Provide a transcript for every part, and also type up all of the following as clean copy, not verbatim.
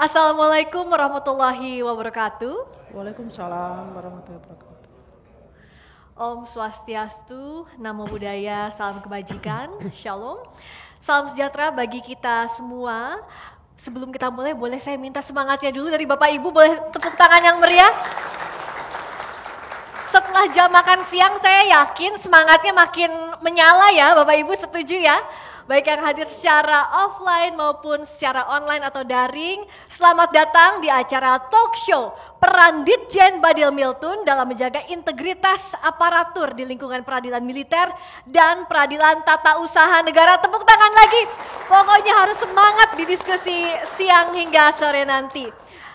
Assalamualaikum warahmatullahi wabarakatuh. Waalaikumsalam warahmatullahi wabarakatuh. Om Swastiastu, Namo Buddhaya, salam kebajikan, Shalom. Salam sejahtera bagi kita semua. Sebelum kita mulai, boleh saya minta semangatnya dulu dari Bapak Ibu, boleh tepuk tangan yang meriah? Setelah jam makan siang, saya yakin semangatnya makin menyala ya, Bapak Ibu setuju ya? Baik yang hadir secara offline maupun secara online atau daring, selamat datang di acara talk show peran Ditjen Badil Miltun dalam menjaga integritas aparatur di lingkungan peradilan militer dan peradilan tata usaha negara. Tepuk tangan lagi, pokoknya harus semangat di diskusi siang hingga sore nanti.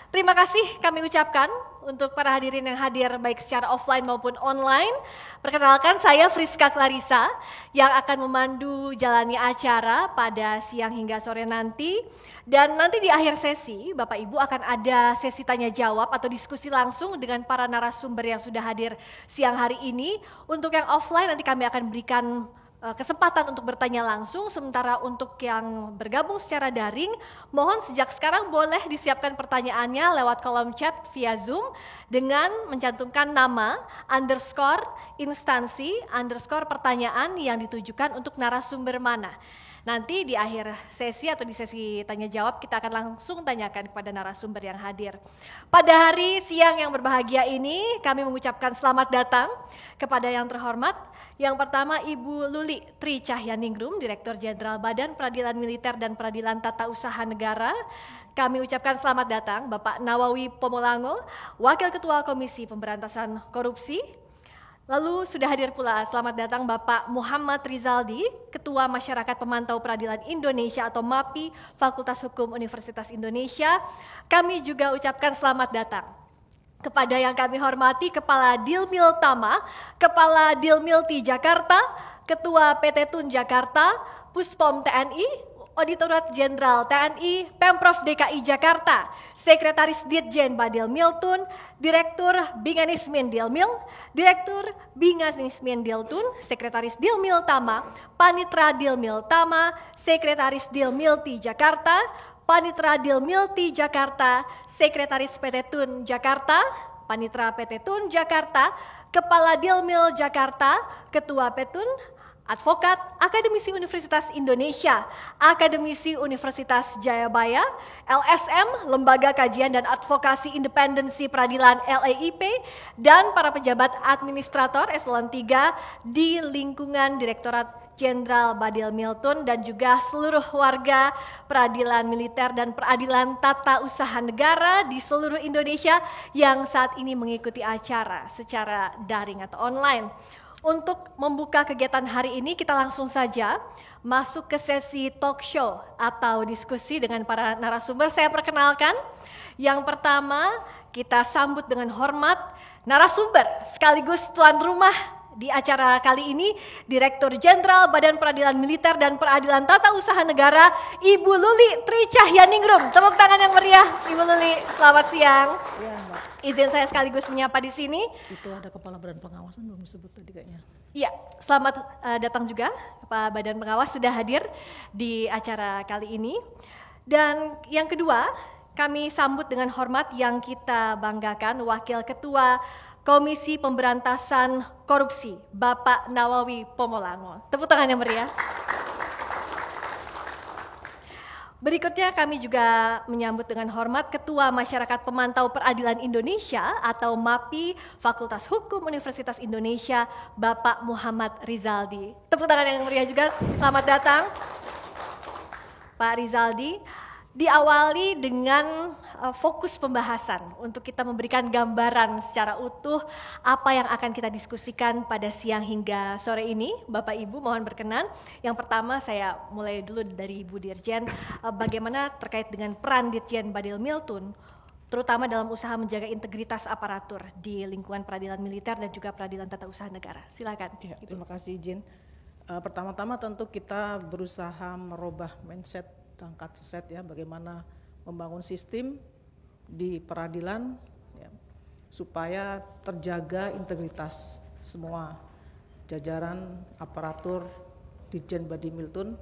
Terima kasih kami ucapkan untuk para hadirin yang hadir baik secara offline maupun online. Perkenalkan saya Friska Clarissa yang akan memandu jalannya acara pada siang hingga sore nanti. Dan nanti di akhir sesi Bapak Ibu akan ada sesi tanya jawab atau diskusi langsung dengan para narasumber yang sudah hadir siang hari ini. Untuk yang offline nanti kami akan berikan kesempatan untuk bertanya langsung, sementara untuk yang bergabung secara daring, mohon sejak sekarang boleh disiapkan pertanyaannya lewat kolom chat via Zoom dengan mencantumkan nama, instansi, pertanyaan yang ditujukan untuk narasumber mana. Nanti di akhir sesi atau di sesi tanya jawab kita akan langsung tanyakan kepada narasumber yang hadir. Pada hari siang yang berbahagia ini kami mengucapkan selamat datang kepada yang terhormat. Yang pertama Ibu Luli Tri Cahyaningrum, Direktur Jenderal Badan Peradilan Militer dan Peradilan Tata Usaha Negara. Kami ucapkan selamat datang Bapak Nawawi Pomolango, Wakil Ketua Komisi Pemberantasan Korupsi. Lalu sudah hadir pula selamat datang Bapak Muhammad Rizaldi, Ketua Masyarakat Pemantau Peradilan Indonesia atau MAPI, Fakultas Hukum Universitas Indonesia. Kami juga ucapkan selamat datang kepada yang kami hormati Kepala Dilmil Tama, Kepala Dilmilti Jakarta, Ketua PT Tun Jakarta, Puspom TNI, Auditorat Jenderal TNI, Pemprov DKI Jakarta, Sekretaris Ditjen Badil Miltun, Direktur Binganismin Dilmil, Direktur Binganismin Diltun, Sekretaris Dilmil Tama, Panitra Dilmil Tama, Sekretaris Dilmilti Jakarta, Panitra Dilmilti Jakarta, Sekretaris PT Tun Jakarta, Panitra PT Tun Jakarta, Kepala Dilmil Jakarta, Ketua Petun, Advokat, Akademisi Universitas Indonesia, Akademisi Universitas Jayabaya, LSM, Lembaga Kajian dan Advokasi Independensi Peradilan LAIP, dan para pejabat administrator eselon 3 di lingkungan Direktorat Jenderal Badil Miltun dan juga seluruh warga peradilan militer dan peradilan tata usaha negara di seluruh Indonesia yang saat ini mengikuti acara secara daring atau online. Untuk membuka kegiatan hari ini kita langsung saja masuk ke sesi talk show atau diskusi dengan para narasumber. Saya perkenalkan, yang pertama kita sambut dengan hormat narasumber sekaligus tuan rumah di acara kali ini, Direktur Jenderal Badan Peradilan Militer dan Peradilan Tata Usaha Negara, Ibu Luli Tri Cahyaningrum. Tepuk tangan yang meriah, Ibu Luli. Selamat siang. Ya, Mbak. Izin saya sekaligus menyapa di sini. Itu ada Kepala Badan Pengawasan belum disebut tadi kayaknya. Iya, selamat datang juga Pak Badan Pengawas sudah hadir di acara kali ini. Dan yang kedua, kami sambut dengan hormat yang kita banggakan Wakil Ketua Komisi Pemberantasan Korupsi, Bapak Nawawi Pomolango. Tepuk tangan yang meriah. Berikutnya kami juga menyambut dengan hormat Ketua Masyarakat Pemantau Peradilan Indonesia atau MAPI, Fakultas Hukum Universitas Indonesia, Bapak Muhammad Rizaldi. Tepuk tangan yang meriah juga, selamat datang Pak Rizaldi. Diawali dengan fokus pembahasan untuk kita memberikan gambaran secara utuh apa yang akan kita diskusikan pada siang hingga sore ini. Bapak Ibu mohon berkenan. Yang pertama saya mulai dulu dari Ibu Dirjen, bagaimana terkait dengan peran Ditjen Badil Miltun terutama dalam usaha menjaga integritas aparatur di lingkungan peradilan militer dan juga peradilan tata usaha negara. Silakan. Ya, terima kasih izin. Pertama-tama tentu kita berusaha merubah mindset set ya, bagaimana membangun sistem di peradilan ya, supaya terjaga integritas semua jajaran aparatur Ditjen Badil Miltun,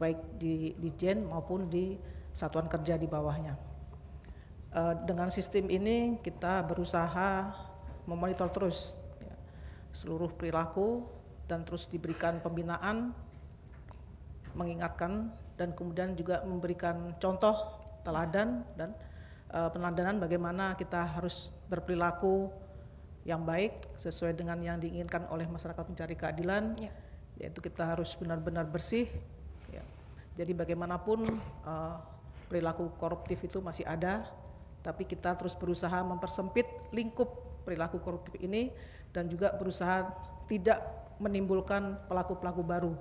baik di Ditjen maupun di satuan kerja di bawahnya. Dengan sistem ini kita berusaha memonitor terus ya, seluruh perilaku dan terus diberikan pembinaan, mengingatkan dan kemudian juga memberikan contoh teladan dan peneladanan bagaimana kita harus berperilaku yang baik sesuai dengan yang diinginkan oleh masyarakat mencari keadilan, yaitu kita harus benar-benar bersih. Ya. Jadi bagaimanapun perilaku koruptif itu masih ada, tapi kita terus berusaha mempersempit lingkup perilaku koruptif ini dan juga berusaha tidak menimbulkan pelaku-pelaku baru.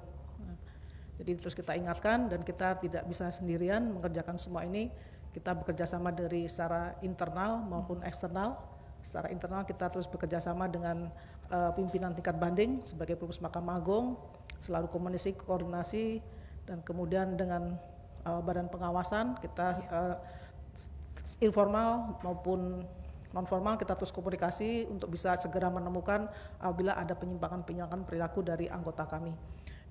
Jadi terus kita ingatkan dan kita tidak bisa sendirian mengerjakan semua ini. Kita bekerja sama dari secara internal maupun eksternal. Secara internal kita terus bekerja sama dengan pimpinan tingkat banding sebagai Pengurus Mahkamah Agung, selalu koordinasi dan kemudian dengan badan pengawasan kita informal maupun non formal kita terus komunikasi untuk bisa segera menemukan apabila ada penyimpangan perilaku dari anggota kami.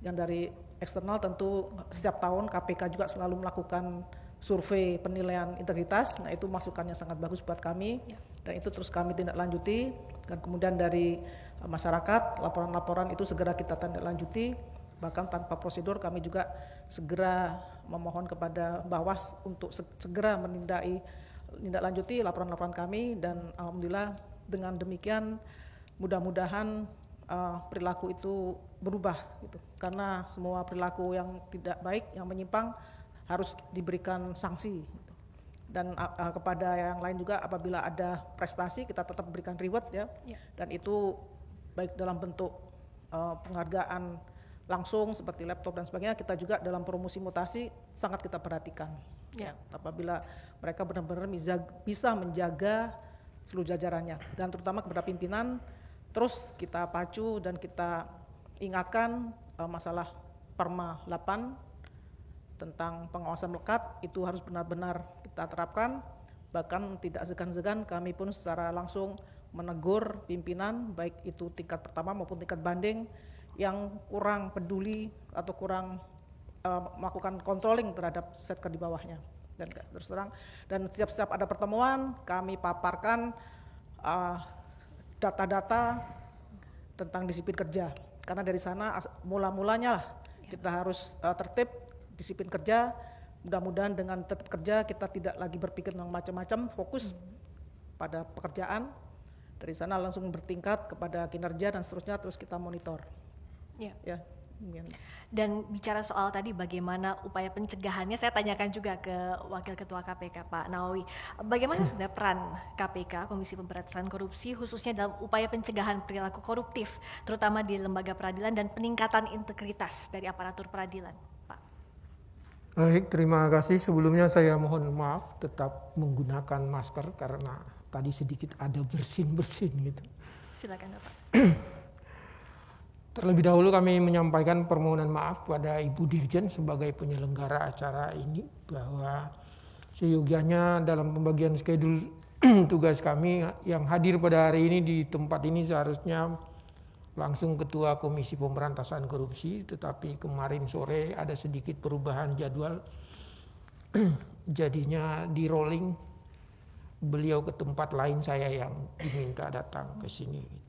Yang dari eksternal tentu setiap tahun KPK juga selalu melakukan survei penilaian integritas. Nah, itu masukannya sangat bagus buat kami dan itu terus kami tindak lanjuti. Dan kemudian dari masyarakat laporan-laporan itu segera kita tindak lanjuti. Bahkan tanpa prosedur kami juga segera memohon kepada Bawas untuk segera menindaklanjuti laporan-laporan kami dan alhamdulillah dengan demikian mudah-mudahan perilaku itu berubah gitu. Karena semua perilaku yang tidak baik, yang menyimpang harus diberikan sanksi gitu. Dan kepada yang lain juga apabila ada prestasi kita tetap berikan reward ya. Dan itu baik dalam bentuk penghargaan langsung seperti laptop dan sebagainya, kita juga dalam promosi mutasi sangat kita perhatikan. Ya, apabila mereka benar-benar bisa menjaga seluruh jajarannya dan terutama kepada pimpinan terus kita pacu dan kita ingatkan masalah Perma 8 tentang pengawasan melekat itu harus benar-benar kita terapkan, bahkan tidak segan-segan kami pun secara langsung menegur pimpinan baik itu tingkat pertama maupun tingkat banding yang kurang peduli atau kurang melakukan controlling terhadap setker di bawahnya. Dan terus terang dan setiap ada pertemuan kami paparkan data-data tentang disiplin kerja karena dari sana mula-mulanya lah kita harus tertib disiplin kerja. Mudah-mudahan dengan tetap kerja kita tidak lagi berpikir tentang macam-macam, fokus pada pekerjaan. Dari sana langsung bertingkat kepada kinerja dan seterusnya terus kita monitor. Ya. Dan bicara soal tadi bagaimana upaya pencegahannya, saya tanyakan juga ke Wakil Ketua KPK Pak Nawawi. Bagaimana sebenarnya peran KPK, Komisi Pemberantasan Korupsi, khususnya dalam upaya pencegahan perilaku koruptif, terutama di lembaga peradilan dan peningkatan integritas dari aparatur peradilan, Pak? Baik, terima kasih. Sebelumnya saya mohon maaf tetap menggunakan masker karena tadi sedikit ada bersin-bersin gitu. Silakan Pak. Terlebih dahulu kami menyampaikan permohonan maaf pada Ibu Dirjen sebagai penyelenggara acara ini bahwa seyogianya dalam pembagian schedule tugas kami yang hadir pada hari ini di tempat ini seharusnya langsung Ketua Komisi Pemberantasan Korupsi, tetapi kemarin sore ada sedikit perubahan jadwal jadinya di rolling beliau ke tempat lain, saya yang diminta datang ke sini.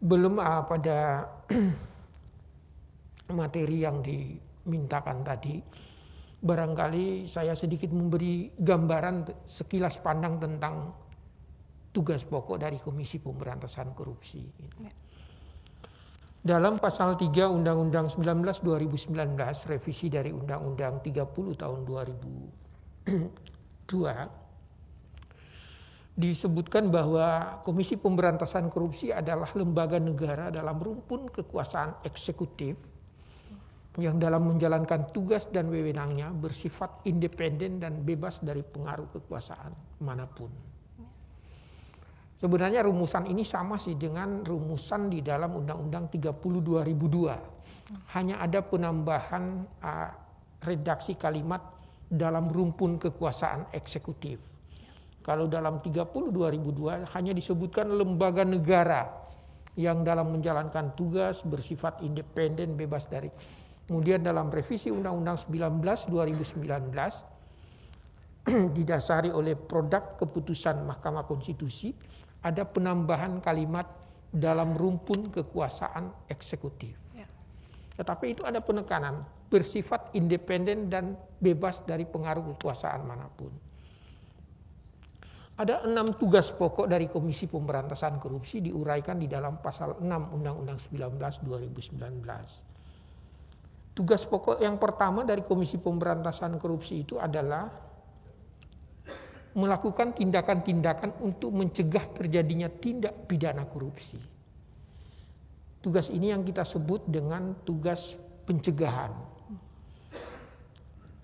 Belum pada materi yang dimintakan tadi, barangkali saya sedikit memberi gambaran sekilas pandang tentang tugas pokok dari Komisi Pemberantasan Korupsi. Dalam pasal 3 Undang-Undang 19/2019, revisi dari Undang-Undang 30 tahun 2002, disebutkan bahwa Komisi Pemberantasan Korupsi adalah lembaga negara dalam rumpun kekuasaan eksekutif yang dalam menjalankan tugas dan wewenangnya bersifat independen dan bebas dari pengaruh kekuasaan manapun. Sebenarnya rumusan ini sama sih dengan rumusan di dalam Undang-Undang 30 2002. Hanya ada penambahan redaksi kalimat dalam rumpun kekuasaan eksekutif. Kalau dalam 30 2002 hanya disebutkan lembaga negara yang dalam menjalankan tugas bersifat independen bebas dari. Kemudian dalam revisi Undang-Undang 19 2019 didasari oleh produk keputusan Mahkamah Konstitusi, ada penambahan kalimat dalam rumpun kekuasaan eksekutif. Ya. Tetapi itu ada penekanan, bersifat independen dan bebas dari pengaruh kekuasaan manapun. Ada 6 tugas pokok dari Komisi Pemberantasan Korupsi diuraikan di dalam pasal 6 Undang-Undang 19 2019. Tugas pokok yang pertama dari Komisi Pemberantasan Korupsi itu adalah melakukan tindakan-tindakan untuk mencegah terjadinya tindak pidana korupsi. Tugas ini yang kita sebut dengan tugas pencegahan.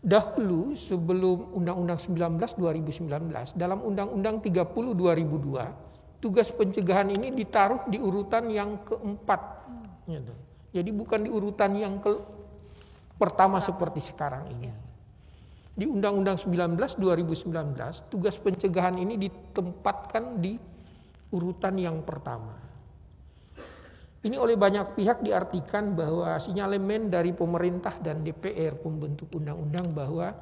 Dahulu sebelum Undang-Undang 19 2019, dalam Undang-Undang 30 2002, tugas pencegahan ini ditaruh di urutan yang keempat. Jadi bukan di urutan yang pertama seperti sekarang ini. Di Undang-Undang 19 2019, tugas pencegahan ini ditempatkan di urutan yang pertama. Ini oleh banyak pihak diartikan bahwa sinyalemen dari pemerintah dan DPR pembentuk undang-undang bahwa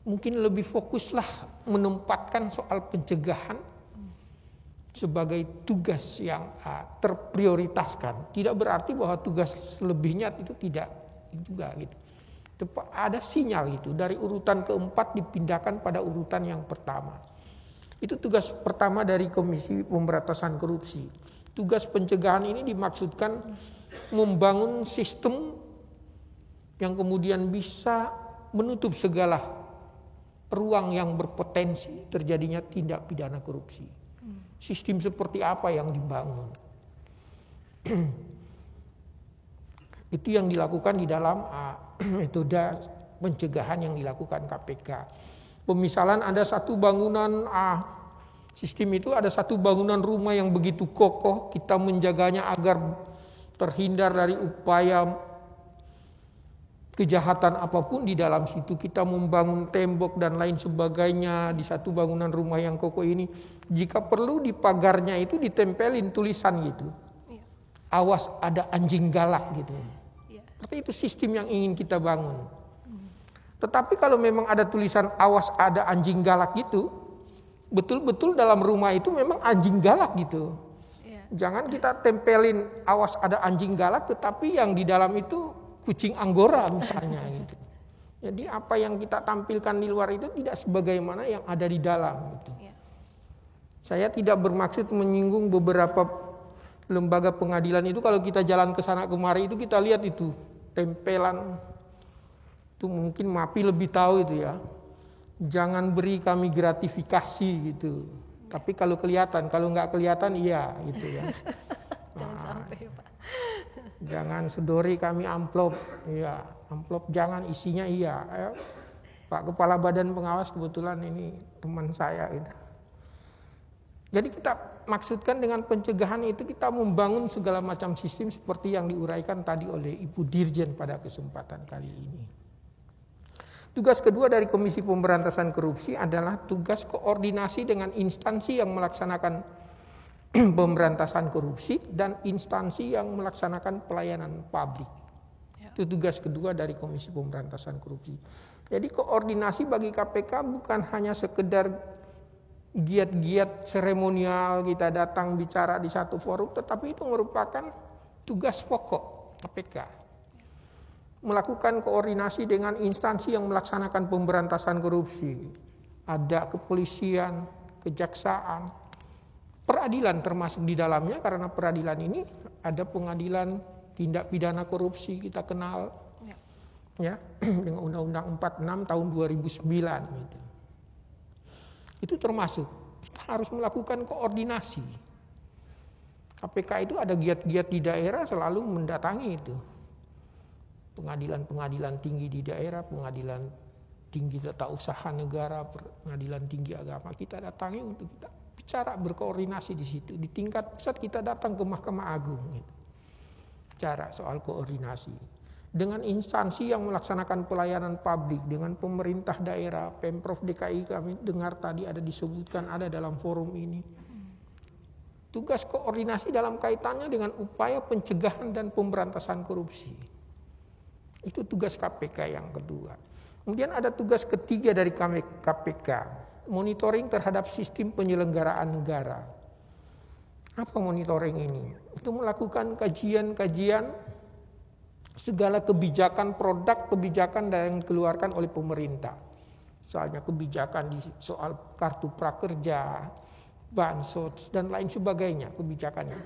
mungkin lebih fokuslah menempatkan soal pencegahan sebagai tugas yang terprioritaskan. Tidak berarti bahwa tugas lebihnya itu tidak juga gitu. Ada sinyal itu dari urutan keempat dipindahkan pada urutan yang pertama. Itu tugas pertama dari Komisi Pemberantasan Korupsi. Tugas pencegahan ini dimaksudkan membangun sistem yang kemudian bisa menutup segala ruang yang berpotensi terjadinya tindak pidana korupsi. Sistem seperti apa yang dibangun? Itu yang dilakukan di dalam metode pencegahan yang dilakukan KPK. Pemisalan ada satu bangunan sistem itu ada satu bangunan rumah yang begitu kokoh, kita menjaganya agar terhindar dari upaya kejahatan apapun di dalam situ. Kita membangun tembok dan lain sebagainya di satu bangunan rumah yang kokoh ini. Jika perlu di pagarnya itu ditempelin tulisan gitu. Awas ada anjing galak gitu. Seperti itu sistem yang ingin kita bangun. Tetapi kalau memang ada tulisan awas ada anjing galak gitu, betul-betul dalam rumah itu memang anjing galak gitu. Jangan kita tempelin awas ada anjing galak, tetapi yang di dalam itu kucing anggora misalnya gitu. Jadi apa yang kita tampilkan di luar itu tidak sebagaimana yang ada di dalam gitu. Saya tidak bermaksud menyinggung beberapa lembaga pengadilan itu, kalau kita jalan ke sana kemari itu kita lihat itu tempelan itu, mungkin MAPI lebih tahu itu ya. Jangan beri kami gratifikasi gitu. Tapi kalau kelihatan, kalau nggak kelihatan iya gitu ya. Jangan sampai Pak. Jangan sodori kami amplop, iya amplop jangan isinya iya. Pak Kepala Badan Pengawas kebetulan ini teman saya gitu. Jadi kita maksudkan dengan pencegahan itu kita membangun segala macam sistem seperti yang diuraikan tadi oleh Ibu Dirjen pada kesempatan kali ini. Tugas kedua dari Komisi Pemberantasan Korupsi adalah tugas koordinasi dengan instansi yang melaksanakan pemberantasan korupsi dan instansi yang melaksanakan pelayanan publik. Itu tugas kedua dari Komisi Pemberantasan Korupsi. Jadi koordinasi bagi KPK bukan hanya sekedar giat-giat seremonial kita datang bicara di satu forum, tetapi itu merupakan tugas pokok KPK. Melakukan koordinasi dengan instansi yang melaksanakan pemberantasan korupsi. Ada kepolisian, kejaksaan, peradilan termasuk di dalamnya, karena peradilan ini ada pengadilan tindak pidana korupsi kita kenal ya dengan Undang-Undang 46 tahun 2009 gitu. Itu termasuk kita harus melakukan koordinasi. KPK itu ada giat-giat di daerah selalu mendatangi itu. Pengadilan-pengadilan tinggi di daerah, pengadilan tinggi tata usaha negara, pengadilan tinggi agama kita datangi untuk kita bicara berkoordinasi di situ. Di tingkat pusat kita datang ke Mahkamah Agung gitu. Bicara soal koordinasi. Dengan instansi yang melaksanakan pelayanan publik, dengan pemerintah daerah, Pemprov DKI kami dengar tadi ada disebutkan ada dalam forum ini. Tugas koordinasi dalam kaitannya dengan upaya pencegahan dan pemberantasan korupsi. Itu tugas KPK yang kedua. Kemudian ada tugas ketiga dari KPK, monitoring terhadap sistem penyelenggaraan negara. Apa monitoring ini? Itu melakukan kajian-kajian segala kebijakan, produk kebijakan yang dikeluarkan oleh pemerintah. Misalnya kebijakan di soal kartu prakerja, bansos, dan lain sebagainya kebijakannya.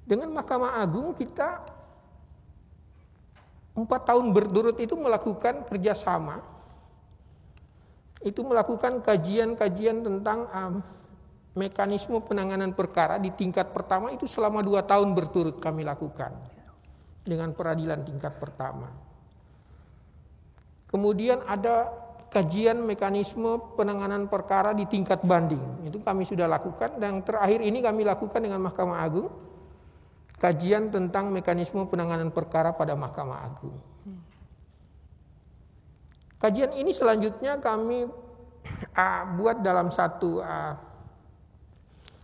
Dengan Mahkamah Agung kita 4 tahun berturut itu melakukan kerjasama, itu melakukan kajian-kajian tentang mekanisme penanganan perkara di tingkat pertama itu selama 2 tahun berturut kami lakukan dengan peradilan tingkat pertama. Kemudian ada kajian mekanisme penanganan perkara di tingkat banding, itu kami sudah lakukan, dan terakhir ini kami lakukan dengan Mahkamah Agung, kajian tentang mekanisme penanganan perkara pada Mahkamah Agung. Kajian ini selanjutnya kami buat dalam satu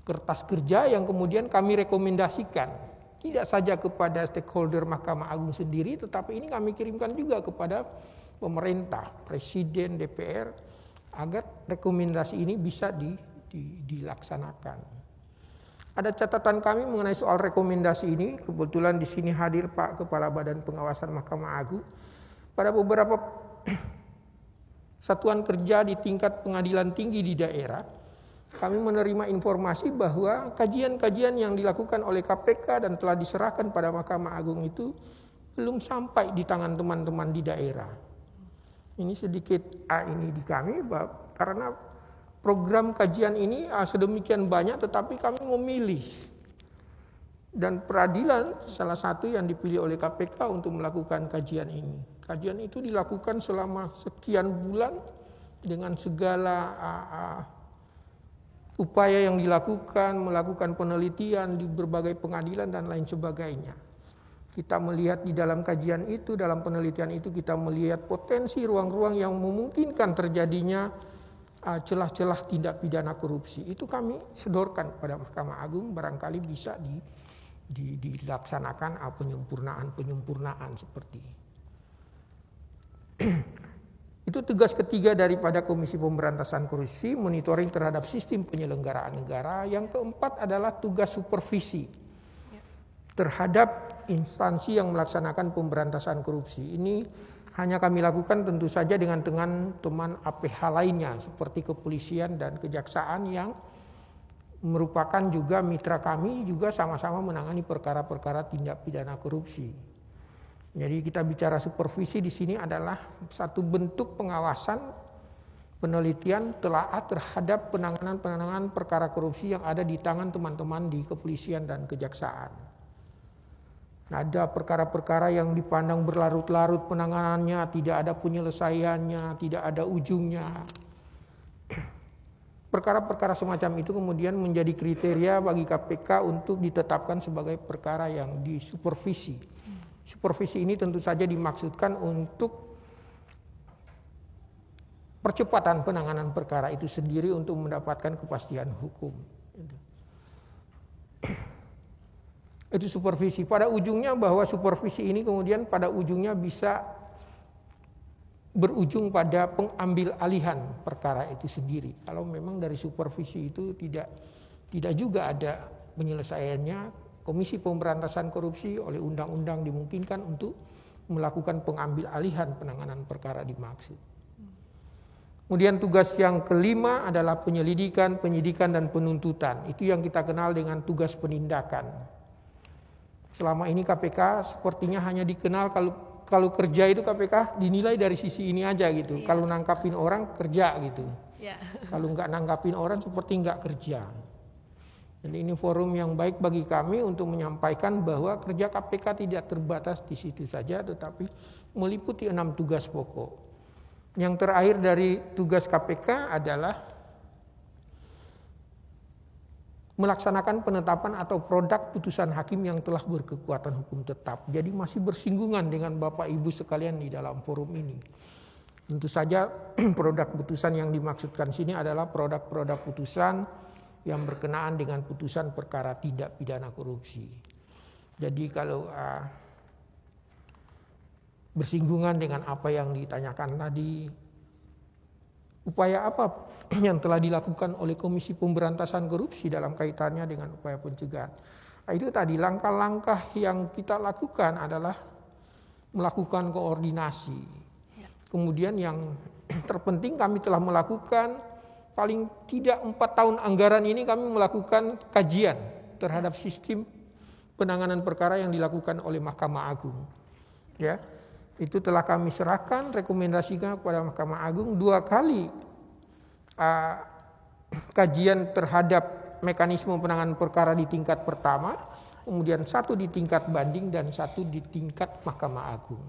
kertas kerja yang kemudian kami rekomendasikan tidak saja kepada stakeholder Mahkamah Agung sendiri, tetapi ini kami kirimkan juga kepada pemerintah, Presiden, DPR, agar rekomendasi ini bisa dilaksanakan. Ada catatan kami mengenai soal rekomendasi ini. Kebetulan di sini hadir Pak Kepala Badan Pengawasan Mahkamah Agung. Pada beberapa satuan kerja di tingkat pengadilan tinggi di daerah, kami menerima informasi bahwa kajian-kajian yang dilakukan oleh KPK dan telah diserahkan pada Mahkamah Agung itu belum sampai di tangan teman-teman di daerah. Ini sedikit ini di kami, karena program kajian ini sedemikian banyak, tetapi kami memilih. Dan peradilan salah satu yang dipilih oleh KPK untuk melakukan kajian ini. Kajian itu dilakukan selama sekian bulan dengan segala upaya yang dilakukan, melakukan penelitian di berbagai pengadilan dan lain sebagainya. Kita melihat di dalam kajian itu, dalam penelitian itu kita melihat potensi ruang-ruang yang memungkinkan terjadinya celah-celah tindak pidana korupsi. Itu kami sodorkan kepada Mahkamah Agung, barangkali bisa dilaksanakan penyempurnaan seperti itu. Tugas ketiga daripada Komisi Pemberantasan Korupsi, monitoring terhadap sistem penyelenggaraan negara. Yang keempat adalah tugas supervisi terhadap instansi yang melaksanakan pemberantasan korupsi. Ini hanya kami lakukan tentu saja dengan teman APH lainnya seperti kepolisian dan kejaksaan yang merupakan juga mitra kami, juga sama-sama menangani perkara-perkara tindak pidana korupsi. Jadi kita bicara supervisi di sini adalah satu bentuk pengawasan, penelitian, telaah terhadap penanganan perkara korupsi yang ada di tangan teman-teman di kepolisian dan kejaksaan. Ada perkara-perkara yang dipandang berlarut-larut penanganannya, tidak ada penyelesaiannya, tidak ada ujungnya. Perkara-perkara semacam itu kemudian menjadi kriteria bagi KPK untuk ditetapkan sebagai perkara yang disupervisi. Supervisi ini tentu saja dimaksudkan untuk percepatan penanganan perkara itu sendiri untuk mendapatkan kepastian hukum. Itu supervisi. Pada ujungnya bahwa supervisi ini kemudian pada ujungnya bisa berujung pada pengambil alihan perkara itu sendiri. Kalau memang dari supervisi itu tidak juga ada penyelesaiannya, Komisi Pemberantasan Korupsi oleh undang-undang dimungkinkan untuk melakukan pengambil alihan penanganan perkara dimaksud. Kemudian tugas yang kelima adalah penyelidikan, penyidikan, dan penuntutan. Itu yang kita kenal dengan tugas penindakan. Selama ini KPK sepertinya hanya dikenal kalau kerja itu KPK dinilai dari sisi ini aja gitu. Kalau nangkapin orang kerja gitu. Kalau nggak nangkapin orang seperti nggak kerja. Jadi ini forum yang baik bagi kami untuk menyampaikan bahwa kerja KPK tidak terbatas di situ saja, tetapi meliputi 6 tugas pokok. Yang terakhir dari tugas KPK adalah melaksanakan penetapan atau produk putusan hakim yang telah berkekuatan hukum tetap. Jadi masih bersinggungan dengan Bapak Ibu sekalian di dalam forum ini. Tentu saja produk putusan yang dimaksudkan sini adalah produk-produk putusan yang berkenaan dengan putusan perkara tindak pidana korupsi. Jadi kalau bersinggungan dengan apa yang ditanyakan tadi. Upaya apa yang telah dilakukan oleh Komisi Pemberantasan Korupsi dalam kaitannya dengan upaya pencegahan? Nah, itu tadi langkah-langkah yang kita lakukan adalah melakukan koordinasi. Kemudian yang terpenting kami telah melakukan paling tidak 4 tahun anggaran ini kami melakukan kajian terhadap sistem penanganan perkara yang dilakukan oleh Mahkamah Agung. Ya, itu telah kami serahkan, rekomendasikan kepada Mahkamah Agung 2 kali kajian terhadap mekanisme penanganan perkara di tingkat pertama, kemudian 1 di tingkat banding dan 1 di tingkat Mahkamah Agung.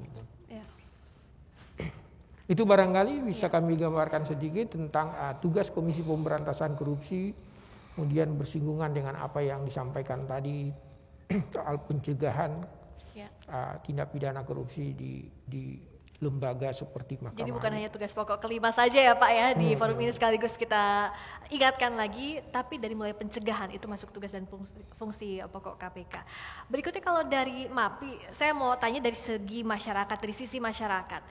Itu barangkali bisa kami gambarkan sedikit tentang tugas Komisi Pemberantasan Korupsi, kemudian bersinggungan dengan apa yang disampaikan tadi soal pencegahan tindak pidana korupsi di lembaga seperti Mahkamah. Jadi bukan hanya tugas pokok kelima saja ya Pak ya di forum ini, sekaligus kita ingatkan lagi, tapi dari mulai pencegahan itu masuk tugas dan fungsi pokok KPK. Berikutnya kalau dari MAPI, saya mau tanya dari segi masyarakat, dari sisi masyarakat.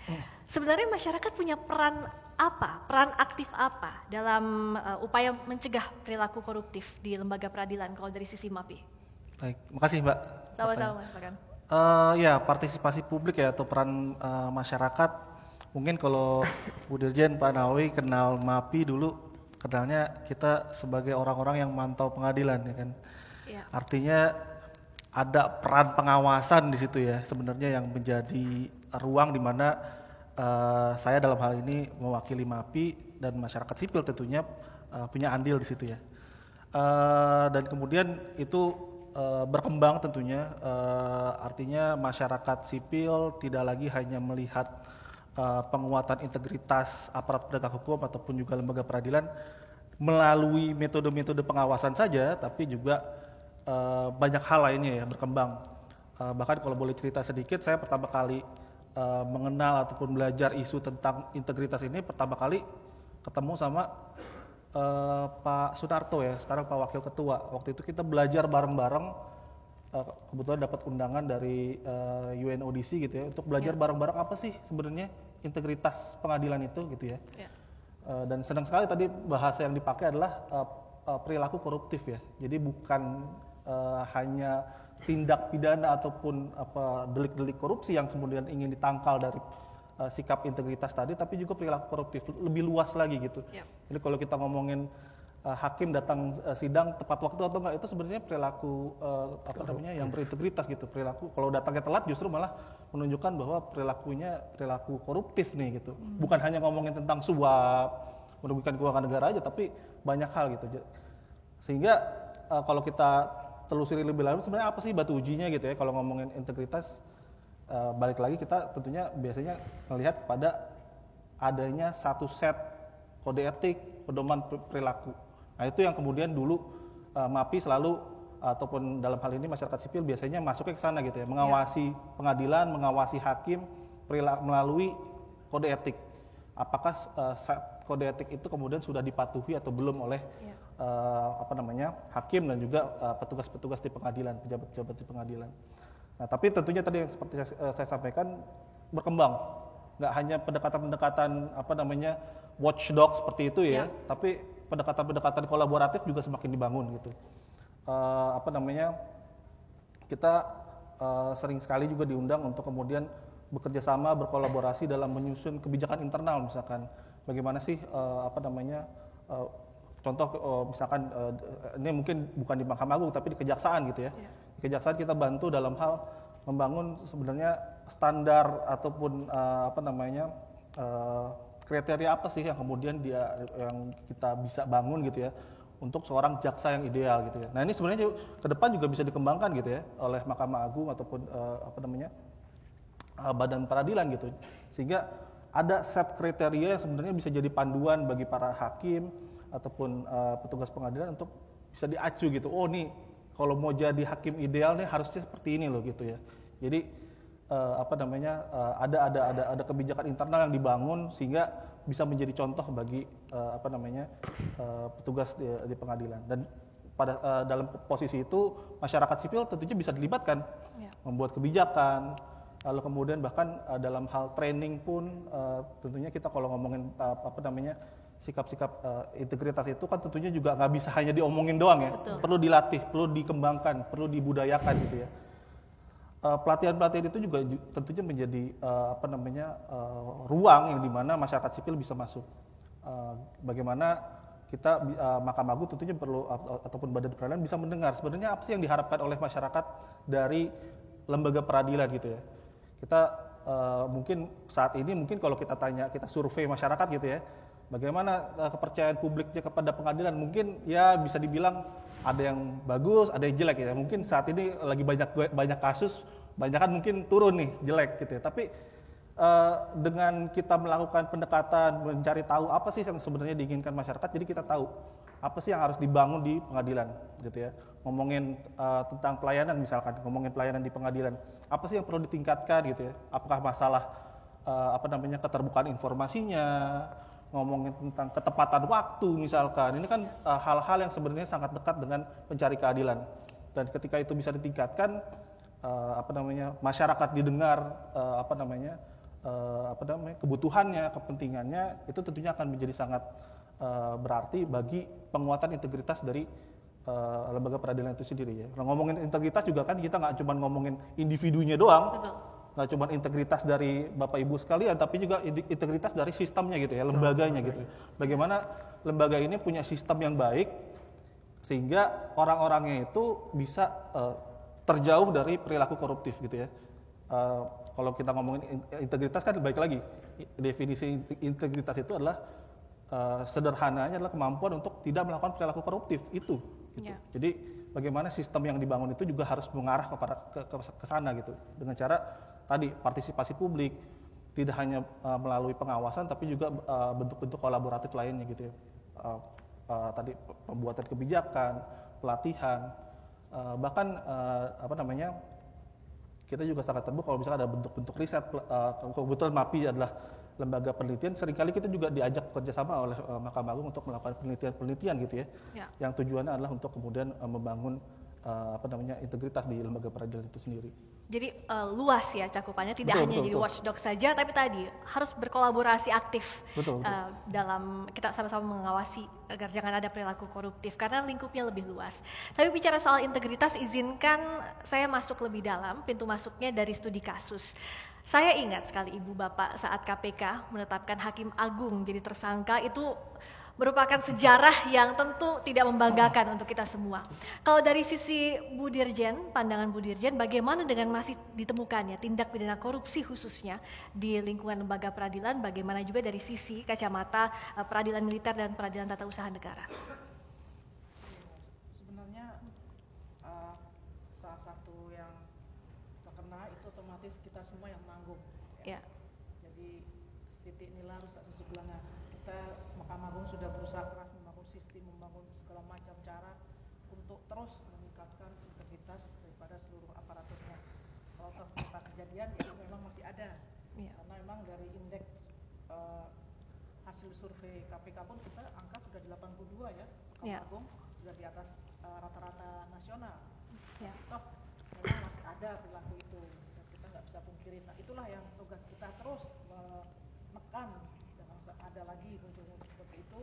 Sebenarnya masyarakat punya peran apa, peran aktif apa dalam upaya mencegah perilaku koruptif di lembaga peradilan kalau dari sisi MAPI? Baik, makasih Mbak. Sama-sama Mas Pakan. Ya, partisipasi publik ya atau peran masyarakat. Mungkin kalau Bu Dirjen, Pak Nawawi kenal MAPI dulu, kenalnya kita sebagai orang-orang yang mantau pengadilan ya kan. Ya. Artinya ada peran pengawasan di situ ya sebenarnya yang menjadi ruang di mana saya dalam hal ini mewakili MAPI dan masyarakat sipil tentunya punya andil di situ ya. Dan kemudian itu berkembang tentunya, artinya masyarakat sipil tidak lagi hanya melihat penguatan integritas aparat penegak hukum ataupun juga lembaga peradilan melalui metode-metode pengawasan saja, tapi juga banyak hal lainnya ya berkembang. Bahkan kalau boleh cerita sedikit, saya pertama kali mengenal ataupun belajar isu tentang integritas ini pertama kali ketemu sama Pak Sunarto ya, sekarang Pak Wakil Ketua. Waktu itu kita belajar bareng-bareng, kebetulan dapat undangan dari UNODC gitu ya, untuk belajar bareng-bareng apa sih sebenarnya integritas pengadilan itu gitu ya. Dan senang sekali tadi bahasa yang dipakai adalah perilaku koruptif ya. Jadi bukan hanya tindak pidana ataupun delik-delik korupsi yang kemudian ingin ditangkal dari sikap integritas tadi, tapi juga perilaku koruptif lebih luas lagi gitu. Jadi kalau kita ngomongin hakim datang sidang tepat waktu atau enggak, itu sebenarnya perilaku yang berintegritas gitu. Perilaku kalau datangnya telat justru malah menunjukkan bahwa perilaku koruptif nih gitu. Bukan hanya ngomongin tentang suap, merugikan keuangan negara aja, tapi banyak hal gitu. Sehingga kalau kita telusuri lebih lanjut sebenarnya apa sih batu ujinya gitu ya kalau ngomongin integritas. Balik lagi kita tentunya biasanya melihat pada adanya satu set kode etik, pedoman perilaku. Nah itu yang kemudian dulu MAPI selalu ataupun dalam hal ini masyarakat sipil biasanya masuknya ke sana gitu ya, mengawasi pengadilan, mengawasi hakim melalui kode etik. Apakah kode etik itu kemudian sudah dipatuhi atau belum oleh hakim dan juga petugas-petugas di pengadilan, pejabat-pejabat di pengadilan. Nah, tapi tentunya tadi yang seperti saya sampaikan berkembang, nggak hanya pendekatan-pendekatan watchdog seperti itu ya, tapi pendekatan-pendekatan kolaboratif juga semakin dibangun gitu. Kita sering sekali juga diundang untuk kemudian bekerja sama, berkolaborasi dalam menyusun kebijakan internal, misalkan bagaimana sih contoh misalkan ini mungkin bukan di Mahkamah Agung tapi di Kejaksaan gitu ya. Di Kejaksaan kita bantu dalam hal membangun sebenarnya standar ataupun kriteria apa sih yang kemudian yang kita bisa bangun gitu ya untuk seorang jaksa yang ideal gitu ya. Nah, ini sebenarnya ke depan juga bisa dikembangkan gitu ya oleh Mahkamah Agung ataupun badan peradilan gitu. Sehingga ada set kriteria yang sebenarnya bisa jadi panduan bagi para hakim ataupun petugas pengadilan untuk bisa diacu gitu. Oh nih kalau mau jadi hakim ideal nih harusnya seperti ini loh gitu ya. Jadi ada kebijakan internal yang dibangun sehingga bisa menjadi contoh bagi petugas di pengadilan. Dan dalam posisi itu masyarakat sipil tentunya bisa dilibatkan, membuat kebijakan, Lalu kemudian bahkan dalam hal training pun tentunya kita kalau ngomongin sikap-sikap integritas itu kan tentunya juga nggak bisa hanya diomongin doang ya. Betul. Perlu dilatih, perlu dikembangkan, perlu dibudayakan gitu ya. Pelatihan-pelatihan itu juga tentunya menjadi ruang yang dimana masyarakat sipil bisa masuk. Bagaimana kita Mahkamah Agung tentunya perlu ataupun badan peradilan bisa mendengar sebenarnya apa sih yang diharapkan oleh masyarakat dari lembaga peradilan gitu ya. Kita mungkin saat ini kalau kita tanya, kita survei masyarakat gitu ya, bagaimana kepercayaan publiknya kepada pengadilan, mungkin ya bisa dibilang ada yang bagus, ada yang jelek ya. Mungkin saat ini lagi banyak kasus, banyak kan mungkin turun nih jelek gitu ya. Tapi dengan kita melakukan pendekatan, mencari tahu apa sih yang sebenarnya diinginkan masyarakat, jadi kita tahu apa sih yang harus dibangun di pengadilan gitu ya. Ngomongin tentang pelayanan misalkan, ngomongin pelayanan di pengadilan, apa sih yang perlu ditingkatkan gitu ya. Apakah masalah keterbukaan informasinya, ngomongin tentang ketepatan waktu misalkan. Ini kan hal-hal yang sebenarnya sangat dekat dengan pencari keadilan. Dan ketika itu bisa ditingkatkan, masyarakat didengar kebutuhannya, kepentingannya, itu tentunya akan menjadi sangat berarti bagi penguatan integritas dari lembaga peradilan itu sendiri ya. Nah, ngomongin integritas juga kan kita nggak cuma ngomongin individunya doang, nggak cuma integritas dari Bapak Ibu sekalian, tapi juga integritas dari sistemnya gitu ya, lembaganya gitu. Bagaimana lembaga ini punya sistem yang baik sehingga orang-orangnya itu bisa terjauh dari perilaku koruptif gitu ya. Kalau kita ngomongin integritas kan baik lagi, definisi integritas itu adalah sederhananya adalah kemampuan untuk tidak melakukan perilaku koruptif itu. Gitu. Yeah. Jadi bagaimana sistem yang dibangun itu juga harus mengarah ke sana gitu, dengan cara tadi partisipasi publik, tidak hanya melalui pengawasan tapi juga bentuk-bentuk kolaboratif lainnya gitu ya. Tadi pembuatan kebijakan, pelatihan, bahkan kita juga sangat terbuka kalau misalnya ada bentuk-bentuk riset. Kebetulan MAPI adalah lembaga penelitian, seringkali kita juga diajak kerjasama oleh Mahkamah Agung untuk melakukan penelitian gitu ya, yang tujuannya adalah untuk kemudian membangun integritas di lembaga peradilan itu sendiri. Jadi luas ya cakupannya, tidak hanya jadi watchdog saja, tapi tadi harus berkolaborasi aktif dalam kita sama-sama mengawasi agar jangan ada perilaku koruptif karena lingkupnya lebih luas. Tapi bicara soal integritas, izinkan saya masuk lebih dalam, pintu masuknya dari studi kasus. Saya ingat sekali Ibu Bapak saat KPK menetapkan Hakim Agung jadi tersangka, itu merupakan sejarah yang tentu tidak membanggakan untuk kita semua. Kalau dari sisi Bu Dirjen, pandangan Bu Dirjen, bagaimana dengan masih ditemukannya tindak pidana korupsi khususnya di lingkungan lembaga peradilan, bagaimana juga dari sisi kacamata peradilan militer dan peradilan tata usaha negara? Sebenarnya salah satu yang terkena itu otomatis kita semua yang menanggung. Ya. Jadi titik nilai harus ada sebelahnya. Kita Mahkamah Agung sudah berusaha keras membangun sistem, membangun segala macam cara untuk terus meningkatkan integritas daripada seluruh aparaturnya. Kalau ternyata kejadian itu memang masih ada, karena memang dari indeks hasil survei KPK pun kita angka sudah 82 ya, Mahkamah Agung sudah di atas rata-rata nasional. Toh memang masih ada perilaku itu, dan kita nggak bisa pungkiri. Nah, itulah yang tugas kita terus menekan. Ada lagi muncul-muncul seperti itu,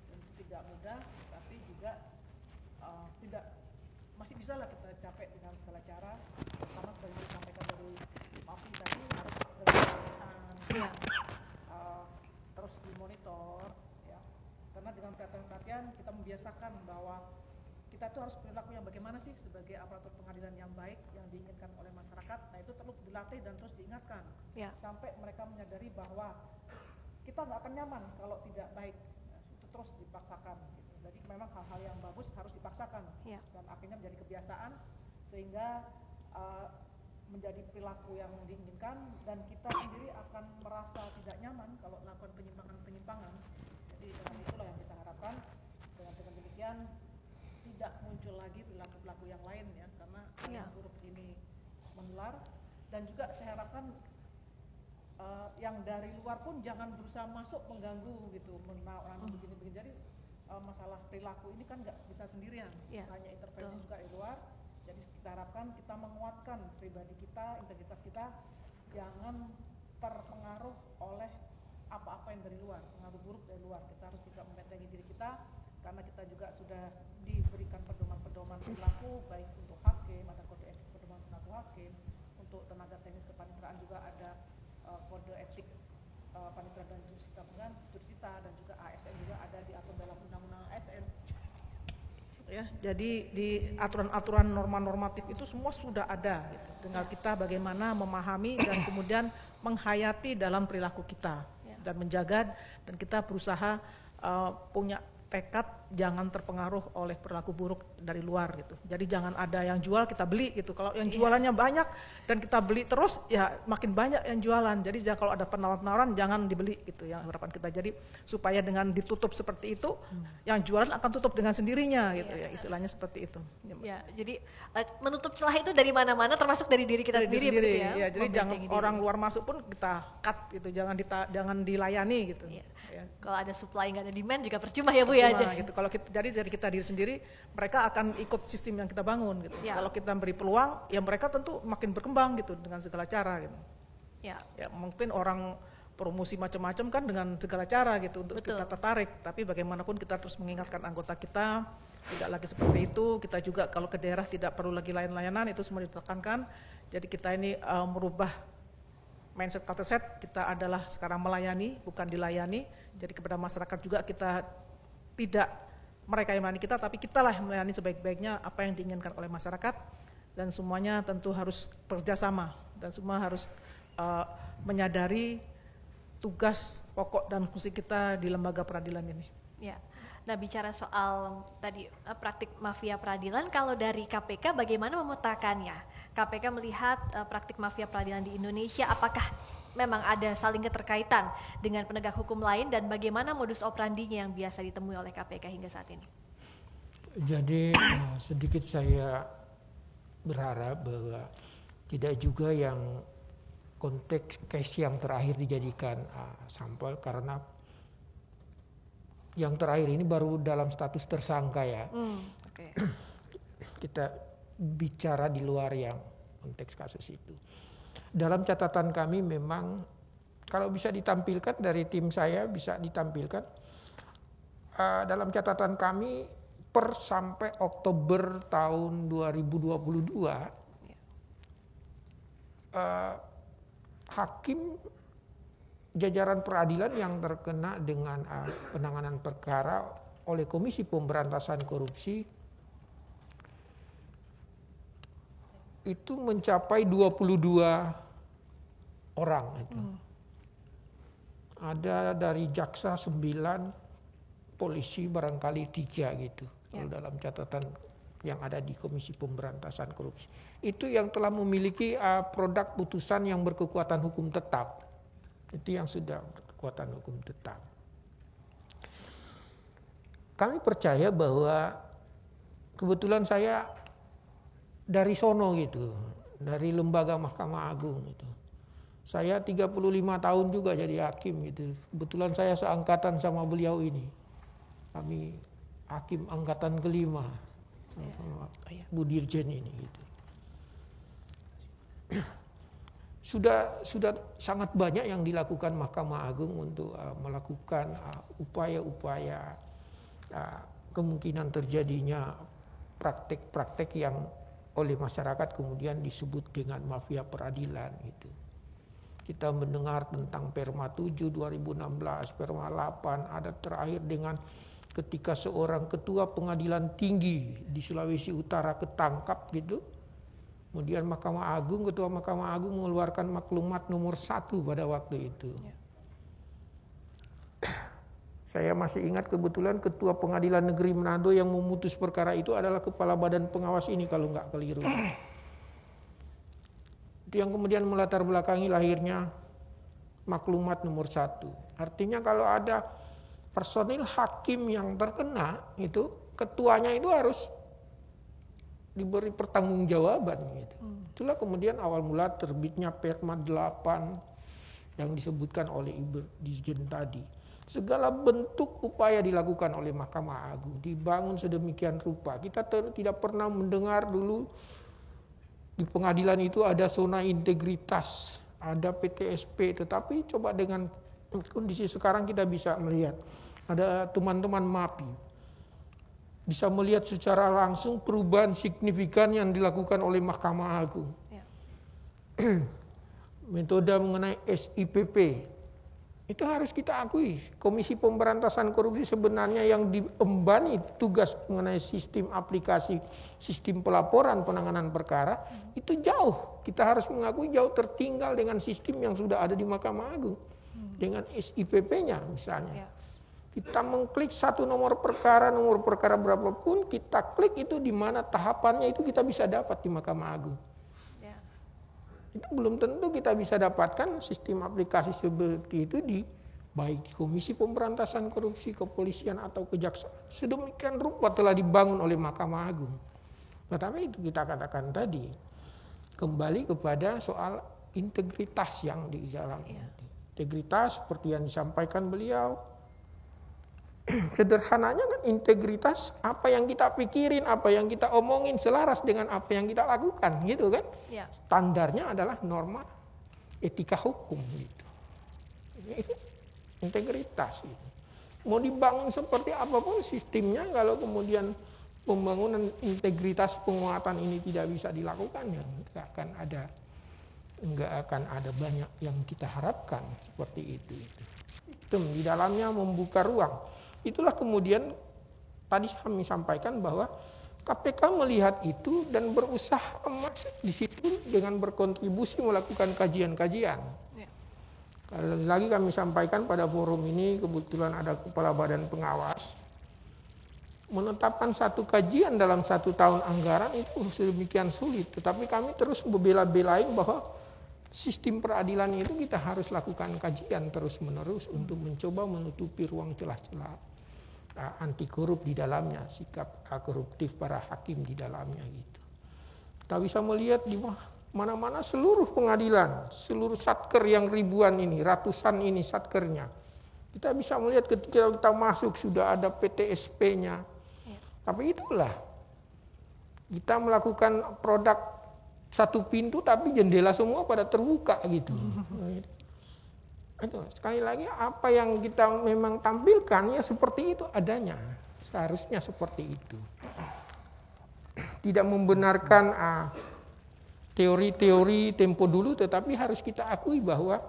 dan itu tidak mudah, tapi juga masih bisa lah kita capai dengan segala cara. Pertama seperti yang disampaikan dari MAPI tadi, harus terus dimonitor ya, karena dengan pelatihan kita membiasakan bahwa kita itu harus perilaku yang bagaimana sih sebagai aparatur pengadilan yang baik yang diinginkan oleh masyarakat. Nah, itu terus dilatih dan terus diingatkan sampai mereka menyadari bahwa kita nggak akan nyaman kalau tidak baik. Nah, itu terus dipaksakan gitu. Jadi memang hal-hal yang bagus harus dipaksakan dan akhirnya menjadi kebiasaan sehingga menjadi perilaku yang diinginkan, dan kita sendiri akan merasa tidak nyaman kalau melakukan penyimpangan-penyimpangan. Jadi dengan itulah yang kita harapkan, dengan demikian tidak muncul lagi perilaku-perilaku yang lain ya, karena yang buruk ini menular. Dan juga saya harapkan yang dari luar pun jangan berusaha masuk mengganggu gitu, orang begini-begini. Jadi masalah perilaku ini kan nggak bisa sendirian, hanya intervensi juga dari luar. Jadi kita harapkan kita menguatkan pribadi kita, integritas kita, jangan terpengaruh oleh apa-apa yang dari luar, pengaruh buruk dari luar. Kita harus bisa membentengi diri kita, karena kita juga sudah diberikan pedoman-pedoman perilaku, baik untuk hakim, ada kode etik pedoman perilaku hakim, untuk tenaga teknis kepaniteraan juga ada kode etik panitera dan jurusita, dan juga ASN juga ada diatur dalam undang-undang ASN. Ya, jadi di aturan-aturan norma normatif itu semua sudah ada, gitu. Tinggal kita bagaimana memahami dan kemudian menghayati dalam perilaku kita dan menjaga, dan kita berusaha punya tekad jangan terpengaruh oleh perilaku buruk dari luar gitu. Jadi jangan ada yang jual kita beli gitu. Kalau yang jualannya banyak dan kita beli terus, ya makin banyak yang jualan. Jadi kalau ada penawaran-penawaran jangan dibeli gitu, yang harapan kita. Jadi supaya dengan ditutup seperti itu, yang jualan akan tutup dengan sendirinya gitu ya, istilahnya seperti itu. Ya, jadi menutup celah itu dari mana-mana, termasuk dari diri kita sendiri. Ya, jadi jangan orang luar masuk pun kita cut gitu, jangan dilayani gitu. Ya. Kalau ada supply nggak ada demand juga percuma ya Bu ya. Gitu. Kalau kita, jadi dari kita diri sendiri, mereka akan ikut sistem yang kita bangun gitu. Ya. Kalau kita beri peluang, ya mereka tentu makin berkembang gitu dengan segala cara gitu. Ya, Mungkin orang promosi macam-macam kan dengan segala cara gitu untuk kita tertarik. Tapi bagaimanapun kita terus mengingatkan anggota kita tidak lagi seperti itu. Kita juga kalau ke daerah tidak perlu lagi layanan, itu semua ditekankan. Jadi kita ini merubah mindset culture set, kita adalah sekarang melayani bukan dilayani. Jadi kepada masyarakat juga kita tidak mereka yang melayani kita, tapi kitalah yang melayani sebaik-baiknya apa yang diinginkan oleh masyarakat, dan semuanya tentu harus kerjasama dan semua harus menyadari tugas pokok dan fungsi kita di lembaga peradilan ini. Ya. Nah, bicara soal tadi praktik mafia peradilan, kalau dari KPK bagaimana memetakannya? KPK melihat praktik mafia peradilan di Indonesia, apakah memang ada saling keterkaitan dengan penegak hukum lain, dan bagaimana modus operandinya yang biasa ditemui oleh KPK hingga saat ini? Jadi sedikit saya berharap bahwa tidak juga yang konteks case yang terakhir dijadikan sampel, karena yang terakhir ini baru dalam status tersangka ya. Okay. Kita bicara di luar yang konteks kasus itu. Dalam catatan kami memang kalau bisa ditampilkan dari tim saya bisa ditampilkan dalam catatan kami per sampai Oktober tahun 2022 hakim jajaran peradilan yang terkena dengan penanganan perkara oleh Komisi Pemberantasan Korupsi itu mencapai 22 orang itu. Ada dari jaksa 9, polisi barangkali 3 gitu. Kalau dalam catatan yang ada di Komisi Pemberantasan Korupsi. Itu yang telah memiliki produk putusan yang berkekuatan hukum tetap. Itu yang sudah berkekuatan hukum tetap. Kami percaya bahwa kebetulan saya dari sono gitu, dari lembaga Mahkamah Agung gitu. Saya 35 tahun juga jadi hakim gitu. Kebetulan saya seangkatan sama beliau ini. Kami hakim angkatan kelima. Sama Bu Dirjen ini gitu. Sudah sangat banyak yang dilakukan Mahkamah Agung untuk melakukan upaya-upaya kemungkinan terjadinya praktek-praktek yang oleh masyarakat kemudian disebut dengan mafia peradilan gitu. Kita mendengar tentang Perma 7 2016, Perma 8, ada terakhir dengan ketika seorang ketua pengadilan tinggi di Sulawesi Utara ketangkap gitu. Kemudian Mahkamah Agung, Ketua Mahkamah Agung mengeluarkan maklumat nomor 1 pada waktu itu. Saya masih ingat kebetulan Ketua Pengadilan Negeri Manado yang memutus perkara itu adalah Kepala Badan Pengawas ini kalau nggak keliru. Itu yang kemudian melatar belakangi lahirnya maklumat nomor 1. Artinya kalau ada personil hakim yang terkena itu, ketuanya itu harus diberi pertanggungjawaban gitu. Itulah kemudian awal mula terbitnya Perma 8 yang disebutkan oleh Ibu Dirjen tadi. Segala bentuk upaya dilakukan oleh Mahkamah Agung dibangun sedemikian rupa. Kita tidak pernah mendengar dulu di pengadilan itu ada zona integritas, ada PTSP, tetapi coba dengan kondisi sekarang kita bisa melihat ada teman-teman MAPI bisa melihat secara langsung perubahan signifikan yang dilakukan oleh Mahkamah Agung. Ya. Metode mengenai SIPP itu harus kita akui. Komisi Pemberantasan Korupsi sebenarnya yang diembani tugas mengenai sistem aplikasi, sistem pelaporan penanganan perkara itu jauh. Kita harus mengakui jauh tertinggal dengan sistem yang sudah ada di Mahkamah Agung. Dengan SIPP-nya misalnya. Ya. Kita mengklik satu nomor perkara berapapun, kita klik itu di mana tahapannya itu kita bisa dapat di Mahkamah Agung. Ya. Itu belum tentu kita bisa dapatkan sistem aplikasi seperti itu baik di Komisi Pemberantasan Korupsi, Kepolisian atau Kejaksaan. Sedemikian rupa telah dibangun oleh Mahkamah Agung. Tetapi itu kita katakan tadi, kembali kepada soal integritas yang di dalam integritas seperti yang disampaikan beliau. Sederhananya kan integritas apa yang kita pikirin, apa yang kita omongin selaras dengan apa yang kita lakukan, gitu kan? Ya. Standarnya adalah norma etika hukum gitu. Itu integritas gitu. Mau dibangun seperti apapun sistemnya, kalau kemudian pembangunan integritas penguatan ini tidak bisa dilakukan, ya nggak akan ada banyak yang kita harapkan seperti itu. Sistem di dalamnya membuka ruang. Itulah kemudian tadi kami sampaikan bahwa KPK melihat itu dan berusaha masuk di situ dengan berkontribusi melakukan kajian-kajian. Ya. Lagi kami sampaikan pada forum ini, kebetulan ada Kepala Badan Pengawas. Menetapkan satu kajian dalam 1 tahun anggaran itu sedemikian sulit. Tetapi kami terus membela-belain bahwa sistem peradilan itu kita harus lakukan kajian terus-menerus untuk mencoba menutupi ruang celah-celah anti korup di dalamnya, sikap koruptif para hakim di dalamnya gitu. Kita bisa melihat di mana-mana seluruh pengadilan, seluruh satker yang ribuan ini, ratusan ini satkernya. Kita bisa melihat ketika kita masuk sudah ada PTSP-nya. Ya. Tapi itulah kita melakukan produk satu pintu tapi jendela semua pada terbuka gitu. Itu sekali lagi apa yang kita memang tampilkan ya seperti itu adanya, seharusnya seperti itu. Tidak membenarkan teori-teori tempo dulu, tetapi harus kita akui bahwa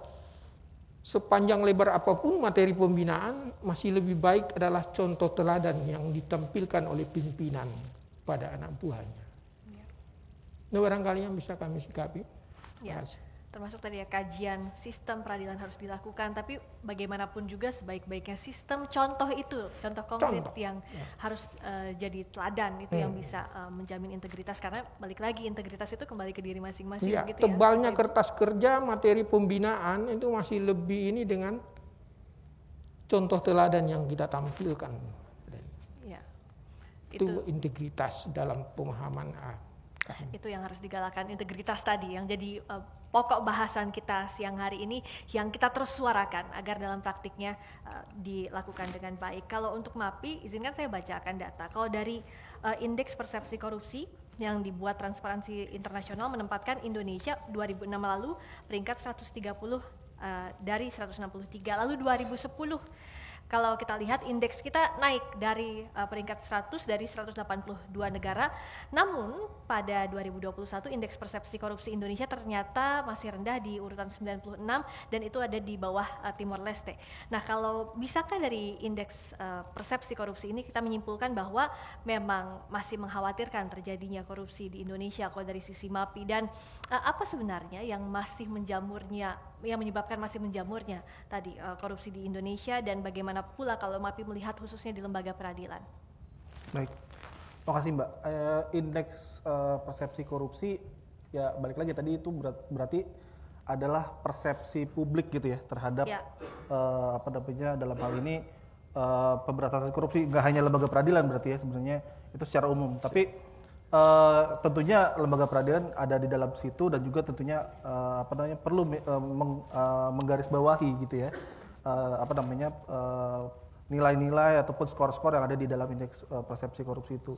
sepanjang lebar apapun materi pembinaan masih lebih baik adalah contoh teladan yang ditampilkan oleh pimpinan pada anak buahnya. Ini barangkali yang bisa kami sikapi. Ya. Termasuk tadi ya kajian sistem peradilan harus dilakukan, tapi bagaimanapun juga sebaik-baiknya sistem contoh itu, contoh konkret yang harus jadi teladan itu yang bisa menjamin integritas, karena balik lagi integritas itu kembali ke diri masing-masing. Ya, gitu tebalnya ya. Kertas kerja materi pembinaan itu masih lebih ini dengan contoh teladan yang kita tampilkan. Ya, itu integritas dalam pemahaman itu yang harus digalakan, integritas tadi yang jadi pokok bahasan kita siang hari ini yang kita terus suarakan agar dalam praktiknya dilakukan dengan baik. Kalau untuk MAPI, izinkan saya bacakan data. Kalau dari indeks persepsi korupsi yang dibuat Transparansi Internasional menempatkan Indonesia 2006 lalu peringkat 130 dari 163. Lalu 2010 kalau kita lihat indeks kita naik dari peringkat 100 dari 182 negara, namun pada 2021 indeks persepsi korupsi Indonesia ternyata masih rendah di urutan 96 dan itu ada di bawah Timor Leste. Nah, kalau bisakah dari indeks persepsi korupsi ini kita menyimpulkan bahwa memang masih mengkhawatirkan terjadinya korupsi di Indonesia kalau dari sisi MAPI, dan apa sebenarnya yang masih menjamurnya, yang menyebabkan masih menjamurnya tadi korupsi di Indonesia, dan bagaimana pula kalau MAPI melihat khususnya di lembaga peradilan? Baik, makasih Mbak. Indeks persepsi korupsi ya balik lagi tadi itu berarti adalah persepsi publik gitu ya terhadap apa namanya dalam hal ini pemberantasan korupsi, nggak hanya lembaga peradilan berarti ya sebenarnya itu secara umum. Tapi tentunya lembaga peradilan ada di dalam situ dan juga tentunya apa namanya perlu menggarisbawahi gitu ya apa namanya nilai-nilai ataupun skor-skor yang ada di dalam indeks persepsi korupsi itu.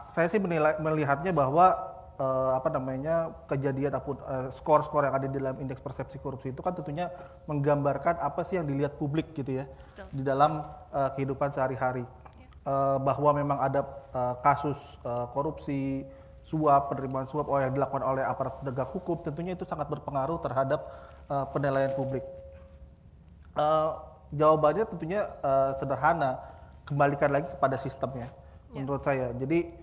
Saya sih melihatnya bahwa kejadian ataupun skor-skor yang ada di dalam indeks persepsi korupsi itu kan tentunya menggambarkan apa sih yang dilihat publik gitu ya. Betul. Di dalam kehidupan sehari-hari. Bahwa memang ada kasus korupsi, suap, penerimaan suap yang dilakukan oleh aparat penegak hukum, tentunya itu sangat berpengaruh terhadap penilaian publik. Jawabannya tentunya sederhana, kembalikan lagi kepada sistemnya, menurut saya. Jadi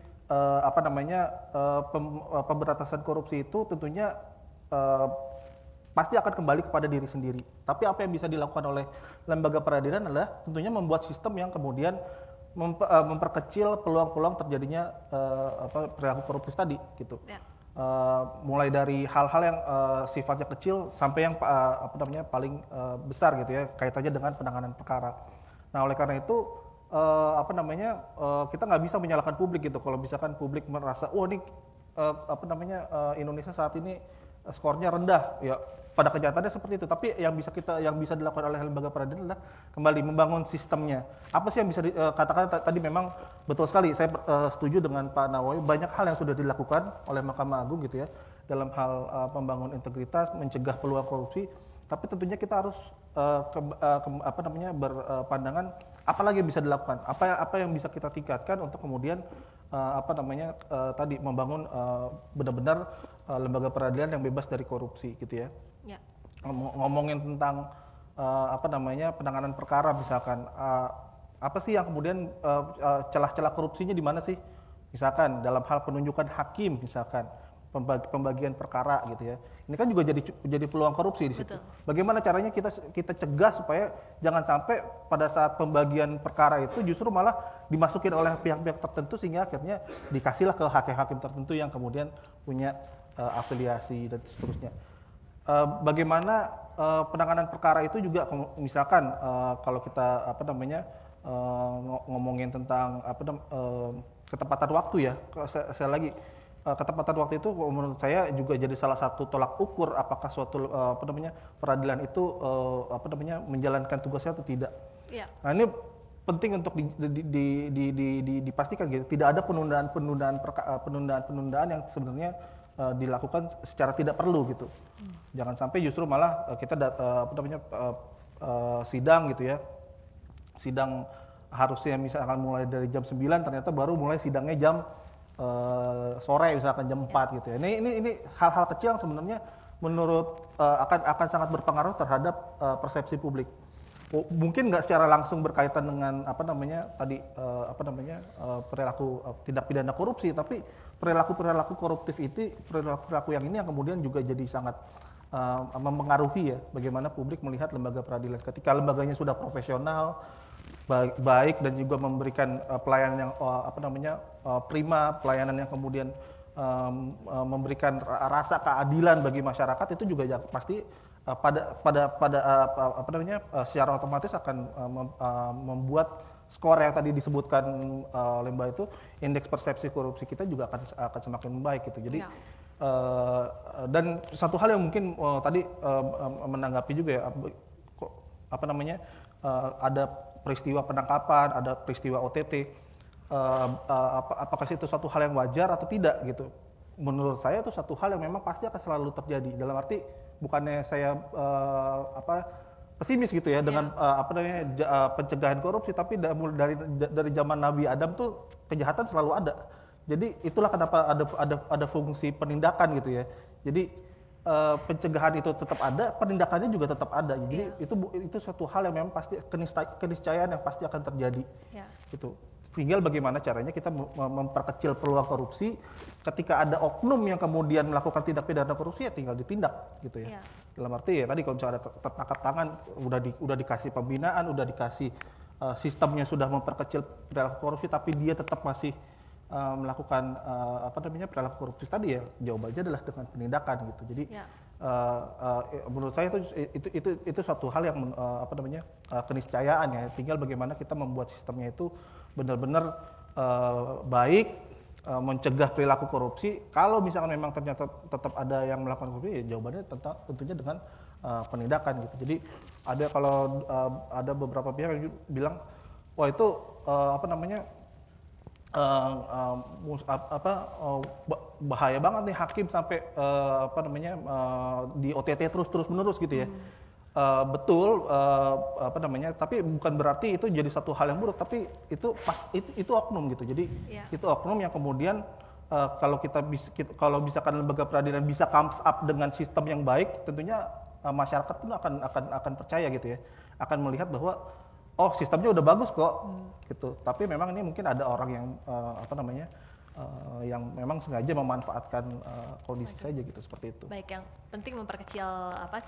pemberantasan korupsi itu tentunya pasti akan kembali kepada diri sendiri. Tapi apa yang bisa dilakukan oleh lembaga peradilan adalah tentunya membuat sistem yang kemudian memperkecil peluang-peluang terjadinya perilaku koruptif tadi gitu. Ya. Mulai dari hal-hal yang sifatnya kecil sampai yang paling besar gitu ya, kaitannya dengan penanganan perkara. Nah, oleh karena itu kita nggak bisa menyalahkan publik gitu. Kalau misalkan publik merasa Indonesia saat ini skornya rendah, ya pada kenyataannya seperti itu. Tapi yang bisa dilakukan oleh lembaga peradilan adalah kembali membangun sistemnya. Apa sih yang bisa katakan tadi memang betul sekali. Saya setuju dengan Pak Nawawi, banyak hal yang sudah dilakukan oleh Mahkamah Agung gitu ya dalam hal membangun integritas, mencegah peluang korupsi. Tapi tentunya kita harus berpandangan apa lagi yang bisa dilakukan, apa yang bisa kita tingkatkan untuk kemudian membangun benar-benar lembaga peradilan yang bebas dari korupsi gitu ya. Ya. Ngomongin tentang penanganan perkara misalkan, apa sih yang kemudian celah-celah korupsinya di mana sih? Misalkan dalam hal penunjukan hakim misalkan, pembagian perkara gitu ya. Ini kan juga jadi peluang korupsi di situ. Betul. Bagaimana caranya kita cegah supaya jangan sampai pada saat pembagian perkara itu justru malah dimasukin oleh pihak-pihak tertentu sehingga akhirnya dikasihlah ke hakim-hakim tertentu yang kemudian punya afiliasi dan seterusnya. Bagaimana penanganan perkara itu juga misalkan kalau kita ngomongin tentang ketepatan waktu ya. Saya lagi ketepatan waktu itu menurut saya juga jadi salah satu tolak ukur apakah suatu peradilan itu menjalankan tugasnya atau tidak. Ya. Nah, ini penting untuk dipastikan gitu. Tidak ada penundaan yang sebenarnya dilakukan secara tidak perlu gitu. Jangan sampai justru malah kita sidang gitu ya. Sidang harusnya misalkan mulai dari jam 9 ternyata baru mulai sidangnya jam sore misalkan jam 4 gitu ya. Ini hal-hal kecil yang sebenarnya menurut akan sangat berpengaruh terhadap persepsi publik. Mungkin nggak secara langsung berkaitan dengan perilaku tindak pidana korupsi, tapi perilaku koruptif itu perilaku yang ini yang kemudian juga jadi sangat mempengaruhi ya bagaimana publik melihat lembaga peradilan. Ketika lembaganya sudah profesional, baik dan juga memberikan pelayanan yang prima, pelayanan yang kemudian memberikan rasa keadilan bagi masyarakat, itu juga pasti secara otomatis akan membuat skor yang tadi disebutkan Lemba itu, indeks persepsi korupsi kita juga akan semakin membaik gitu. Jadi dan satu hal yang mungkin tadi menanggapi juga ya, ada peristiwa penangkapan, ada peristiwa OTT, apakah itu satu hal yang wajar atau tidak gitu? Menurut saya itu satu hal yang memang pasti akan selalu terjadi. Dalam arti bukannya saya pesimis gitu ya dengan pencegahan korupsi, tapi dari zaman Nabi Adam tuh kejahatan selalu ada. Jadi itulah kenapa ada fungsi penindakan gitu ya. Jadi pencegahan itu tetap ada, penindakannya juga tetap ada. Jadi itu suatu hal yang memang pasti keniscayaan yang pasti akan terjadi. Gitu. Tinggal bagaimana caranya kita memperkecil peluang korupsi. Ketika ada oknum yang kemudian melakukan tindak pidana korupsi, ya tinggal ditindak gitu ya. Dalam arti ya tadi kalau misalnya ada tertangkap tangan, udah dikasih pembinaan, udah dikasih sistemnya sudah memperkecil perilaku korupsi, tapi dia tetap masih melakukan perilaku koruptif tadi, ya jawabannya adalah dengan penindakan gitu. Jadi menurut saya itu suatu hal yang keniscayaan ya. Tinggal bagaimana kita membuat sistemnya itu benar-benar baik, mencegah perilaku korupsi. Kalau misalkan memang ternyata tetap ada yang melakukan korupsi, ya jawabannya tentunya dengan penindakan gitu. Jadi ada beberapa pihak yang bilang, wah itu bahaya banget nih hakim sampai di OTT terus menerus gitu ya. Betul, tapi bukan berarti itu jadi satu hal yang buruk, tapi itu oknum gitu. Jadi itu oknum yang kemudian kalau misalkan lembaga peradilan bisa comes up dengan sistem yang baik, tentunya masyarakat pun akan percaya gitu ya, akan melihat bahwa oh sistemnya udah bagus kok gitu. Tapi memang ini mungkin ada orang yang yang memang sengaja memanfaatkan kondisi saja gitu, seperti itu. Baik, yang penting memperkecil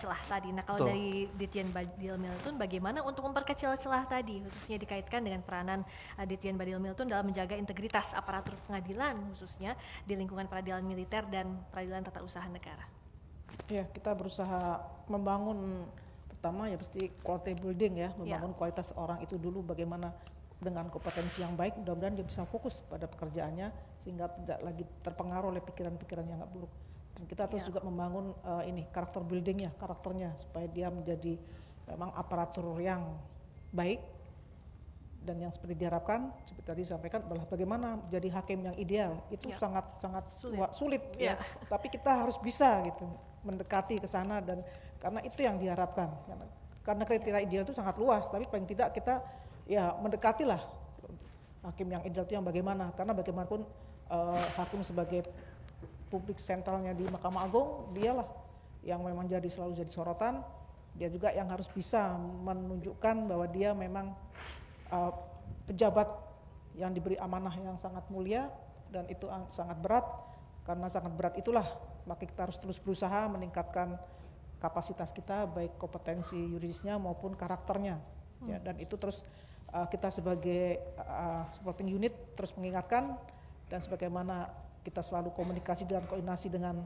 celah tadi. Nah, kalau dari Ditjen Badil Miltun, bagaimana untuk memperkecil celah tadi, khususnya dikaitkan dengan peranan Ditjen Badil Miltun dalam menjaga integritas aparatur pengadilan, khususnya di lingkungan peradilan militer dan peradilan tata usaha negara? Ya, kita berusaha membangun, pertama ya pasti quality building ya, membangun kualitas orang itu dulu, bagaimana dengan kompetensi yang baik, mudah-mudahan dia bisa fokus pada pekerjaannya sehingga tidak lagi terpengaruh oleh pikiran-pikiran yang nggak buruk. Dan kita terus juga membangun karakter buildingnya, karakternya supaya dia menjadi memang aparatur yang baik dan yang seperti diharapkan. Seperti tadi disampaikan adalah bagaimana menjadi hakim yang ideal itu sangat sulit ya. Tapi kita harus bisa gitu mendekati ke sana, dan karena itu yang diharapkan. Karena kriteria ideal itu sangat luas, tapi paling tidak kita ya mendekatilah hakim yang ideal itu yang bagaimana, karena bagaimanapun hakim sebagai publik sentralnya di Mahkamah Agung, dialah yang memang selalu jadi sorotan. Dia juga yang harus bisa menunjukkan bahwa dia memang pejabat yang diberi amanah yang sangat mulia, dan itu sangat berat. Karena sangat berat itulah maka kita harus terus berusaha meningkatkan kapasitas kita, baik kompetensi yuridisnya maupun karakternya. Ya, dan itu terus kita sebagai supporting unit terus mengingatkan, dan sebagaimana kita selalu komunikasi dan koordinasi dengan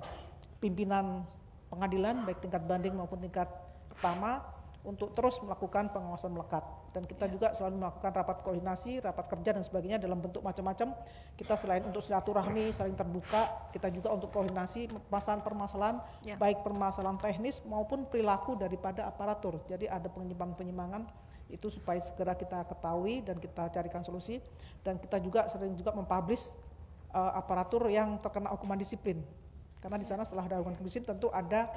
pimpinan pengadilan baik tingkat banding maupun tingkat pertama untuk terus melakukan pengawasan melekat. Dan kita juga selalu melakukan rapat koordinasi, rapat kerja dan sebagainya dalam bentuk macam-macam. Kita selain untuk silaturahmi, saling terbuka, kita juga untuk koordinasi permasalahan-permasalahan, baik permasalahan teknis maupun perilaku daripada aparatur. Jadi ada penyimpangan-penyimpangan itu supaya segera kita ketahui dan kita carikan solusi. Dan kita juga sering juga mempublish aparatur yang terkena hukuman disiplin, karena di sana setelah ada hukuman disiplin tentu ada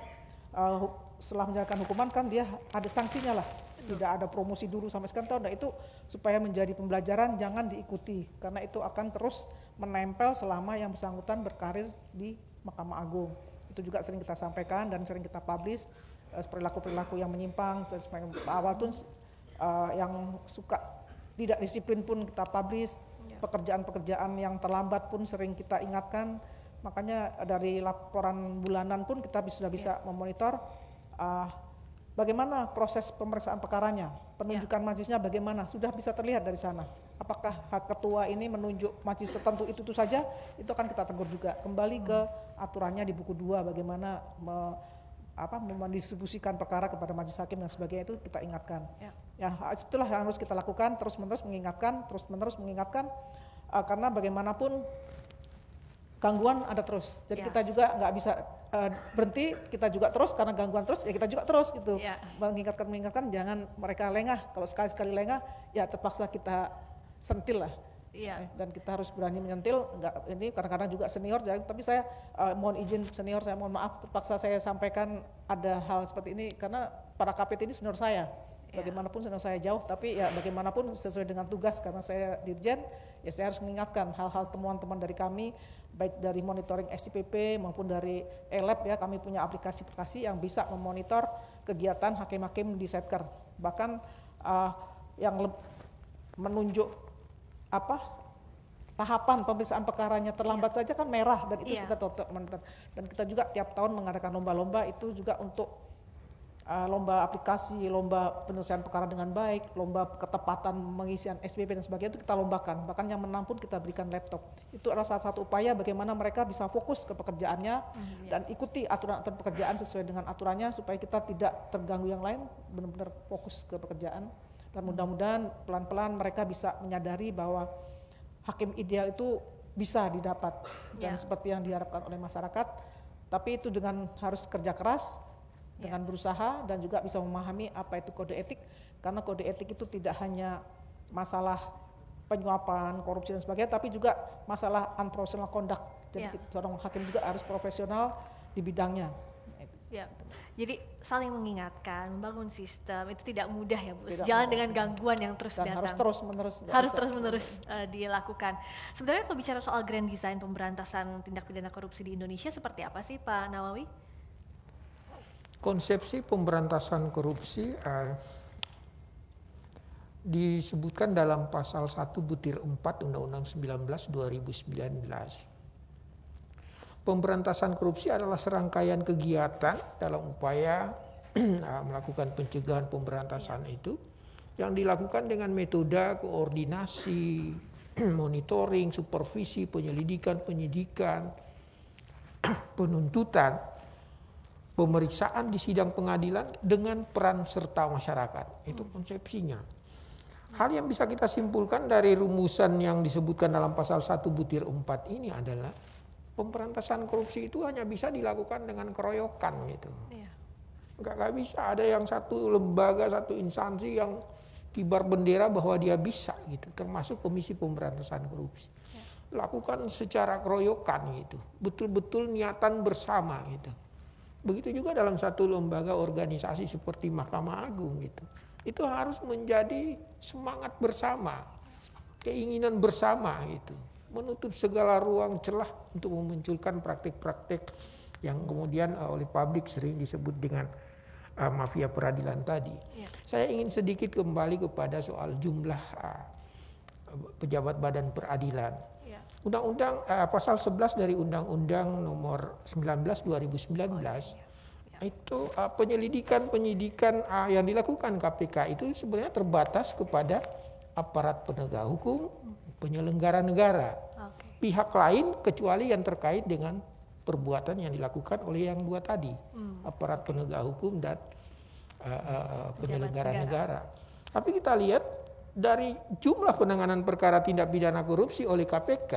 setelah menjalankan hukuman kan dia ada sanksinya lah, tidak ada promosi dulu sampai sekarang tahun. Nah itu supaya menjadi pembelajaran, jangan diikuti karena itu akan terus menempel selama yang bersangkutan berkarir di Mahkamah Agung. Itu juga sering kita sampaikan dan sering kita publish perilaku-perilaku yang menyimpang. Awal tuh yang suka tidak disiplin pun kita publish, pekerjaan-pekerjaan yang terlambat pun sering kita ingatkan. Makanya dari laporan bulanan pun kita sudah bisa memonitor bagaimana proses pemeriksaan perkaranya, penunjukan majelisnya bagaimana, sudah bisa terlihat dari sana. Apakah hak ketua ini menunjuk majelis tertentu itu saja, itu akan kita tegur juga. Kembali ke aturannya di buku 2 bagaimana mendistribusikan perkara kepada majelis hakim dan sebagainya, itu kita ingatkan. Ya, itulah yang harus kita lakukan, terus-menerus mengingatkan, karena bagaimanapun gangguan ada terus. Jadi kita juga nggak bisa berhenti, kita juga terus karena gangguan terus, ya kita juga terus gitu. Mengingatkan jangan mereka lengah. Kalau sekali-sekali lengah, ya terpaksa kita sentil lah. Dan kita harus berani menyentil. Ini kadang-kadang juga senior, tapi saya mohon izin senior, saya mohon maaf terpaksa saya sampaikan ada hal seperti ini karena para KPT ini senior saya. Bagaimanapun senior saya jauh, tapi ya bagaimanapun sesuai dengan tugas karena saya dirjen, ya saya harus mengingatkan hal-hal temuan-temuan dari kami, baik dari monitoring SIPP maupun dari e-lab ya, kami punya aplikasi-aplikasi yang bisa memonitor kegiatan hakim-hakim di Setker. Bahkan yang menunjuk tahapan pemeriksaan perkaranya terlambat saja kan merah, dan itu sudah monitor. Dan kita juga tiap tahun mengadakan lomba-lomba itu juga untuk lomba aplikasi, lomba penyelesaian perkara dengan baik, lomba ketepatan pengisian SPP dan sebagainya, itu kita lombakan. Bahkan yang menang pun kita berikan laptop. Itu adalah salah satu upaya bagaimana mereka bisa fokus ke pekerjaannya dan ikuti aturan-aturan pekerjaan sesuai dengan aturannya supaya kita tidak terganggu yang lain, benar-benar fokus ke pekerjaan. Dan mudah-mudahan pelan-pelan mereka bisa menyadari bahwa hakim ideal itu bisa didapat dan seperti yang diharapkan oleh masyarakat. Tapi itu dengan harus kerja keras, dengan berusaha dan juga bisa memahami apa itu kode etik, karena kode etik itu tidak hanya masalah penyuapan, korupsi dan sebagainya, tapi juga masalah unprofessional conduct. Jadi seorang hakim juga harus profesional di bidangnya. Ya, jadi saling mengingatkan, membangun sistem itu tidak mudah ya Bu. Tidak Sejalan mudah. dengan gangguan yang terus Dan datang. harus terus-menerus. Harus terus-menerus dilakukan. Sebenarnya kalau bicara soal grand design pemberantasan tindak pidana korupsi di Indonesia seperti apa sih Pak Nawawi? Konsepsi pemberantasan korupsi disebutkan dalam pasal 1/4 Undang-Undang 19 2019. Pemberantasan korupsi adalah serangkaian kegiatan dalam upaya melakukan pencegahan pemberantasan itu yang dilakukan dengan metode koordinasi, monitoring, supervisi, penyelidikan, penyidikan, penuntutan, pemeriksaan di sidang pengadilan dengan peran serta masyarakat. Itu konsepsinya. Hal yang bisa kita simpulkan dari rumusan yang disebutkan dalam pasal 1/4 ini adalah pemberantasan korupsi itu hanya bisa dilakukan dengan keroyokan gitu. Iya. Nggak bisa ada yang satu lembaga, satu instansi yang kibar bendera bahwa dia bisa gitu, termasuk Komisi Pemberantasan Korupsi. Lakukan secara keroyokan gitu, betul-betul niatan bersama gitu. Begitu juga dalam satu lembaga organisasi seperti Mahkamah Agung gitu. Itu harus menjadi semangat bersama, keinginan bersama gitu. Menutup segala ruang celah untuk memunculkan praktik-praktik yang kemudian oleh publik sering disebut dengan mafia peradilan tadi. Ya. Saya ingin sedikit kembali kepada soal jumlah pejabat badan peradilan. Ya. Undang-undang pasal 11 dari Undang-Undang nomor 19 2019 itu penyidikan yang dilakukan KPK itu sebenarnya terbatas kepada aparat penegak hukum, penyelenggara negara, pihak lain kecuali yang terkait dengan perbuatan yang dilakukan oleh yang dua tadi, aparat penegak hukum dan penyelenggara negara. Tapi kita lihat dari jumlah penanganan perkara tindak pidana korupsi oleh KPK,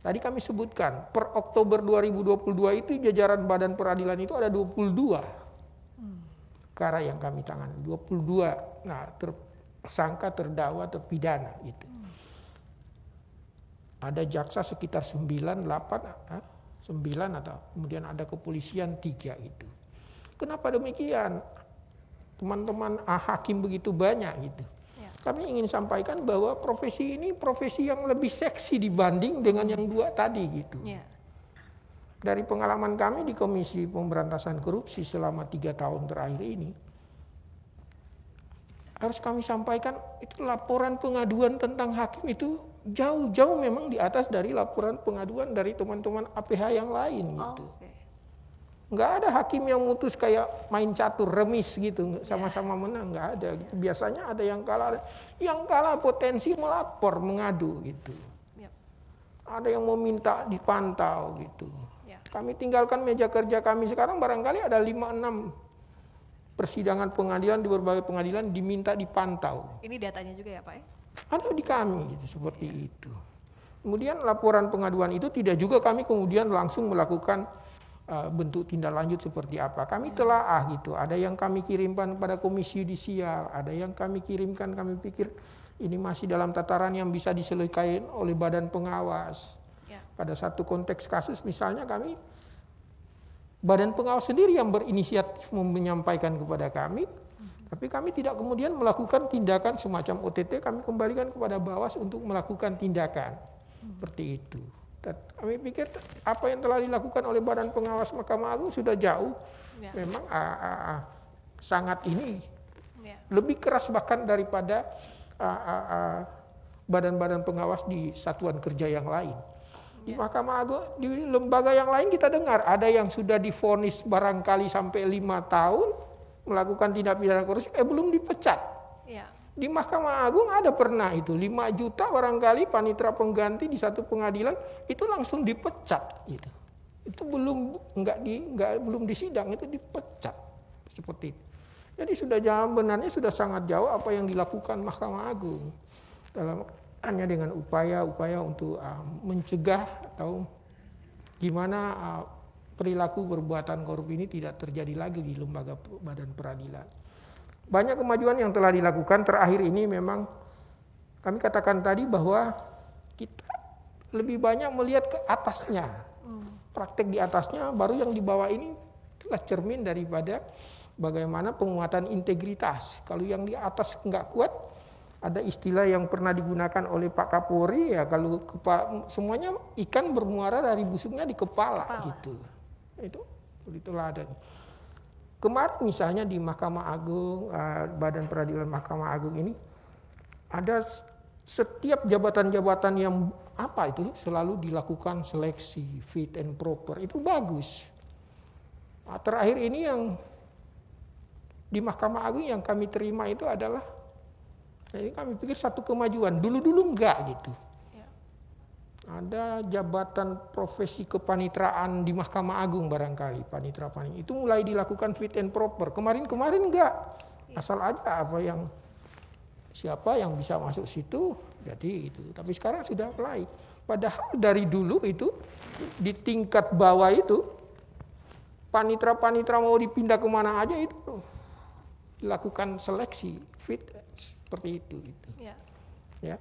tadi kami sebutkan per Oktober 2022 itu jajaran badan peradilan itu ada 22 perkara yang kami tangani, 22. Nah, tersangka, terdakwa, terpidana gitu. Ada jaksa sekitar 9 atau kemudian ada kepolisian 3 gitu. Kenapa demikian? Teman-teman hakim begitu banyak gitu. Ya. Kami ingin sampaikan bahwa profesi ini profesi yang lebih seksi dibanding dengan yang dua tadi gitu. Ya. Dari pengalaman kami di Komisi Pemberantasan Korupsi selama 3 tahun terakhir ini, harus kami sampaikan itu laporan pengaduan tentang hakim itu jauh-jauh memang di atas dari laporan pengaduan dari teman-teman APH yang lain gitu. Nggak ada hakim yang mutus kayak main catur remis gitu, sama-sama menang, nggak ada. Gitu. Biasanya ada yang kalah potensi melapor, mengadu gitu. Ada yang meminta dipantau gitu. Kami tinggalkan meja kerja kami sekarang barangkali ada 5-6 persidangan pengadilan di berbagai pengadilan diminta dipantau. Ini datanya juga ya Pak ya? Ada di kami gitu, seperti itu. Kemudian laporan pengaduan itu tidak juga kami kemudian langsung melakukan bentuk tindak lanjut seperti apa. Kami telaah gitu. Ada yang kami kirimkan pada Komisi Yudisial, ada yang kami kirimkan kami pikir ini masih dalam tataran yang bisa diselesaikan oleh badan pengawas. Ya. Pada satu konteks kasus misalnya kami badan pengawas sendiri yang berinisiatif menyampaikan kepada kami, tapi kami tidak kemudian melakukan tindakan semacam OTT, kami kembalikan kepada Bawas untuk melakukan tindakan seperti itu. Dan kami pikir apa yang telah dilakukan oleh Badan Pengawas Mahkamah Agung sudah jauh, memang sangat ini lebih keras bahkan daripada badan-badan pengawas di satuan kerja yang lain. Di Mahkamah Agung, di lembaga yang lain kita dengar ada yang sudah divonis barangkali sampai 5 tahun melakukan tindak pidana korupsi, belum dipecat. Ya. Di Mahkamah Agung ada pernah itu 5 juta barangkali panitera pengganti di satu pengadilan itu langsung dipecat gitu. Itu belum disidang, itu dipecat seperti itu. Jadi sudah benarnya sudah sangat jauh apa yang dilakukan Mahkamah Agung dalam hanya dengan upaya-upaya untuk mencegah atau gimana perilaku perbuatan korup ini tidak terjadi lagi di lembaga badan peradilan. Banyak kemajuan yang telah dilakukan terakhir ini memang kami katakan tadi bahwa kita lebih banyak melihat ke atasnya. Praktek di atasnya, baru yang di bawah ini adalah cermin daripada bagaimana penguatan integritas. Kalau yang di atas nggak kuat, ada istilah yang pernah digunakan oleh Pak Kapolri, ya kalau semuanya ikan bermuara dari busuknya di kepala. Gitu. Itulah adanya. Kemarin misalnya di Mahkamah Agung, Badan Peradilan Mahkamah Agung ini, ada setiap jabatan-jabatan yang selalu dilakukan seleksi, fit and proper, itu bagus. Nah, terakhir ini yang di Mahkamah Agung yang kami terima itu adalah, ini kami pikir satu kemajuan, dulu-dulu enggak gitu. Ada jabatan profesi kepanitraan di Mahkamah Agung barangkali, panitra itu mulai dilakukan fit and proper. Kemarin enggak, asal aja siapa yang bisa masuk situ, jadi itu. Tapi sekarang sudah mulai. Padahal dari dulu itu di tingkat bawah itu panitra mau dipindah kemana aja itu dilakukan seleksi fit seperti itu. Gitu. Ya.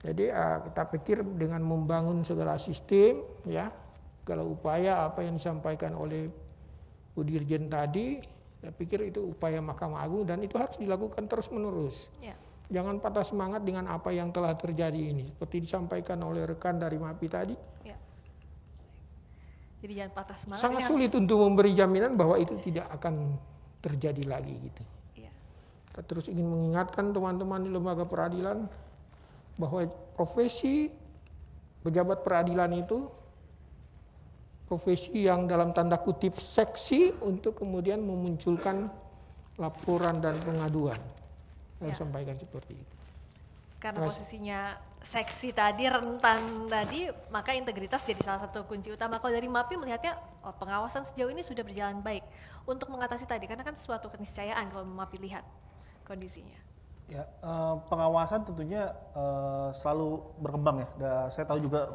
Jadi kita pikir dengan membangun segala sistem, ya, kalau upaya apa yang disampaikan oleh Bu Dirjen tadi, saya pikir itu upaya Mahkamah Agung dan itu harus dilakukan terus menerus. Ya. Jangan patah semangat dengan apa yang telah terjadi ini, seperti disampaikan oleh rekan dari MAPI tadi. Ya. Jadi jangan patah semangat. Sangat sulit untuk memberi jaminan bahwa itu tidak akan terjadi lagi gitu. Ya. Kita terus ingin mengingatkan teman-teman di lembaga peradilan bahwa profesi pejabat peradilan itu profesi yang dalam tanda kutip seksi untuk kemudian memunculkan laporan dan pengaduan. Saya sampaikan seperti itu. Karena posisinya seksi tadi, rentan tadi, maka integritas jadi salah satu kunci utama. Kalau dari MAPI melihatnya pengawasan sejauh ini sudah berjalan baik untuk mengatasi tadi, karena kan suatu keniscayaan kalau MAPI lihat kondisinya. Ya, pengawasan tentunya selalu berkembang ya. Saya tahu juga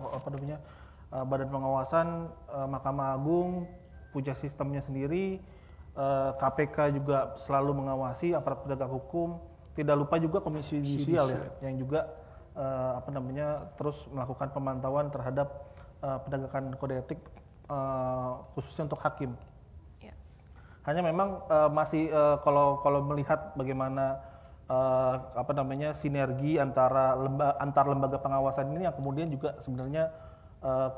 Badan Pengawasan Mahkamah Agung punya sistemnya sendiri, KPK juga selalu mengawasi aparat penegak hukum. Tidak lupa juga Komisi Yudisial ya, yang juga terus melakukan pemantauan terhadap penegakan kode etik khususnya untuk hakim. Ya. Hanya memang masih kalau melihat bagaimana sinergi antar lembaga pengawasan ini yang kemudian juga sebenarnya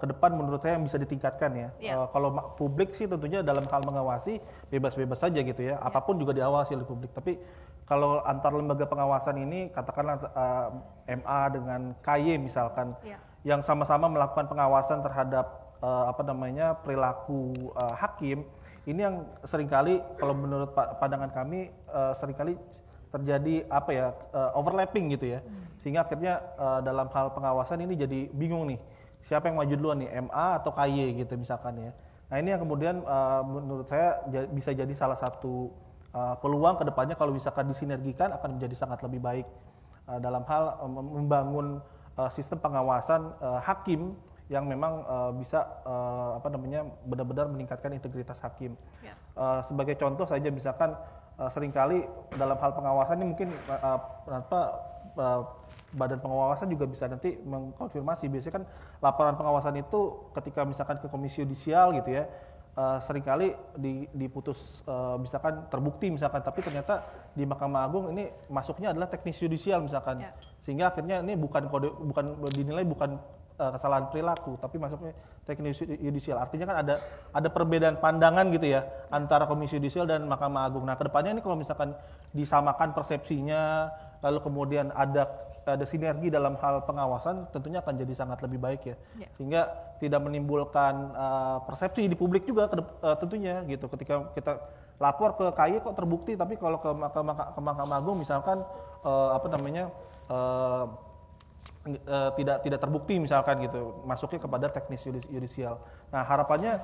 ke depan menurut saya yang bisa ditingkatkan ya. Kalau publik sih tentunya dalam hal mengawasi bebas-bebas saja gitu ya. Apapun juga diawasi oleh publik. Tapi kalau antar lembaga pengawasan ini katakanlah MA dengan KY misalkan yang sama-sama melakukan pengawasan terhadap perilaku hakim, ini yang seringkali kalau menurut pandangan kami seringkali terjadi overlapping gitu ya. Sehingga akhirnya dalam hal pengawasan ini jadi bingung nih. Siapa yang maju duluan nih, MA atau KY gitu misalkan ya. Nah ini yang kemudian menurut saya bisa jadi salah satu peluang ke depannya kalau misalkan disinergikan akan menjadi sangat lebih baik dalam hal membangun sistem pengawasan hakim yang memang bisa benar-benar meningkatkan integritas hakim. Ya. Sebagai contoh saja misalkan seringkali dalam hal pengawasan ini mungkin Badan Pengawasan juga bisa nanti mengkonfirmasi. Biasanya kan laporan pengawasan itu ketika misalkan ke Komisi Yudisial gitu ya, seringkali diputus misalkan terbukti misalkan, tapi ternyata di Mahkamah Agung ini masuknya adalah teknis yudisial misalkan. Ya. Sehingga akhirnya ini bukan dinilai bukan kesalahan perilaku, tapi masuknya teknis yudisial. Artinya kan ada perbedaan pandangan gitu ya antara Komisi Yudisial dan Mahkamah Agung. Nah, kedepannya ini kalau misalkan disamakan persepsinya, lalu kemudian ada sinergi dalam hal pengawasan, tentunya akan jadi sangat lebih baik ya. Sehingga tidak menimbulkan persepsi di publik juga tentunya gitu. Ketika kita lapor ke KY kok terbukti, tapi kalau ke Mahkamah Agung misalkan tidak terbukti misalkan gitu, masuknya kepada teknis yudisial. Nah, harapannya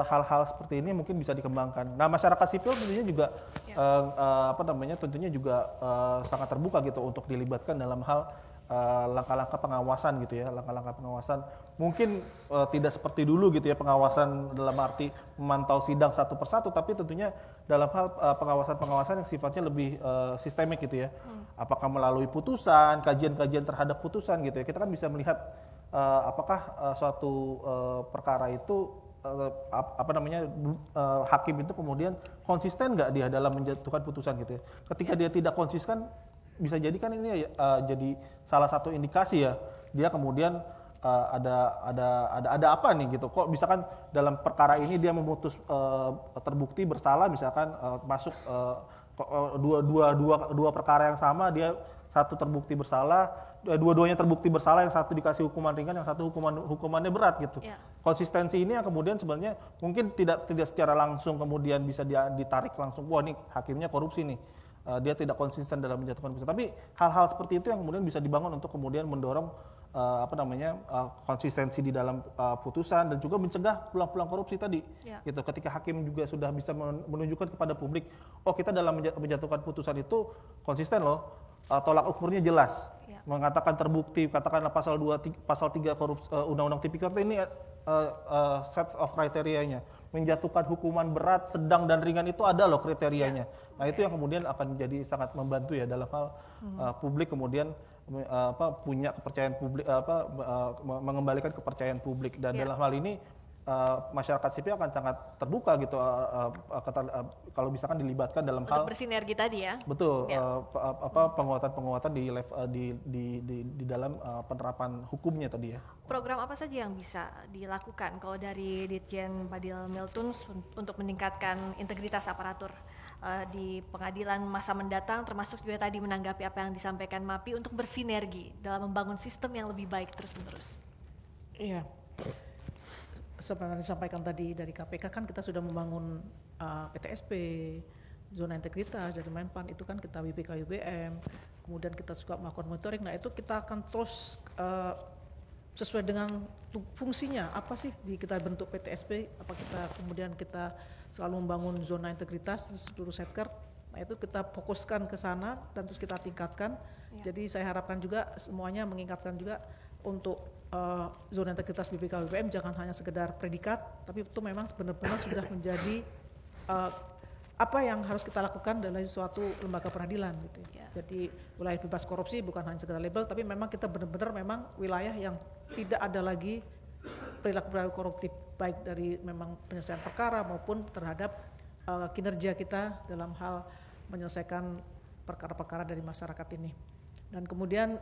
hal-hal seperti ini mungkin bisa dikembangkan. Nah, masyarakat sipil tentunya juga tentunya juga sangat terbuka gitu untuk dilibatkan dalam hal langkah-langkah pengawasan gitu ya, langkah-langkah pengawasan. Mungkin tidak seperti dulu gitu ya, pengawasan dalam arti memantau sidang satu persatu, tapi tentunya dalam hal pengawasan-pengawasan yang sifatnya lebih sistemik gitu ya. Apakah melalui putusan, kajian-kajian terhadap putusan gitu ya. Kita kan bisa melihat apakah suatu perkara itu hakim itu kemudian konsisten nggak dia dalam menjatuhkan putusan gitu ya. Ketika dia tidak konsisten, bisa jadi kan ini jadi salah satu indikasi ya dia kemudian ada apa nih gitu. Kok misalkan dalam perkara ini dia memutus terbukti bersalah, misalkan masuk dua perkara yang sama, dia satu terbukti bersalah, dua-duanya terbukti bersalah, yang satu dikasih hukuman ringan, yang satu hukumannya berat gitu. Konsistensi ini yang kemudian sebenarnya mungkin tidak secara langsung kemudian bisa ditarik langsung, wah ini hakimnya korupsi nih. Dia tidak konsisten dalam menjatuhkan putusan. Tapi hal-hal seperti itu yang kemudian bisa dibangun untuk kemudian mendorong konsistensi di dalam putusan dan juga mencegah peluang-peluang korupsi tadi. Gitu. Ketika hakim juga sudah bisa menunjukkan kepada publik, oh kita dalam menjatuhkan putusan itu konsisten loh, tolak ukurnya jelas, mengatakan terbukti, katakanlah pasal 3 korupsi, undang-undang tipikor ini sets of kriterianya, menjatuhkan hukuman berat, sedang dan ringan itu ada loh kriterianya. Nah itu yang kemudian akan menjadi sangat membantu ya dalam hal publik kemudian punya kepercayaan publik, mengembalikan kepercayaan publik, dan dalam hal ini masyarakat sipil akan sangat terbuka gitu kalau misalkan dilibatkan dalam untuk hal bersinergi tadi ya. Betul, penguatan di dalam penerapan hukumnya tadi ya. Program apa saja yang bisa dilakukan kalau dari Ditjen Badil Miltuns untuk meningkatkan integritas aparatur di pengadilan masa mendatang, termasuk juga tadi menanggapi apa yang disampaikan MAPI untuk bersinergi dalam membangun sistem yang lebih baik terus-menerus? Iya. Sebenarnya disampaikan tadi dari KPK kan kita sudah membangun PTSP, zona integritas dari Menpan, itu kan kita WBK UBM, kemudian kita juga melakukan monitoring. Nah itu kita akan terus sesuai dengan fungsinya apa sih kita bentuk PTSP, apa kemudian kita selalu membangun zona integritas di seluruh setker. Nah itu kita fokuskan ke sana dan terus kita tingkatkan. Jadi saya harapkan juga semuanya mengingatkan juga untuk zona integritas BPK BPM jangan hanya sekedar predikat, tapi itu memang benar-benar sudah menjadi apa yang harus kita lakukan dalam suatu lembaga peradilan gitu. Jadi wilayah bebas korupsi bukan hanya sekedar label, tapi memang kita benar-benar memang wilayah yang tidak ada lagi perilaku koruptif, baik dari memang penyelesaian perkara maupun terhadap kinerja kita dalam hal menyelesaikan perkara-perkara dari masyarakat ini. Dan kemudian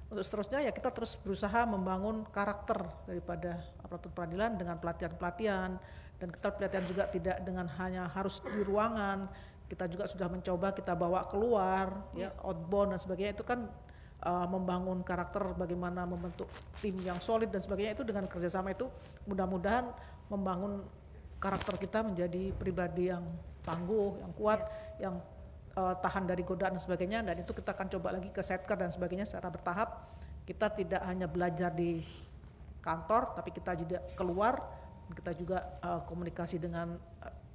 untuk seterusnya ya kita terus berusaha membangun karakter daripada aparatur peradilan dengan pelatihan-pelatihan, dan kita pelatihan juga tidak dengan hanya harus di ruangan, kita juga sudah mencoba kita bawa keluar ya outbound dan sebagainya. Itu kan membangun karakter, bagaimana membentuk tim yang solid dan sebagainya. Itu dengan kerjasama itu mudah-mudahan membangun karakter kita menjadi pribadi yang tangguh, yang kuat, yang tahan dari godaan dan sebagainya. Dan itu kita akan coba lagi ke setker dan sebagainya secara bertahap. Kita tidak hanya belajar di kantor, tapi kita juga keluar, kita juga komunikasi dengan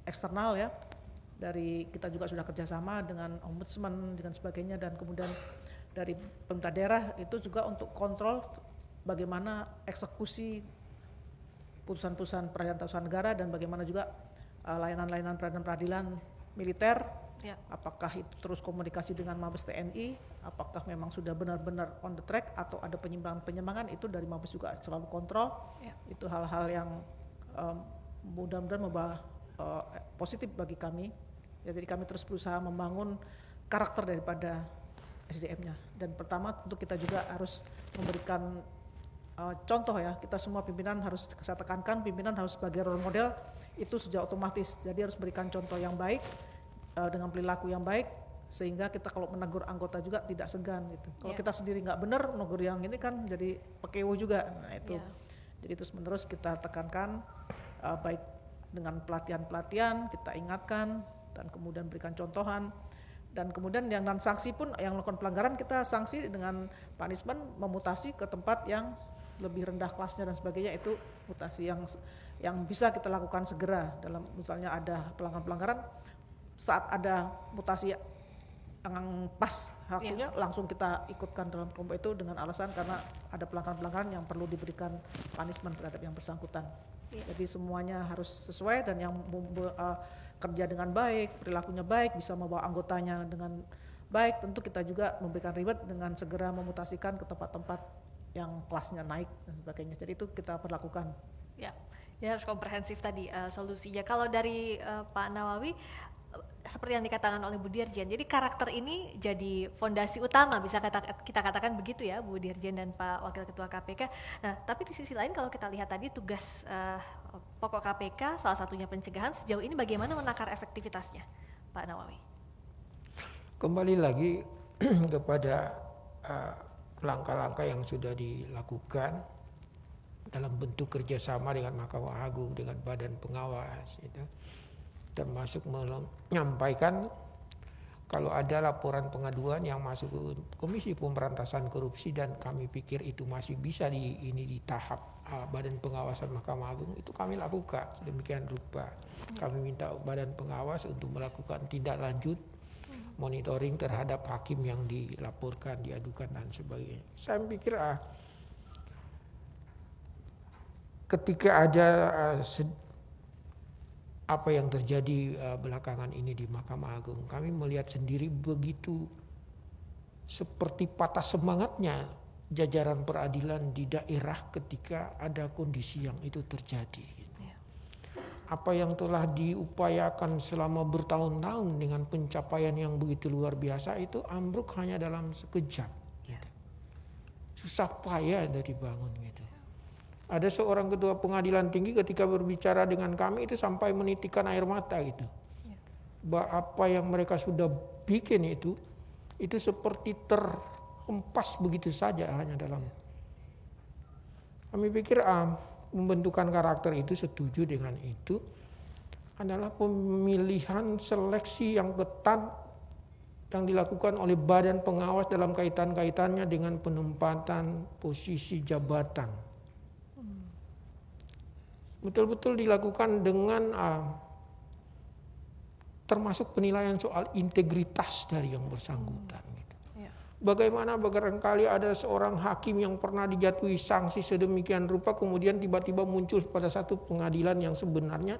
eksternal ya. Dari kita juga sudah kerjasama dengan ombudsman dengan sebagainya, dan kemudian dari pemerintah daerah itu juga untuk kontrol bagaimana eksekusi putusan-putusan peradilan tata usaha negara, dan bagaimana juga layanan-layanan peradilan militer. Apakah itu terus komunikasi dengan Mabes TNI, apakah memang sudah benar-benar on the track atau ada penyimpangan-penyimpangan, itu dari Mabes juga selalu kontrol. Itu hal-hal yang mudah-mudahan membawa positif bagi kami. Jadi kami terus berusaha membangun karakter daripada SDM-nya. Dan pertama tentu kita juga harus memberikan contoh ya, kita semua pimpinan harus, saya tekankan, pimpinan harus sebagai role model, itu sudah otomatis. Jadi harus berikan contoh yang baik, dengan perilaku yang baik, sehingga kita kalau menegur anggota juga tidak segan gitu. Kalau kita sendiri nggak benar, menegur yang ini kan jadi pekewo juga. Nah itu, jadi terus menerus kita tekankan, baik dengan pelatihan-pelatihan, kita ingatkan, dan kemudian berikan contohan. Dan kemudian yang dan sanksi pun, yang melakukan pelanggaran kita sanksi dengan punishment, memutasi ke tempat yang lebih rendah kelasnya dan sebagainya. Itu mutasi yang bisa kita lakukan segera. Dalam misalnya ada pelanggaran, saat ada mutasi yang pas waktunya, langsung kita ikutkan dalam kelompok itu dengan alasan karena ada pelanggaran-pelanggaran yang perlu diberikan punishment terhadap yang bersangkutan. Jadi semuanya harus sesuai, dan yang kerja dengan baik, perilakunya baik, bisa membawa anggotanya dengan baik, tentu kita juga memberikan reward dengan segera memutasikan ke tempat-tempat yang kelasnya naik dan sebagainya. Jadi itu kita perlakukan. Ya, harus komprehensif tadi solusinya. Kalau dari Pak Nawawi, seperti yang dikatakan oleh Bu Dirjen, jadi karakter ini jadi fondasi utama, bisa kita katakan begitu ya, Bu Dirjen dan Pak Wakil Ketua KPK. Nah, tapi di sisi lain kalau kita lihat tadi tugas pokok KPK, salah satunya pencegahan, sejauh ini bagaimana menakar efektivitasnya, Pak Nawawi? Kembali lagi kepada langkah-langkah yang sudah dilakukan dalam bentuk kerjasama dengan Mahkamah Agung, dengan Badan Pengawas, itu termasuk menyampaikan kalau ada laporan pengaduan yang masuk ke Komisi Pemberantasan Korupsi dan kami pikir itu masih bisa di tahap Badan Pengawasan Mahkamah Agung, itu kami lakukan sedemikian rupa. Kami minta Badan Pengawas untuk melakukan tindak lanjut monitoring terhadap hakim yang dilaporkan, diadukan dan sebagainya. Saya pikir ketika ada apa yang terjadi belakangan ini di Mahkamah Agung, kami melihat sendiri begitu seperti patah semangatnya jajaran peradilan di daerah ketika ada kondisi yang itu terjadi. Apa yang telah diupayakan selama bertahun-tahun dengan pencapaian yang begitu luar biasa itu ambruk hanya dalam sekejap. Gitu. Susah payah dari bangun gitu. Ada seorang ketua pengadilan tinggi ketika berbicara dengan kami itu sampai menitikan air mata gitu. Apa yang mereka sudah bikin itu seperti terhempas begitu saja hanya dalam. Kami pikir pembentukan karakter itu, setuju dengan itu, adalah pemilihan seleksi yang ketat yang dilakukan oleh Badan Pengawas dalam kaitan-kaitannya dengan penempatan posisi jabatan. Betul-betul dilakukan dengan termasuk penilaian soal integritas dari yang bersangkutan. Bagaimana barangkali ada seorang hakim yang pernah dijatuhi sanksi sedemikian rupa kemudian tiba-tiba muncul pada satu pengadilan yang sebenarnya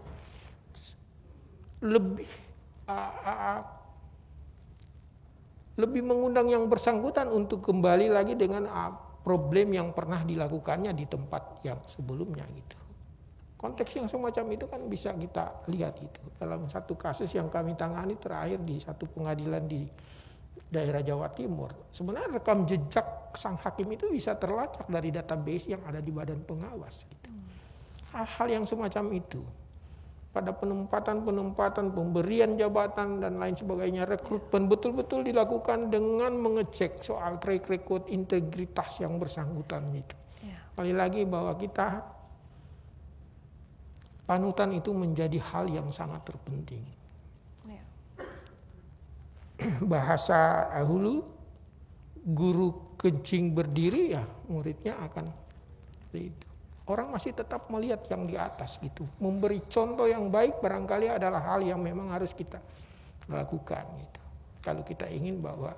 lebih mengundang yang bersangkutan untuk kembali lagi dengan problem yang pernah dilakukannya di tempat yang sebelumnya gitu. Konteks yang semacam itu kan bisa kita lihat itu dalam satu kasus yang kami tangani terakhir di satu pengadilan di daerah Jawa Timur. Sebenarnya rekam jejak sang hakim itu bisa terlacak dari database yang ada di Badan Pengawas. Gitu. Hal-hal yang semacam itu. Pada penempatan, pemberian jabatan dan lain sebagainya, rekrutmen betul-betul dilakukan dengan mengecek soal track record integritas yang bersangkutan itu. Kali lagi bahwa kita panutan itu menjadi hal yang sangat terpenting. Bahasa hulu, guru kencing berdiri ya muridnya akan itu. Orang masih tetap melihat yang di atas gitu. Memberi contoh yang baik barangkali adalah hal yang memang harus kita lakukan gitu. Kalau kita ingin bahwa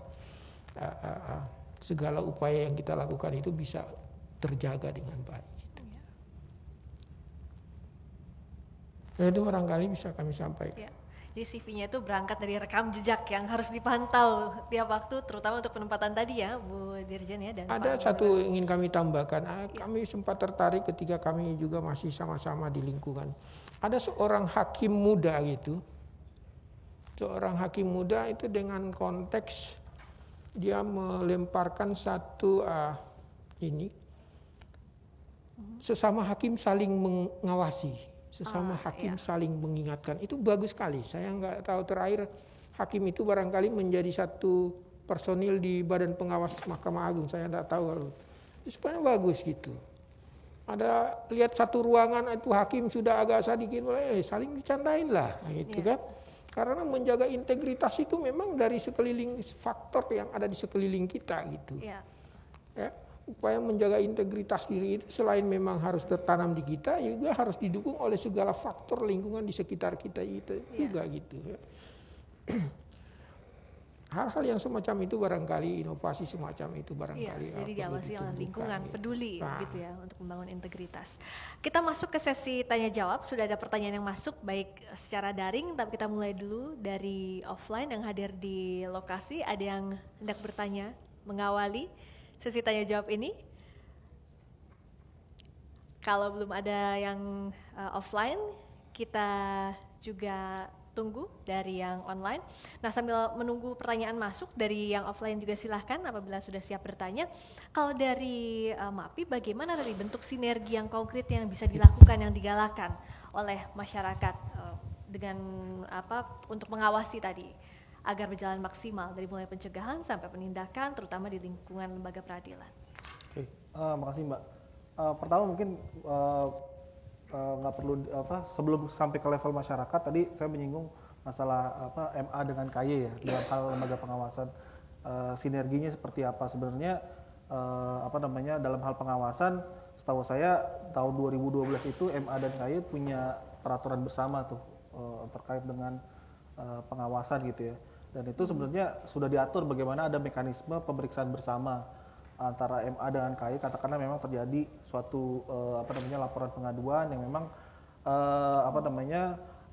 segala upaya yang kita lakukan itu bisa terjaga dengan baik. Gitu. Itu barangkali bisa kami sampaikan. Jadi CV-nya itu berangkat dari rekam jejak yang harus dipantau tiap waktu, terutama untuk penempatan tadi ya, Bu Dirjen ya. Dan ada satu ingin kami tambahkan, kami sempat tertarik ketika kami juga masih sama-sama di lingkungan. Ada seorang hakim muda gitu, seorang hakim muda itu dengan konteks dia melemparkan satu sesama hakim saling mengawasi. Sesama hakim saling mengingatkan. Itu bagus sekali. Saya nggak tahu terakhir hakim itu barangkali menjadi satu personil di Badan Pengawas Mahkamah Agung. Saya nggak tahu. Itu sebenarnya bagus gitu. Ada lihat satu ruangan itu hakim sudah agak sedikit saling dicandain lah gitu kan. Karena menjaga integritas itu memang dari sekeliling faktor yang ada di sekeliling kita gitu. Ya. Upaya menjaga integritas diri itu selain memang harus tertanam di kita, juga harus didukung oleh segala faktor lingkungan di sekitar kita itu juga gitu. Hal-hal yang semacam itu barangkali, inovasi semacam itu barangkali. Jadi diawasi oleh lingkungan, peduli gitu ya untuk membangun integritas. Kita masuk ke sesi tanya jawab. Sudah ada pertanyaan yang masuk baik secara daring, tapi kita mulai dulu dari offline yang hadir di lokasi. Ada yang hendak bertanya, mengawali sesi tanya jawab ini. Kalau belum ada yang offline, kita juga tunggu dari yang online. Nah, sambil menunggu pertanyaan masuk dari yang offline juga silahkan apabila sudah siap bertanya. Kalau dari MAPI, bagaimana tadi bentuk sinergi yang konkret yang bisa dilakukan, yang digalakan oleh masyarakat dengan untuk mengawasi tadi agar berjalan maksimal dari mulai pencegahan sampai penindakan, terutama di lingkungan lembaga peradilan. Oke, makasih Mbak. Pertama mungkin nggak perlu sebelum sampai ke level masyarakat, tadi saya menyinggung masalah MA dengan KY ya dalam hal lembaga pengawasan. Sinerginya seperti apa sebenarnya, dalam hal pengawasan, setahu saya tahun 2012 itu MA dan KY punya peraturan bersama tuh terkait dengan pengawasan gitu ya, dan itu sebenarnya sudah diatur bagaimana ada mekanisme pemeriksaan bersama antara MA dengan KY. Katakanlah memang terjadi suatu laporan pengaduan yang memang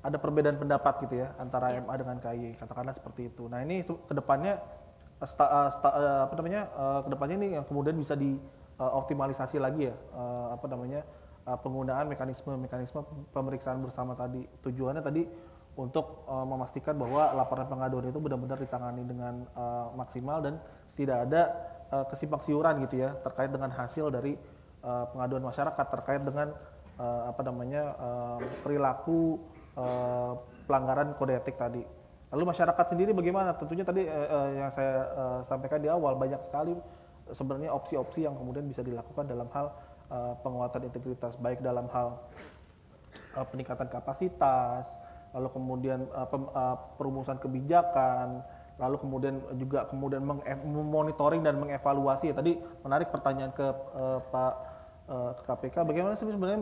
ada perbedaan pendapat gitu ya antara MA dengan KY, katakanlah seperti itu. Nah, ini kedepannya kedepannya ini yang kemudian bisa dioptimalisasi lagi ya, penggunaan mekanisme pemeriksaan bersama tadi. Tujuannya tadi untuk memastikan bahwa laporan pengaduan itu benar-benar ditangani dengan maksimal dan tidak ada kesimpang siuran gitu ya terkait dengan hasil dari pengaduan masyarakat terkait dengan perilaku pelanggaran kode etik tadi. Lalu masyarakat sendiri bagaimana? Tentunya tadi yang saya sampaikan di awal, banyak sekali sebenarnya opsi-opsi yang kemudian bisa dilakukan dalam hal penguatan integritas, baik dalam hal peningkatan kapasitas, lalu kemudian perumusan kebijakan, lalu kemudian memonitoring dan mengevaluasi. Tadi menarik pertanyaan ke Pak KPK, bagaimana sebenarnya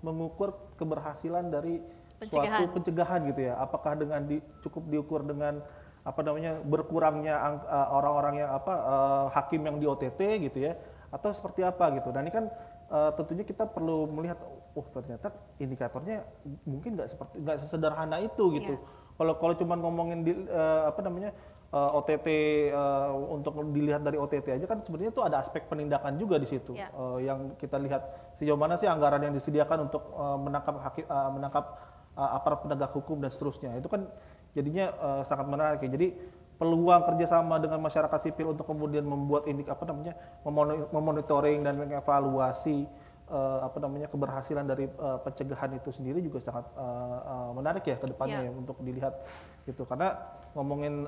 mengukur keberhasilan dari suatu pencegahan gitu ya? Apakah dengan cukup diukur dengan berkurangnya orang-orang yang hakim yang di OTT gitu ya, atau seperti apa gitu? Dan ini kan tentunya kita perlu melihat, ternyata indikatornya mungkin nggak sesederhana itu gitu. Kalau cuma ngomongin OTT untuk dilihat dari OTT aja kan sebenarnya itu ada aspek penindakan juga di situ. Yang kita lihat sejauh mana sih anggaran yang disediakan untuk menangkap aparat penegak hukum dan seterusnya. Itu kan jadinya sangat menarik ya. Jadi peluang kerjasama dengan masyarakat sipil untuk kemudian membuat memonitoring dan mengevaluasi keberhasilan dari pencegahan itu sendiri juga sangat menarik ya ke depannya ya untuk dilihat gitu. Karena ngomongin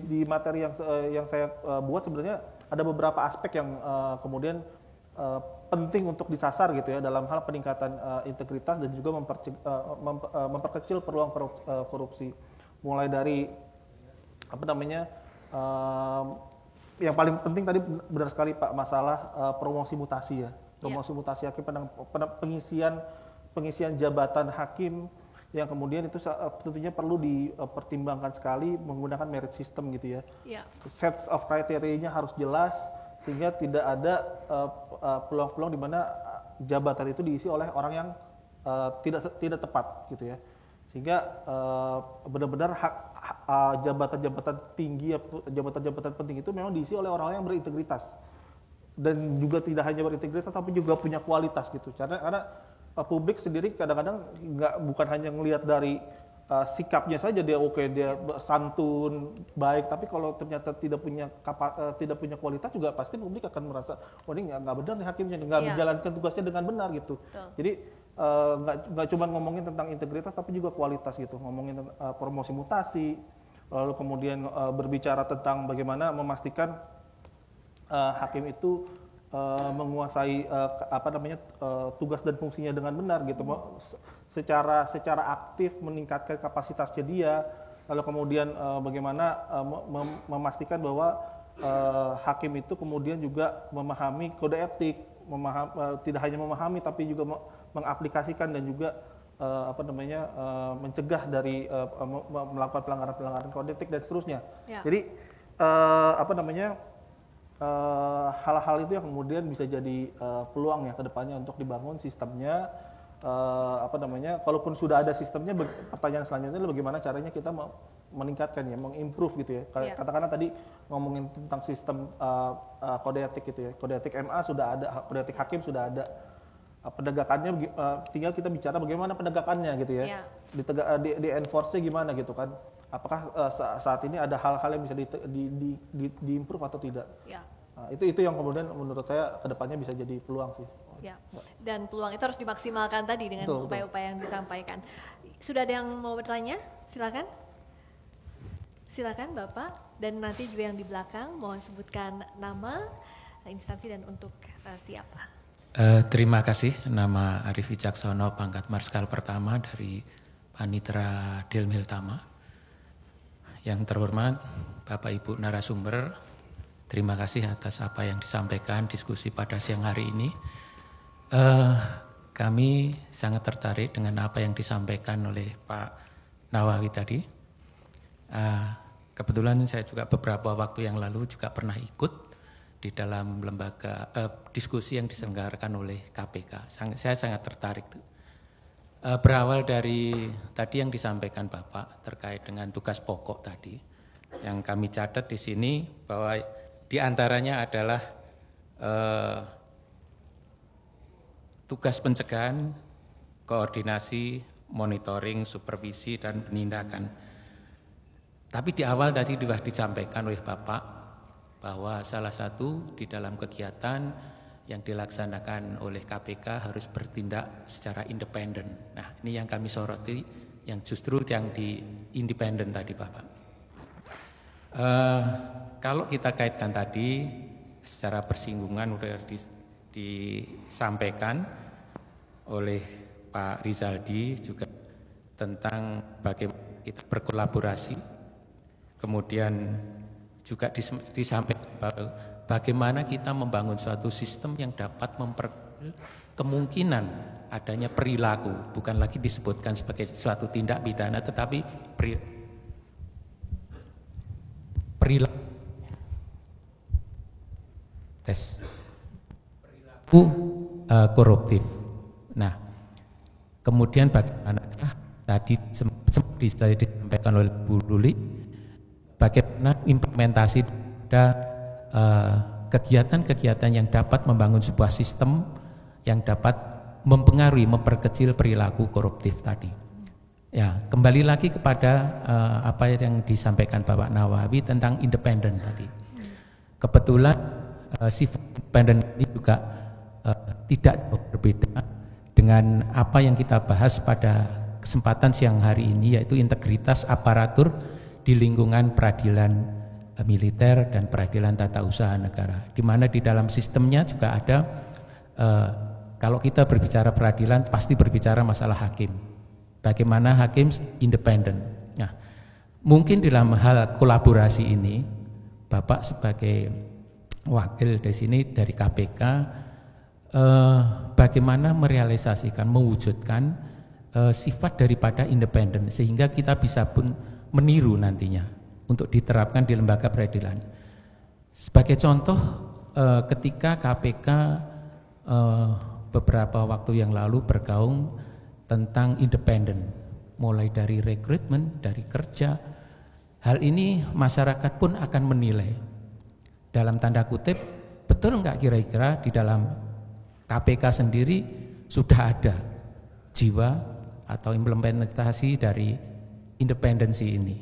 di materi yang saya buat sebenarnya ada beberapa aspek yang kemudian penting untuk disasar gitu ya dalam hal peningkatan integritas dan juga memperkecil peluang korupsi. Mulai dari yang paling penting tadi benar sekali Pak, masalah promosi mutasi ya. Promosi mutasi hakim, pengisian jabatan hakim yang kemudian itu tentunya perlu dipertimbangkan sekali menggunakan merit system gitu ya. Sets of kriterianya harus jelas sehingga tidak ada peluang-peluang di mana jabatan itu diisi oleh orang yang tidak tepat gitu ya. Sehingga benar-benar jabatan-jabatan tinggi, jabatan-jabatan penting itu memang diisi oleh orang-orang yang berintegritas dan juga tidak hanya berintegritas tapi juga punya kualitas gitu. Karena publik sendiri kadang-kadang bukan hanya ngelihat dari sikapnya saja dia dia santun baik, tapi kalau ternyata tidak punya kualitas juga pasti publik akan merasa ini nggak benar nih hakimnya, nggak menjalankan tugasnya dengan benar gitu. Jadi nggak cuma ngomongin tentang integritas tapi juga kualitas gitu, ngomongin promosi mutasi, lalu kemudian berbicara tentang bagaimana memastikan hakim itu menguasai tugas dan fungsinya dengan benar gitu, secara aktif meningkatkan kapasitasnya dia, lalu kemudian bagaimana memastikan bahwa hakim itu kemudian juga memahami kode etik, tidak hanya memahami tapi juga mengaplikasikan dan juga mencegah dari melakukan pelanggaran kode etik dan seterusnya. Jadi hal-hal itu yang kemudian bisa jadi peluang ya ke depannya untuk dibangun sistemnya kalaupun sudah ada sistemnya, pertanyaan selanjutnya adalah bagaimana caranya kita meningkatkannya, mengimprove gitu ya. Katakanlah tadi ngomongin tentang sistem kode etik gitu ya. Kode etik MA sudah ada, kode etik hakim sudah ada. Penegakannya tinggal kita bicara bagaimana penegakannya gitu ya. Di enforce-nya gimana gitu kan. Apakah saat ini ada hal-hal yang bisa di-improve atau tidak? Nah, itu yang kemudian menurut saya kedepannya bisa jadi peluang sih. Dan peluang itu harus dimaksimalkan tadi dengan upaya-upaya yang disampaikan. Sudah ada yang mau bertanya? Silakan. Silakan Bapak, dan nanti juga yang di belakang mohon sebutkan nama, instansi dan untuk siapa. Terima kasih, nama Arif Wicaksono, pangkat Marskal pertama dari Panitra Delmil Tama. Yang terhormat Bapak Ibu narasumber, terima kasih atas apa yang disampaikan diskusi pada siang hari ini. Kami sangat tertarik dengan apa yang disampaikan oleh Pak Nawawi tadi. Kebetulan saya juga beberapa waktu yang lalu juga pernah ikut di dalam lembaga diskusi yang diselenggarakan oleh KPK. Saya sangat tertarik. Berawal dari tadi yang disampaikan Bapak terkait dengan tugas pokok tadi, yang kami catat di sini bahwa di antaranya adalah tugas pencegahan, koordinasi, monitoring, supervisi, dan penindakan. Tapi di awal tadi sudah disampaikan oleh Bapak bahwa salah satu di dalam kegiatan yang dilaksanakan oleh KPK harus bertindak secara independen. Nah, ini yang kami soroti, yang justru yang di independen tadi Bapak. Kalau kita kaitkan tadi secara bersinggungan sudah disampaikan oleh Pak Rizaldi juga tentang bagaimana kita berkolaborasi, kemudian juga disampaikan bagaimana kita membangun suatu sistem yang dapat memperkecil kemungkinan adanya perilaku, bukan lagi disebutkan sebagai suatu tindak pidana, tetapi perilaku koruptif. Nah, kemudian bagaimanakah tadi sempat disampaikan oleh Bu Luli, bagaimana implementasi kegiatan-kegiatan yang dapat membangun sebuah sistem yang dapat mempengaruhi, memperkecil perilaku koruptif tadi. Ya, kembali lagi kepada apa yang disampaikan Bapak Nawawi tentang independen tadi. Kebetulan sifat independen ini juga tidak berbeda dengan apa yang kita bahas pada kesempatan siang hari ini, yaitu integritas aparatur di lingkungan peradilan militer dan peradilan tata usaha negara, di mana di dalam sistemnya juga ada kalau kita berbicara peradilan pasti berbicara masalah hakim, bagaimana hakim independen. Nah, mungkin dalam hal kolaborasi ini Bapak sebagai wakil di sini dari KPK bagaimana merealisasikan, mewujudkan sifat daripada independen sehingga kita bisa pun meniru nantinya untuk diterapkan di lembaga peradilan. Sebagai contoh, ketika KPK beberapa waktu yang lalu bergaung tentang independen, mulai dari rekrutmen, dari kerja, hal ini masyarakat pun akan menilai dalam tanda kutip, betul enggak kira-kira di dalam KPK sendiri sudah ada jiwa atau implementasi dari independensi ini.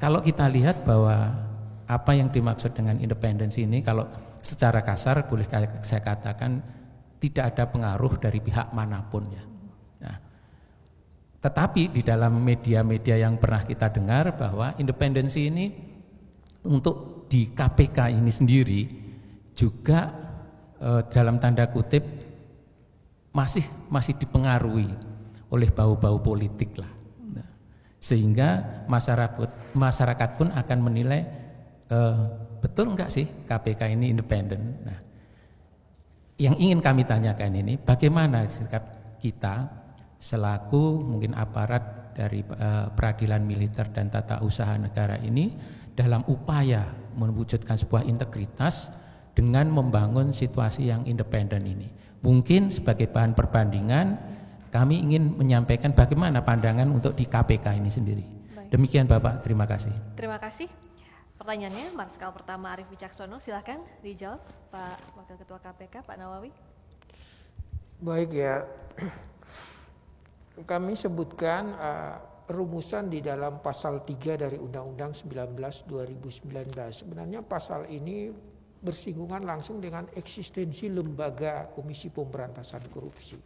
Kalau kita lihat bahwa apa yang dimaksud dengan independensi ini, kalau secara kasar boleh saya katakan tidak ada pengaruh dari pihak manapun ya. Nah, tetapi di dalam media-media yang pernah kita dengar bahwa independensi ini untuk di KPK ini sendiri juga dalam tanda kutip masih dipengaruhi oleh bau-bau politik lah. Nah, sehingga masyarakat pun akan menilai betul enggak sih KPK ini independen. Nah, yang ingin kami tanyakan ini bagaimana sikap kita selaku mungkin aparat dari peradilan militer dan tata usaha negara ini dalam upaya mewujudkan sebuah integritas dengan membangun situasi yang independen ini. Mungkin sebagai bahan perbandingan kami ingin menyampaikan bagaimana pandangan untuk di KPK ini sendiri. Demikian Bapak, terima kasih. Terima kasih. Pertanyaannya Marskal pertama Arief Wicaksono, silakan dijawab Pak Wakil Ketua KPK Pak Nawawi. Baik ya, kami sebutkan rumusan di dalam pasal 3 dari Undang-Undang 19/2019. Sebenarnya pasal ini bersinggungan langsung dengan eksistensi lembaga Komisi Pemberantasan Korupsi.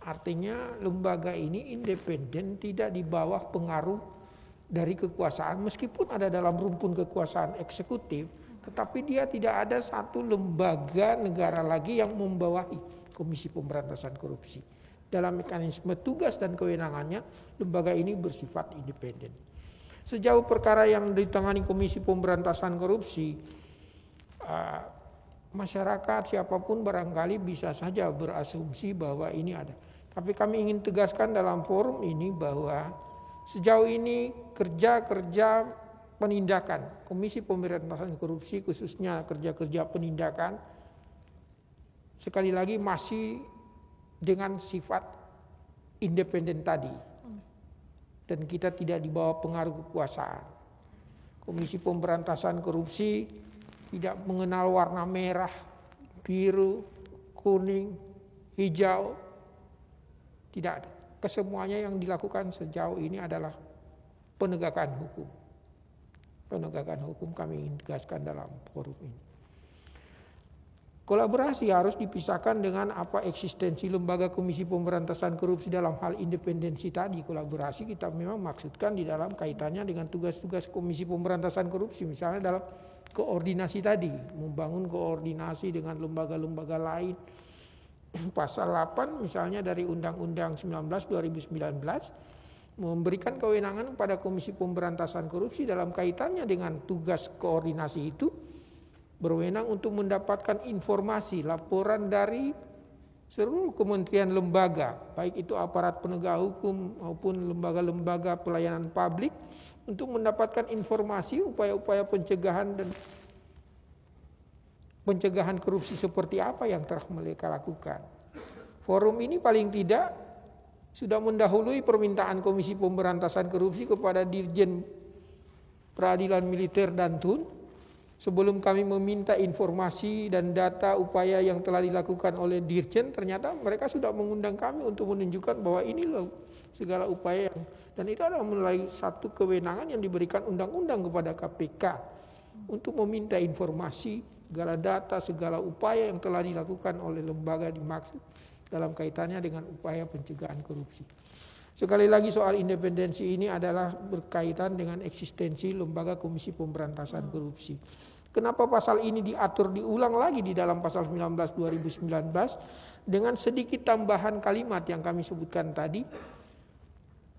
Artinya lembaga ini independen, tidak di bawah pengaruh dari kekuasaan, meskipun ada dalam rumpun kekuasaan eksekutif, tetapi dia tidak ada satu lembaga negara lagi yang membawahi Komisi Pemberantasan Korupsi. Dalam mekanisme tugas dan kewenangannya, lembaga ini bersifat independen. Sejauh perkara yang ditangani Komisi Pemberantasan Korupsi, masyarakat siapapun barangkali bisa saja berasumsi bahwa ini ada. Tapi kami ingin tegaskan dalam forum ini bahwa sejauh ini kerja-kerja penindakan Komisi Pemberantasan Korupsi, khususnya kerja-kerja penindakan, sekali lagi masih dengan sifat independen tadi, dan kita tidak dibawa pengaruh kekuasaan. Komisi Pemberantasan Korupsi tidak mengenal warna merah, biru, kuning, hijau, tidak ada. Kesemuanya yang dilakukan sejauh ini adalah penegakan hukum. Penegakan hukum kami ingin tegaskan dalam forum ini. Kolaborasi harus dipisahkan dengan apa eksistensi lembaga Komisi Pemberantasan Korupsi dalam hal independensi tadi. Kolaborasi kita memang maksudkan di dalam kaitannya dengan tugas-tugas Komisi Pemberantasan Korupsi, misalnya dalam koordinasi tadi, membangun koordinasi dengan lembaga-lembaga lain. Pasal 8 misalnya dari Undang-Undang 19/2019 memberikan kewenangan kepada Komisi Pemberantasan Korupsi dalam kaitannya dengan tugas koordinasi itu, berwenang untuk mendapatkan informasi, laporan dari seluruh kementerian lembaga, baik itu aparat penegak hukum maupun lembaga-lembaga pelayanan publik, untuk mendapatkan informasi upaya-upaya pencegahan dan pencegahan korupsi seperti apa yang telah mereka lakukan. Forum ini paling tidak sudah mendahului permintaan Komisi Pemberantasan Korupsi kepada Dirjen Peradilan Militer dan TUN. Sebelum kami meminta informasi dan data upaya yang telah dilakukan oleh Dirjen, ternyata mereka sudah mengundang kami untuk menunjukkan bahwa inilah segala upaya dan itu adalah mulai satu kewenangan yang diberikan undang-undang kepada KPK untuk meminta informasi, segala data, segala upaya yang telah dilakukan oleh lembaga dimaksud dalam kaitannya dengan upaya pencegahan korupsi. Sekali lagi soal independensi ini adalah berkaitan dengan eksistensi lembaga Komisi Pemberantasan Korupsi. Kenapa pasal ini diatur diulang lagi di dalam pasal 19/2019 dengan sedikit tambahan kalimat yang kami sebutkan tadi,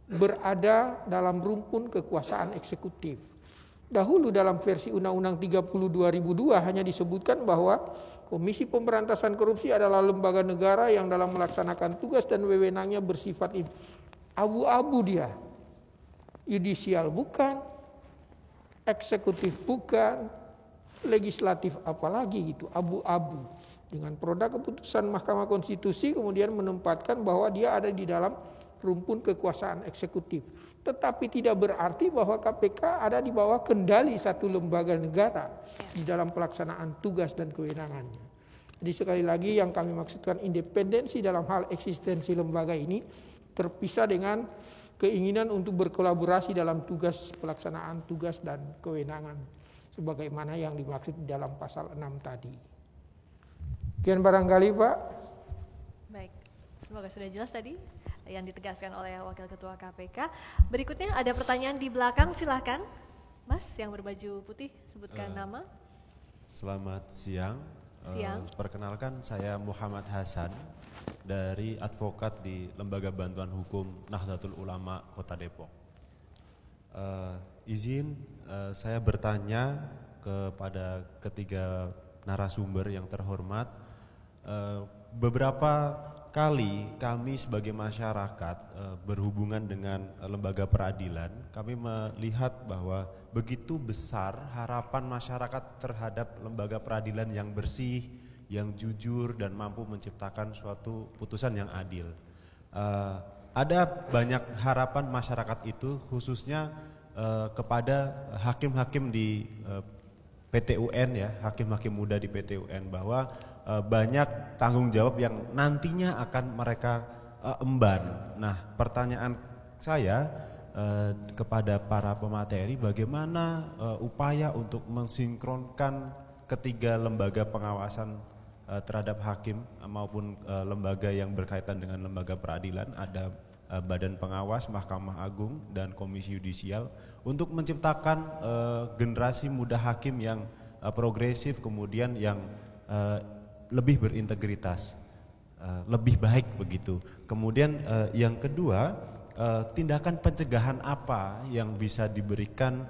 berada dalam rumpun kekuasaan eksekutif. Dahulu dalam versi Undang-Undang 30/2002 hanya disebutkan bahwa Komisi Pemberantasan Korupsi adalah lembaga negara yang dalam melaksanakan tugas dan wewenangnya bersifat abu-abu dia. Yudisial bukan, eksekutif bukan, legislatif apalagi gitu, abu-abu. Dengan produk keputusan Mahkamah Konstitusi kemudian menempatkan bahwa dia ada di dalam rumpun kekuasaan eksekutif. Tetapi tidak berarti bahwa KPK ada di bawah kendali satu lembaga negara di dalam pelaksanaan tugas dan kewenangannya. Jadi sekali lagi yang kami maksudkan independensi dalam hal eksistensi lembaga ini terpisah dengan keinginan untuk berkolaborasi dalam tugas pelaksanaan tugas dan kewenangan sebagaimana yang dimaksud di dalam pasal 6 tadi. Sekian barangkali Pak. Baik, semoga sudah jelas tadi yang ditegaskan oleh Wakil Ketua KPK. Berikutnya ada pertanyaan di belakang, silahkan Mas yang berbaju putih, sebutkan nama. Selamat siang. Siang. Perkenalkan saya Muhammad Hasan dari advokat di Lembaga Bantuan Hukum Nahdlatul Ulama Kota Depok. Saya bertanya kepada ketiga narasumber yang terhormat. Beberapa kali kami sebagai masyarakat berhubungan dengan lembaga peradilan, kami melihat bahwa begitu besar harapan masyarakat terhadap lembaga peradilan yang bersih, yang jujur dan mampu menciptakan suatu putusan yang adil. Ada banyak harapan masyarakat itu khususnya kepada hakim-hakim di PTUN ya, hakim-hakim muda di PTUN, bahwa banyak tanggung jawab yang nantinya akan mereka emban. Nah, pertanyaan saya kepada para pemateri, bagaimana upaya untuk mensinkronkan ketiga lembaga pengawasan terhadap hakim maupun lembaga yang berkaitan dengan lembaga peradilan, ada Badan Pengawas, Mahkamah Agung, dan Komisi Yudisial, untuk menciptakan generasi muda hakim yang progresif, kemudian yang lebih berintegritas, lebih baik begitu. Kemudian yang kedua, tindakan pencegahan apa yang bisa diberikan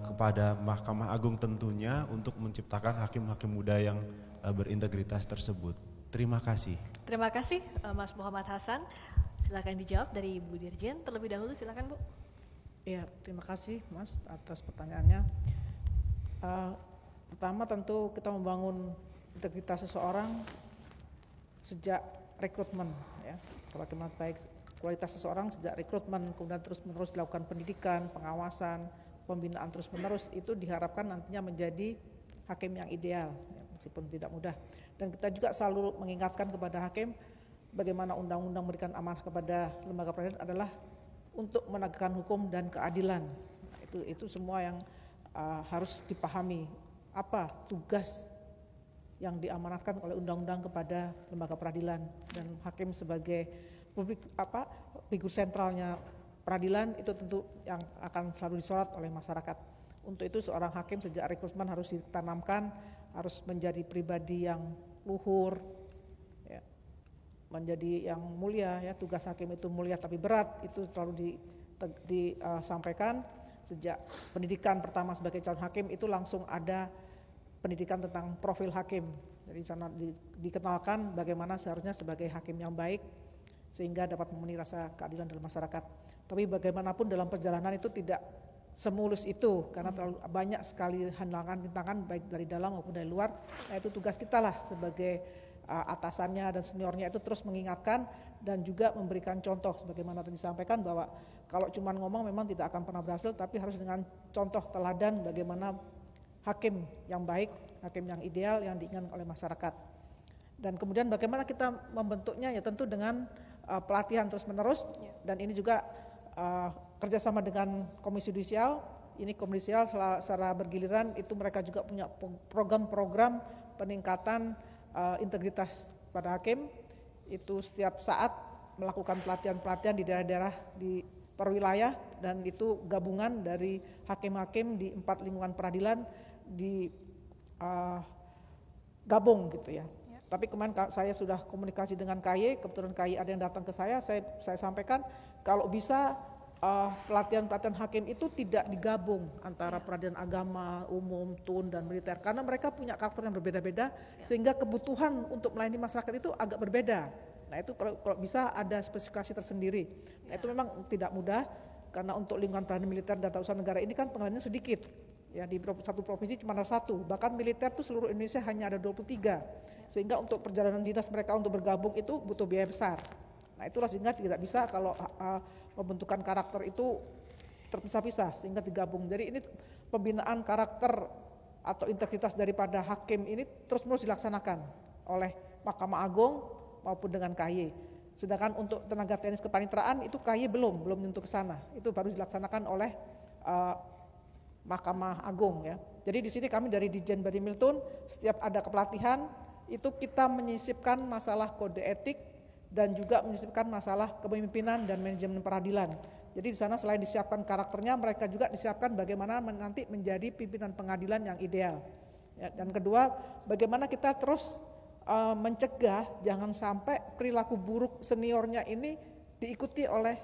kepada Mahkamah Agung tentunya untuk menciptakan hakim-hakim muda yang berintegritas tersebut. Terima kasih. Terima kasih Mas Muhammad Hasan. Silakan dijawab dari Bu Dirjen terlebih dahulu, silakan Bu. Iya, terima kasih Mas atas pertanyaannya. Pertama tentu kita membangun integritas seseorang sejak rekrutmen ya. Kalau kita baik kualitas seseorang sejak rekrutmen, kemudian terus menerus dilakukan pendidikan, pengawasan, pembinaan terus menerus, itu diharapkan nantinya menjadi hakim yang ideal ya, meskipun tidak mudah. Dan kita juga selalu mengingatkan kepada hakim bagaimana undang-undang memberikan amanah kepada lembaga peradilan adalah untuk menegakkan hukum dan keadilan. Nah, itu semua yang harus dipahami, apa tugas yang diamanatkan oleh undang-undang kepada lembaga peradilan, dan hakim sebagai figur sentralnya peradilan itu tentu yang akan selalu disorot oleh masyarakat. Untuk itu seorang hakim sejak rekrutmen harus ditanamkan, harus menjadi pribadi yang luhur, ya, menjadi yang mulia ya. Tugas hakim itu mulia tapi berat, itu selalu disampaikan. Sejak pendidikan pertama sebagai calon hakim itu langsung ada pendidikan tentang profil hakim. Jadi sana dikenalkan bagaimana seharusnya sebagai hakim yang baik sehingga dapat memenuhi rasa keadilan dalam masyarakat. Tapi bagaimanapun dalam perjalanan itu tidak semulus itu karena terlalu banyak sekali halangan-rintangan baik dari dalam maupun dari luar. Nah, itu tugas kita lah sebagai atasannya dan seniornya itu terus mengingatkan dan juga memberikan contoh sebagaimana tadi disampaikan bahwa kalau cuma ngomong memang tidak akan pernah berhasil, tapi harus dengan contoh teladan bagaimana hakim yang baik, hakim yang ideal yang diinginkan oleh masyarakat. Dan kemudian bagaimana kita membentuknya ya tentu dengan pelatihan terus-menerus, dan ini juga kerjasama dengan Komisi Yudisial. Ini Komisi Yudisial secara bergiliran itu mereka juga punya program-program peningkatan integritas pada hakim. Itu setiap saat melakukan pelatihan-pelatihan di daerah-daerah di perwilayah, dan itu gabungan dari hakim-hakim di 4 lingkungan peradilan di gabung gitu ya. Tapi kemarin saya sudah komunikasi dengan KY, kebetulan KY ada yang datang ke saya sampaikan kalau bisa pelatihan-pelatihan hakim itu tidak digabung antara peradilan agama, umum, tun, dan militer, karena mereka punya karakter yang berbeda-beda sehingga kebutuhan untuk melayani masyarakat itu agak berbeda. Nah itu kalau bisa ada spesifikasi tersendiri. Nah itu memang tidak mudah karena untuk lingkungan peradilan militer dan tata usaha negara ini kan pengadilannya sedikit. Ya di satu provinsi cuma ada 1, bahkan militer itu seluruh Indonesia hanya ada 23. Sehingga untuk perjalanan dinas mereka untuk bergabung itu butuh biaya besar. Nah itulah sehingga tidak bisa kalau pembentukan karakter itu terpisah-pisah sehingga digabung. Jadi ini pembinaan karakter atau integritas daripada hakim ini terus-menerus dilaksanakan oleh Mahkamah Agung maupun dengan KY. Sedangkan untuk tenaga teknis kepaniteraan itu KY belum tentu ke sana. Itu baru dilaksanakan oleh Mahkamah Agung ya. Jadi di sini kami dari Ditjen Badi Miltun setiap ada kepelatihan itu kita menyisipkan masalah kode etik dan juga menyisipkan masalah kepemimpinan dan manajemen peradilan. Jadi di sana selain disiapkan karakternya, mereka juga disiapkan bagaimana nanti menjadi pimpinan pengadilan yang ideal. Ya, dan kedua, bagaimana kita terus mencegah jangan sampai perilaku buruk seniornya ini diikuti oleh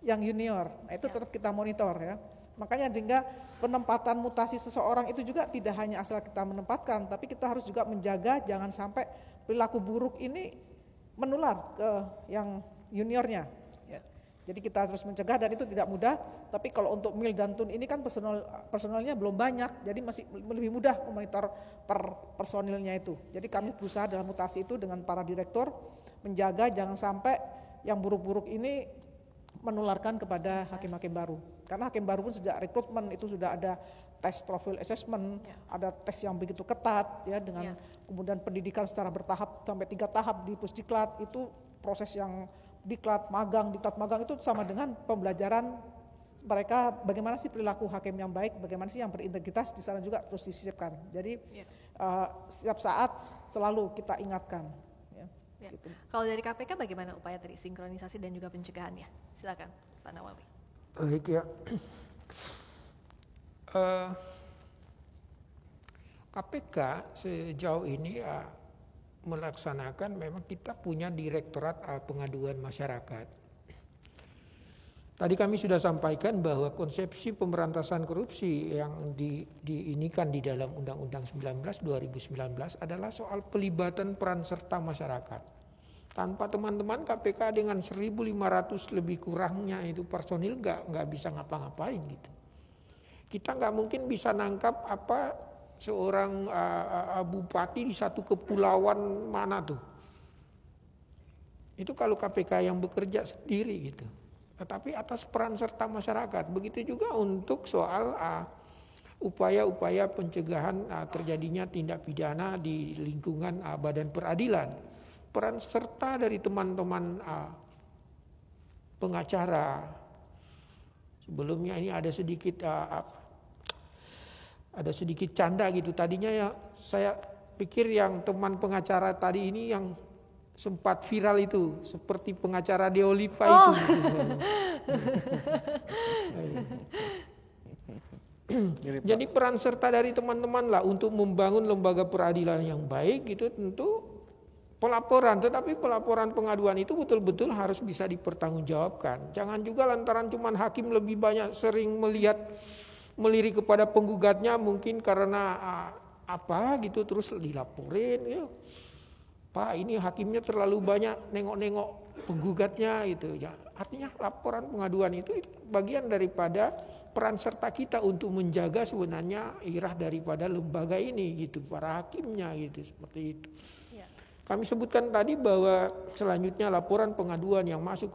yang junior. Nah, itu tetap kita monitor ya. Makanya sehingga penempatan mutasi seseorang itu juga tidak hanya asal kita menempatkan, tapi kita harus juga menjaga jangan sampai perilaku buruk ini menular ke yang juniornya. Ya. Jadi kita terus mencegah dan itu tidak mudah, tapi kalau untuk Mil dan Tun ini kan personelnya belum banyak, jadi masih lebih mudah memonitor per personilnya itu. Jadi kami berusaha dalam mutasi itu dengan para direktur menjaga jangan sampai yang buruk-buruk ini menularkan kepada hakim-hakim baru. Karena hakim baru pun sejak rekrutmen itu sudah ada tes profil assessment, ada tes yang begitu ketat ya dengan kemudian pendidikan secara bertahap sampai 3 tahap di Pusdiklat, itu proses yang diklat magang itu sama dengan pembelajaran mereka bagaimana sih perilaku hakim yang baik, bagaimana sih yang berintegritas, di sana juga terus disisipkan. Jadi setiap saat selalu kita ingatkan. Gitu. Kalau dari KPK bagaimana upaya tadi sinkronisasi dan juga pencegahannya? Silakan Pak Nawawi. Baik ya. KPK sejauh ini melaksanakan, memang kita punya Direktorat Pengaduan Masyarakat. Tadi kami sudah sampaikan bahwa konsepsi pemberantasan korupsi yang diinikan di dalam Undang-Undang 19 2019 adalah soal pelibatan peran serta masyarakat. Tanpa teman-teman KPK dengan 1.500 lebih kurangnya itu personil nggak bisa ngapa-ngapain gitu. Kita nggak mungkin bisa nangkap seorang bupati di satu kepulauan mana tuh. Itu kalau KPK yang bekerja sendiri gitu. Tetapi atas peran serta masyarakat. Begitu juga untuk soal upaya-upaya pencegahan terjadinya tindak pidana di lingkungan badan peradilan. Peran serta dari teman-teman pengacara. Sebelumnya ini ada sedikit canda gitu. Tadinya ya saya pikir yang teman pengacara tadi ini yang sempat viral itu seperti pengacara Deolipa itu. Jadi peran serta dari teman-teman lah untuk membangun lembaga peradilan yang baik gitu, tentu pelaporan, tetapi pelaporan pengaduan itu betul-betul harus bisa dipertanggungjawabkan. Jangan juga lantaran cuman hakim lebih banyak sering melirik kepada penggugatnya mungkin karena gitu terus dilaporin ya. Pak, ini hakimnya terlalu banyak nengok-nengok penggugatnya gitu ya. Artinya laporan pengaduan itu bagian daripada peran serta kita untuk menjaga sebenarnya irah daripada lembaga ini gitu, para hakimnya gitu, seperti itu. Ya. Kami sebutkan tadi bahwa selanjutnya laporan pengaduan yang masuk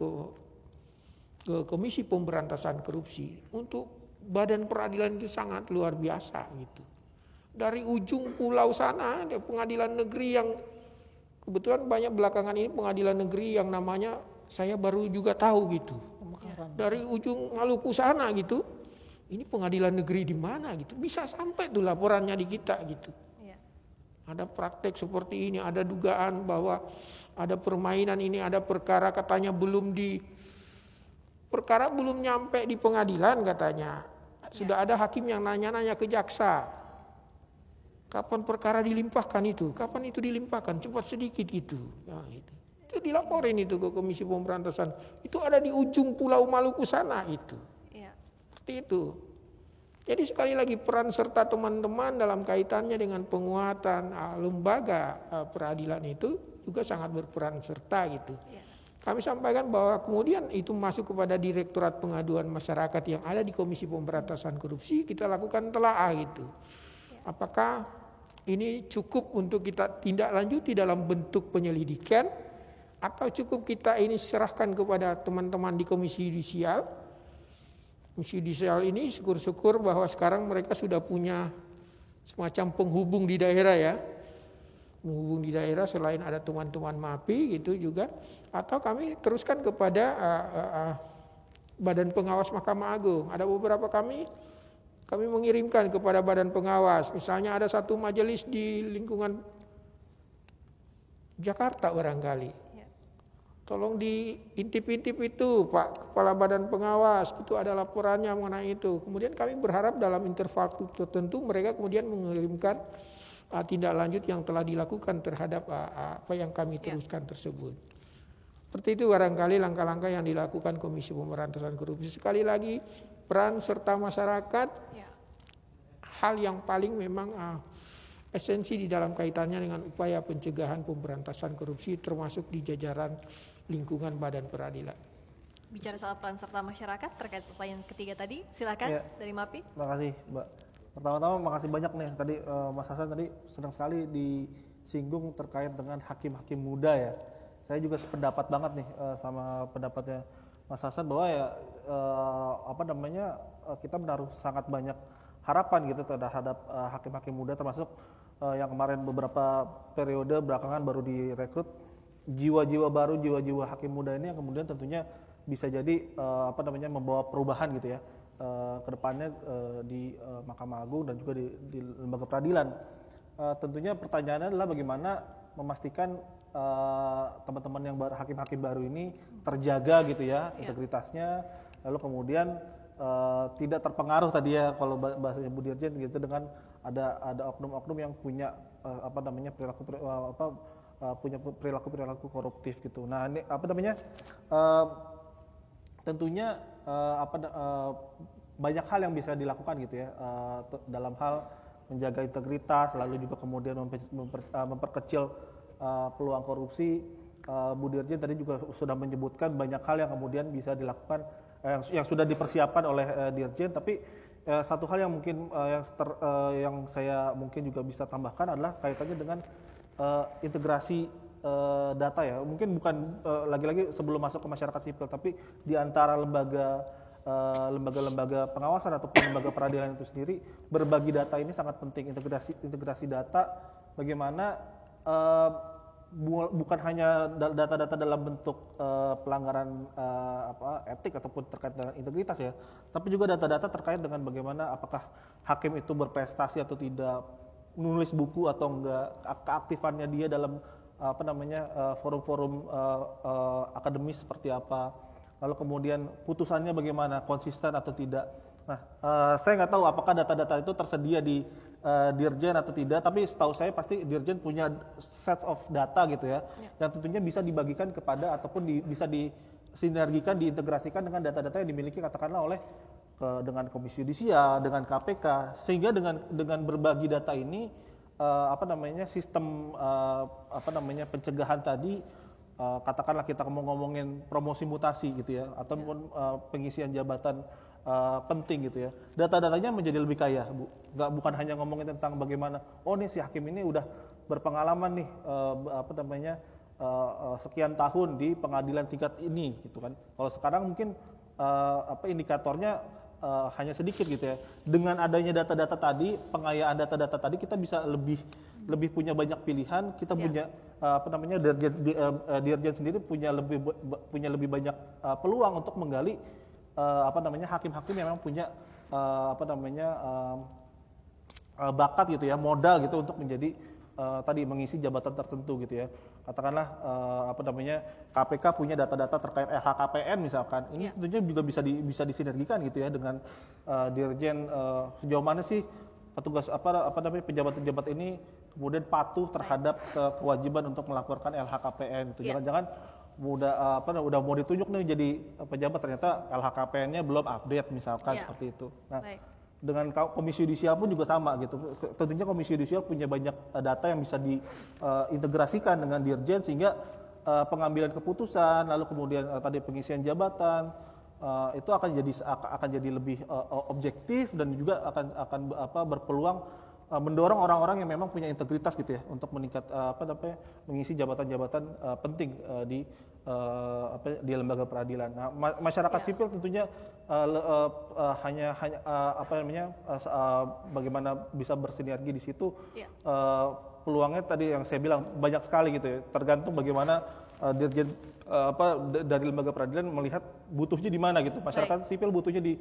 ke Komisi Pemberantasan Korupsi untuk badan peradilan itu sangat luar biasa gitu. Dari ujung pulau sana ada pengadilan negeri yang kebetulan banyak belakangan ini pengadilan negeri yang namanya saya baru juga tahu gitu. Dari ujung Maluku sana gitu. Ini pengadilan negeri di mana gitu. Bisa sampai tuh laporannya di kita gitu. Ada praktek seperti ini, ada dugaan bahwa ada permainan ini, ada perkara katanya perkara belum nyampe di pengadilan katanya. Sudah ada hakim yang nanya-nanya ke jaksa. Kapan perkara dilimpahkan itu? Kapan itu dilimpahkan? Cepat sedikit gitu. Nah, itu dilaporin itu ke Komisi Pemberantasan. Itu ada di ujung Pulau Maluku sana itu. Ya. Seperti itu. Jadi sekali lagi peran serta teman-teman dalam kaitannya dengan penguatan lembaga peradilan itu juga sangat berperan serta gitu. Ya. Kami sampaikan bahwa kemudian itu masuk kepada Direktorat Pengaduan Masyarakat yang ada di Komisi Pemberantasan Korupsi, kita lakukan telaah gitu. Apakah ini cukup untuk kita tindak lanjuti dalam bentuk penyelidikan atau cukup kita ini serahkan kepada teman-teman di Komisi Yudisial? Komisi Yudisial ini syukur-syukur bahwa sekarang mereka sudah punya semacam penghubung di daerah ya. Penghubung di daerah selain ada teman-teman MAPI gitu juga. Atau kami teruskan kepada Badan Pengawas Mahkamah Agung. Ada beberapa kami mengirimkan kepada badan pengawas. Misalnya ada satu majelis di lingkungan Jakarta barangkali. Tolong diintip-intip itu Pak Kepala Badan Pengawas. Itu ada laporannya mengenai itu. Kemudian kami berharap dalam interval tertentu mereka kemudian mengirimkan tindak lanjut yang telah dilakukan terhadap apa yang kami teruskan tersebut. Seperti itu barangkali langkah-langkah yang dilakukan Komisi Pemberantasan Korupsi. Sekali lagi peran serta masyarakat hal yang paling memang esensi di dalam kaitannya dengan upaya pencegahan pemberantasan korupsi termasuk di jajaran lingkungan badan peradilan. bicara soal peran serta masyarakat terkait pertanyaan ketiga tadi. Silakan dari MAPI. Terima kasih, Mbak. Pertama-tama makasih banyak nih tadi Mas Hasan tadi senang sekali disinggung terkait dengan hakim-hakim muda ya. Saya juga sependapat banget nih sama pendapatnya Mas Hasan bahwa ya kita menaruh sangat banyak harapan gitu terhadap hakim-hakim muda, termasuk yang kemarin beberapa periode belakangan baru direkrut jiwa-jiwa baru, jiwa-jiwa hakim muda ini yang kemudian tentunya bisa jadi membawa perubahan gitu ya ke depannya di Mahkamah Agung dan juga di lembaga peradilan. Tentunya pertanyaannya adalah bagaimana memastikan teman-teman yang hakim-hakim baru ini terjaga gitu ya integritasnya, lalu kemudian tidak terpengaruh tadi ya kalau bahasanya Bu Dirjen gitu dengan ada oknum-oknum yang punya perilaku koruptif gitu. Nah ini tentunya banyak hal yang bisa dilakukan gitu ya dalam hal menjaga integritas, lalu juga kemudian memperkecil peluang korupsi. Bu Dirjen tadi juga sudah menyebutkan banyak hal yang kemudian bisa dilakukan yang sudah dipersiapkan oleh Dirjen. Tapi satu hal yang mungkin yang saya mungkin juga bisa tambahkan adalah kaitannya dengan integrasi data ya. Mungkin bukan lagi-lagi sebelum masuk ke masyarakat sipil, tapi di antara lembaga-lembaga pengawasan ataupun lembaga peradilan itu sendiri, berbagi data ini sangat penting. Integrasi data, bagaimana bukan hanya data-data dalam bentuk pelanggaran etik ataupun terkait dengan integritas ya, tapi juga data-data terkait dengan bagaimana apakah hakim itu berprestasi atau tidak, menulis buku atau enggak, keaktifannya dia dalam forum-forum akademis seperti apa, lalu kemudian putusannya bagaimana, konsisten atau tidak. Nah, saya nggak tahu apakah data-data itu tersedia di Dirjen atau tidak, tapi setahu saya pasti Dirjen punya sets of data gitu ya, yang tentunya bisa dibagikan kepada ataupun bisa disinergikan, diintegrasikan dengan data-data yang dimiliki katakanlah oleh dengan Komisi Yudisial, dengan KPK, sehingga dengan berbagi data ini sistem pencegahan tadi, katakanlah kita mau ngomongin promosi mutasi gitu ya, ataupun pengisian jabatan penting gitu ya, data-datanya menjadi lebih kaya, Bu. Bukan hanya ngomongin tentang bagaimana nih si hakim ini udah berpengalaman nih sekian tahun di pengadilan tingkat ini gitu kan. Kalau sekarang mungkin indikatornya hanya sedikit gitu ya. Dengan adanya data-data tadi, pengayaan data-data tadi, kita bisa lebih punya banyak pilihan. Kita punya Dirjen sendiri punya lebih banyak peluang untuk menggali hakim-hakim yang memang punya bakat gitu ya, modal gitu untuk menjadi mengisi jabatan tertentu gitu ya. Katakanlah KPK punya data-data terkait LHKPN misalkan. Ini tentunya juga bisa disinergikan gitu ya dengan Dirjen, sejauh mana sih petugas pejabat-pejabat ini kemudian patuh terhadap kewajiban untuk melaporkan LHKPN gitu. Jangan-jangan udah mau ditunjuk nih jadi pejabat, ternyata LHKPN-nya belum update misalkan seperti itu. Nah, dengan Komisi Yudisial pun juga sama gitu. Tentunya Komisi Yudisial punya banyak data yang bisa diintegrasikan dengan Dirjen, sehingga pengambilan keputusan, lalu kemudian tadi pengisian jabatan itu akan jadi lebih objektif dan juga akan berpeluang mendorong orang-orang yang memang punya integritas gitu ya untuk mengisi jabatan-jabatan penting di lembaga peradilan. Nah, masyarakat sipil tentunya bagaimana bisa bersinergi di situ. Peluangnya tadi yang saya bilang banyak sekali gitu ya. Tergantung bagaimana Dirjen dari lembaga peradilan melihat butuhnya di mana gitu. Masyarakat sipil butuhnya di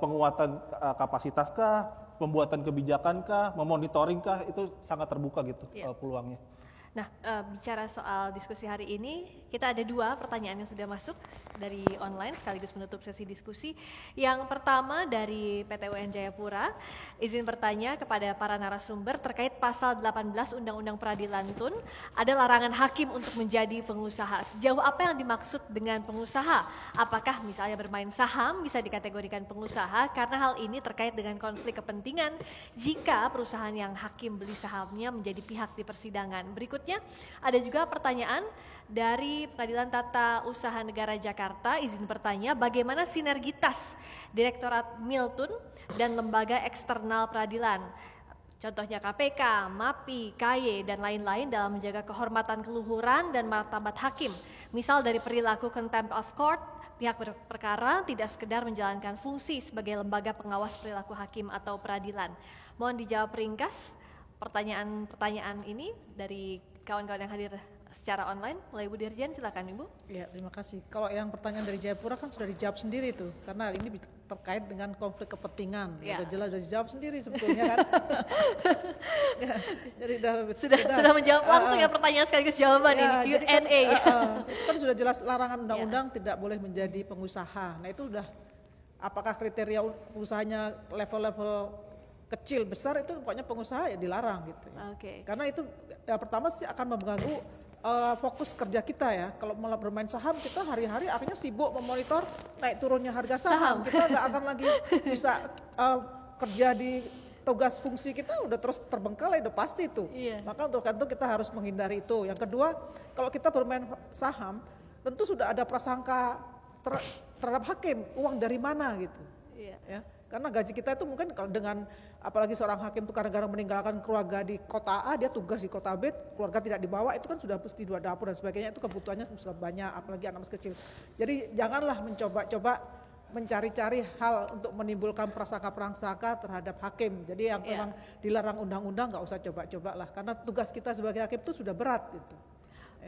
penguatan kapasitas kah, pembuatan kebijakan kah, memonitoring kah, itu sangat terbuka gitu peluangnya. Nah, bicara soal diskusi hari ini, kita ada 2 pertanyaan yang sudah masuk dari online sekaligus menutup sesi diskusi. Yang pertama dari PT UN Jayapura, izin bertanya kepada para narasumber terkait pasal 18 Undang-Undang Peradilan TUN, ada larangan hakim untuk menjadi pengusaha. Sejauh apa yang dimaksud dengan pengusaha? Apakah misalnya bermain saham bisa dikategorikan pengusaha? Karena hal ini terkait dengan konflik kepentingan jika perusahaan yang hakim beli sahamnya menjadi pihak di persidangan. Berikutnya ada juga pertanyaan dari Pengadilan Tata Usaha Negara Jakarta, izin bertanya, bagaimana sinergitas Direktorat Miltun dan lembaga eksternal peradilan, contohnya KPK, MAPI, KY, dan lain-lain dalam menjaga kehormatan keluhuran dan martabat hakim. Misal dari perilaku contempt of court, pihak perkara tidak sekedar menjalankan fungsi sebagai lembaga pengawas perilaku hakim atau peradilan. Mohon dijawab ringkas pertanyaan-pertanyaan ini dari kawan-kawan yang hadir secara online. Mulai Bu Dirjen, silakan Ibu. Ya, terima kasih. Kalau yang pertanyaan dari Jayapura kan sudah dijawab sendiri tuh, karena ini terkait dengan konflik kepentingan. Ya. Sudah jelas, sudah dijawab sendiri sebetulnya kan. Ya, jadi sudah menjawab langsung ya pertanyaan sekaligus jawaban ini Q&A. Kan sudah jelas larangan undang-undang tidak boleh menjadi pengusaha. Nah itu udah, apakah kriteria usahanya level-level kecil besar itu pokoknya pengusaha ya dilarang gitu. Ya. Karena itu ya, pertama sih akan mengganggu fokus kerja kita ya. Kalau malah bermain saham, kita hari-hari akhirnya sibuk memonitor naik turunnya harga saham. Kita nggak akan lagi bisa kerja di tugas fungsi kita, udah terus terbengkalai, udah pasti itu. Maka untuk itu kita harus menghindari itu. Yang kedua, kalau kita bermain saham, tentu sudah ada prasangka terhadap hakim, uang dari mana gitu. Ya. Karena gaji kita itu mungkin kalau dengan, apalagi seorang hakim itu kadang-kadang meninggalkan keluarga di kota A, dia tugas di kota B, keluarga tidak dibawa, itu kan sudah pasti dua dapur dan sebagainya, itu kebutuhannya sudah banyak, apalagi anak masih kecil. Jadi janganlah mencoba-coba mencari-cari hal untuk menimbulkan prasangka-prasangka terhadap hakim. Jadi yang memang dilarang undang-undang nggak usah coba-coba lah, karena tugas kita sebagai hakim itu sudah berat gitu.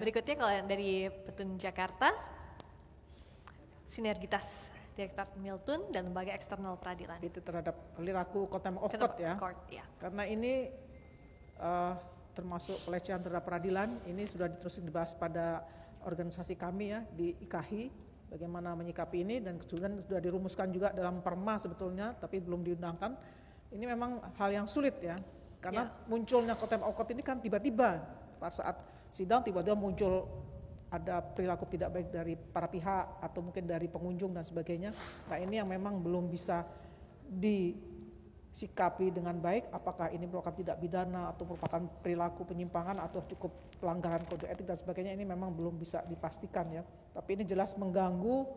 Berikutnya kalau yang dari Petun Jakarta, sinergitas Direktorat Miltun dan lembaga eksternal peradilan. Itu terhadap perilaku contempt of court ya. Karena ini termasuk pelecehan terhadap peradilan, ini sudah terus dibahas pada organisasi kami ya di IKAHI, bagaimana menyikapi ini, dan kemudian sudah dirumuskan juga dalam perma sebetulnya, tapi belum diundangkan. Ini memang hal yang sulit ya, karena munculnya contempt of court ini kan tiba-tiba pada saat sidang tiba-tiba muncul ada perilaku tidak baik dari para pihak atau mungkin dari pengunjung dan sebagainya. Nah ini yang memang belum bisa disikapi dengan baik, apakah ini merupakan tidak pidana atau merupakan perilaku penyimpangan atau cukup pelanggaran kode etik dan sebagainya, ini memang belum bisa dipastikan ya. Tapi ini jelas mengganggu,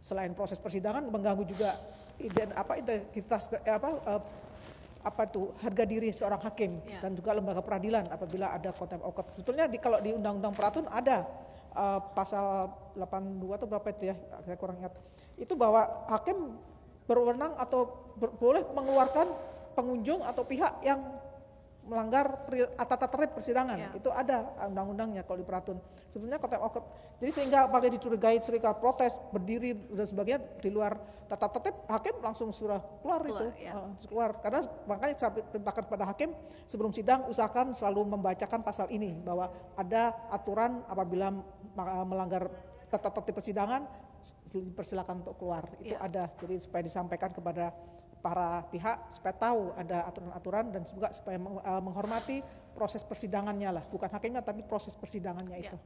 selain proses persidangan, mengganggu juga integritas harga diri seorang hakim dan juga lembaga peradilan apabila ada contempt of court. Sebetulnya kalau di Undang-Undang Peratun ada pasal 82 atau berapa itu ya, saya kurang ingat. Itu bahwa hakim berwenang atau boleh mengeluarkan pengunjung atau pihak yang melanggar tata tertib persidangan. Itu ada undang-undangnya kalau di Peratun. Sebenarnya contempt of court. Jadi sehingga apabila dicurigai serikat protes, berdiri dan sebagainya di luar tata tertib, hakim langsung suruh keluar itu. Keluar. Karena makanya saya perintahkan pada hakim sebelum sidang usahakan selalu membacakan pasal ini, bahwa ada aturan apabila melanggar tata tertib persidangan dipersilakan untuk keluar. Itu ada. Jadi supaya disampaikan kepada para pihak supaya tahu ada aturan-aturan dan juga supaya menghormati proses persidangannya lah, bukan hakimnya tapi proses persidangannya itu.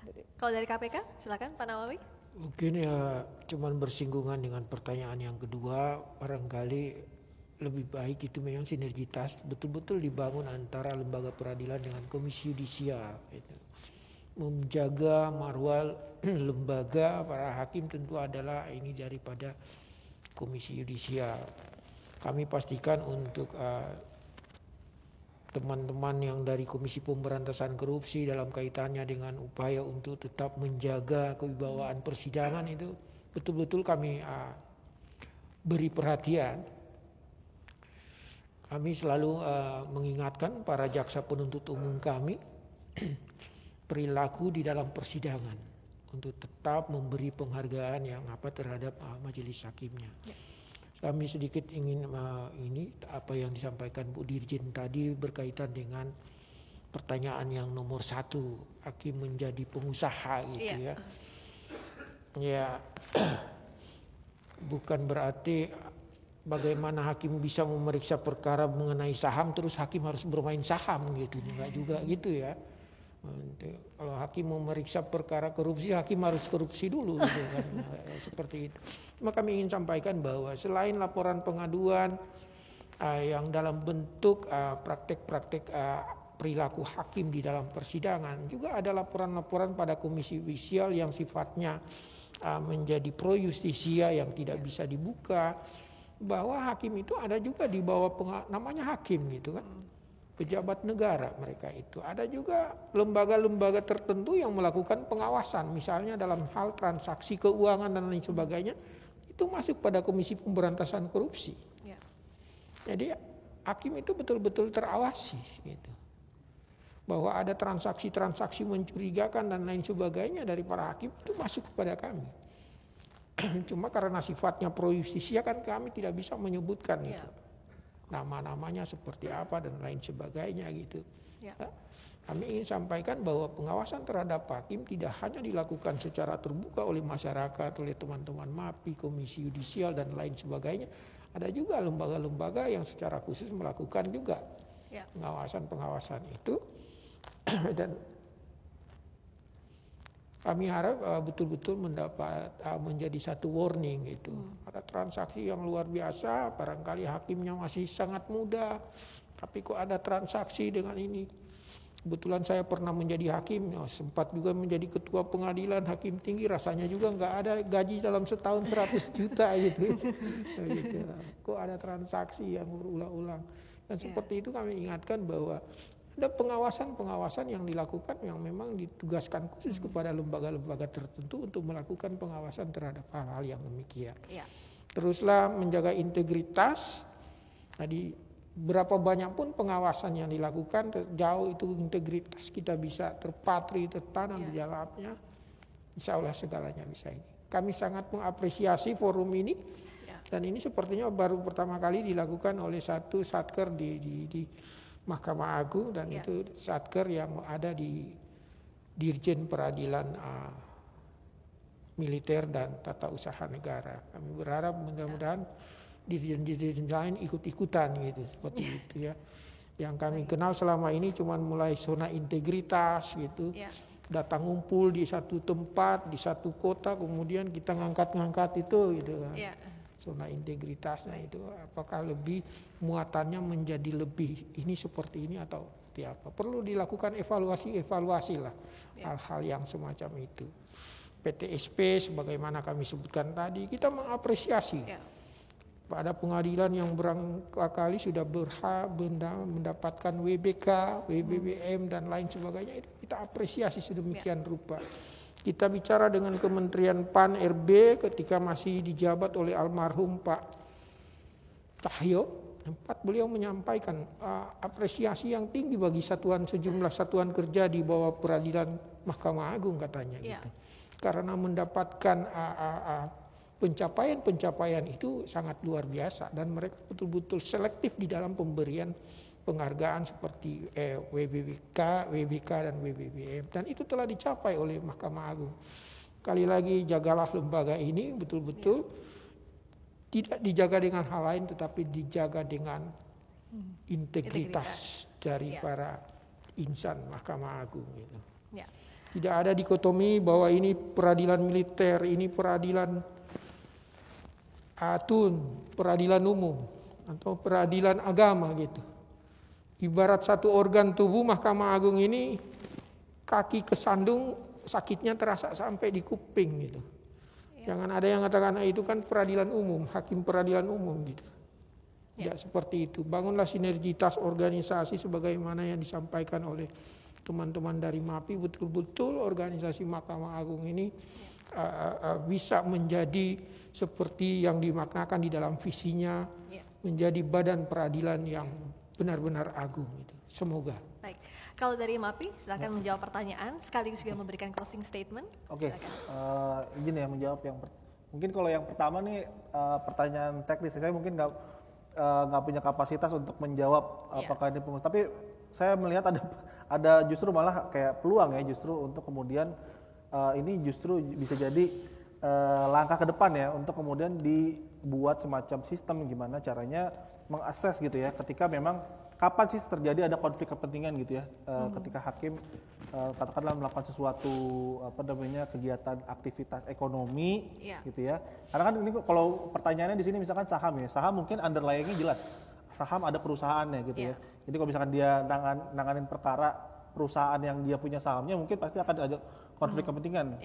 Jadi. Kalau dari KPK, silakan Pak Nawawi. Mungkin ya cuman bersinggungan dengan pertanyaan yang kedua, barangkali lebih baik itu memang sinergitas betul-betul dibangun antara lembaga peradilan dengan komisi yudisial. Gitu. Menjaga marwah lembaga para hakim tentu adalah ini daripada komisi yudisial. Kami pastikan untuk teman-teman yang dari Komisi Pemberantasan Korupsi dalam kaitannya dengan upaya untuk tetap menjaga kewibawaan persidangan itu betul-betul kami beri perhatian. Kami selalu mengingatkan para jaksa penuntut umum kami perilaku di dalam persidangan untuk tetap memberi penghargaan yang terhadap majelis hakimnya. Kami sedikit ingin ini apa yang disampaikan Bu Dirjen tadi berkaitan dengan pertanyaan yang nomor 1, hakim menjadi pengusaha gitu ya. Ya bukan berarti bagaimana hakim bisa memeriksa perkara mengenai saham terus hakim harus bermain saham gitu, enggak juga gitu ya. Kalau hakim memeriksa perkara korupsi, hakim harus korupsi dulu gitu kan. Seperti itu. Maka kami ingin sampaikan bahwa selain laporan pengaduan yang dalam bentuk praktek-praktek perilaku hakim di dalam persidangan. Juga ada laporan-laporan pada komisi yudisial yang sifatnya menjadi pro justisia yang tidak bisa dibuka, bahwa hakim itu ada juga di bawah namanya hakim gitu kan, pejabat negara mereka itu. Ada juga lembaga-lembaga tertentu yang melakukan pengawasan, misalnya dalam hal transaksi keuangan dan lain sebagainya, itu masuk pada Komisi Pemberantasan Korupsi. Ya. Jadi hakim itu betul-betul terawasi gitu. Bahwa ada transaksi-transaksi mencurigakan dan lain sebagainya dari para hakim itu masuk kepada kami. Cuma karena sifatnya pro justisia kan kami tidak bisa menyebutkan itu. Nama-namanya seperti apa dan lain sebagainya gitu. Kami ingin sampaikan bahwa pengawasan terhadap hakim tidak hanya dilakukan secara terbuka oleh masyarakat, oleh teman-teman MAPI, Komisi Yudisial dan lain sebagainya. Ada juga lembaga-lembaga yang secara khusus melakukan juga pengawasan-pengawasan itu. Dan kami harap betul-betul mendapat menjadi satu warning gitu. Ada transaksi yang luar biasa, barangkali hakimnya masih sangat muda, tapi kok ada transaksi dengan ini. Kebetulan saya pernah menjadi hakim, sempat juga menjadi ketua pengadilan hakim tinggi, rasanya juga nggak ada gaji dalam setahun 100 juta gitu. Gitu. Kok ada transaksi yang berulang-ulang. Dan seperti itu kami ingatkan bahwa ada pengawasan-pengawasan yang dilakukan yang memang ditugaskan khusus kepada lembaga-lembaga tertentu untuk melakukan pengawasan terhadap hal-hal yang demikian. Teruslah menjaga integritas. Tadi berapa banyak pun pengawasan yang dilakukan, jauh itu integritas kita bisa terpatri, tertanam di dalamnya. Insya Allah segalanya bisa ini. Kami sangat mengapresiasi forum ini. Dan ini sepertinya baru pertama kali dilakukan oleh satu satker di Mahkamah Agung, dan itu satker yang ada di Dirjen Peradilan Militer dan Tata Usaha Negara. Kami berharap mudah-mudahan dirjen-dirjen lain ikut-ikutan gitu, seperti itu ya. Yang kami kenal selama ini cuma mulai zona integritas gitu. Datang ngumpul di satu tempat, di satu kota, kemudian kita ngangkat-ngangkat itu gitu kan. Zona integritasnya itu apakah lebih muatannya menjadi lebih ini seperti ini atau seperti apa. Perlu dilakukan evaluasi lah hal-hal yang semacam itu. PTSP sebagaimana kami sebutkan tadi, kita mengapresiasi pada pengadilan yang berkali sudah berhak mendapatkan WBK, WBBM dan lain sebagainya, itu kita apresiasi sedemikian rupa. Kita bicara dengan Kementerian PAN RB ketika masih dijabat oleh almarhum Pak Cahyo. Beliau menyampaikan apresiasi yang tinggi bagi sejumlah satuan kerja di bawah peradilan Mahkamah Agung katanya gitu. Karena mendapatkan pencapaian itu sangat luar biasa dan mereka betul-betul selektif di dalam pemberian penghargaan seperti WBK dan WBBM, dan itu telah dicapai oleh Mahkamah Agung. Sekali lagi jagalah lembaga ini betul-betul tidak dijaga dengan hal lain tetapi dijaga dengan integritas dari para insan Mahkamah Agung gitu. Tidak ada dikotomi bahwa ini peradilan militer, ini peradilan peradilan umum atau peradilan agama gitu. Ibarat satu organ tubuh Mahkamah Agung ini, kaki kesandung sakitnya terasa sampai di kuping gitu. Jangan ada yang katakan itu kan peradilan umum, hakim peradilan umum gitu. Tidak seperti itu. Bangunlah sinergitas organisasi sebagaimana yang disampaikan oleh teman-teman dari MAPI, betul-betul organisasi Mahkamah Agung ini bisa menjadi seperti yang dimaknakan di dalam visinya, menjadi badan peradilan yang benar-benar agung itu. Semoga. Baik. Kalau dari MAPI silakan menjawab pertanyaan sekaligus juga memberikan closing statement. Oke. Izin ya menjawab mungkin kalau yang pertama nih pertanyaan teknis. Saya mungkin nggak punya kapasitas untuk menjawab apakah ini pengusaha. Tapi saya melihat ada justru malah kayak peluang ya justru untuk kemudian ini justru bisa jadi langkah ke depan ya untuk kemudian dibuat semacam sistem gimana caranya mengakses gitu ya ketika memang kapan sih terjadi ada konflik kepentingan gitu ya ketika hakim katakanlah melakukan sesuatu kegiatan aktivitas ekonomi gitu ya, karena kan ini kalau pertanyaannya di sini misalkan saham ya, saham mungkin underlyingnya jelas saham ada perusahaannya gitu ya. Jadi kalau misalkan dia nanganin perkara perusahaan yang dia punya sahamnya, mungkin pasti akan ada konflik kepentingan.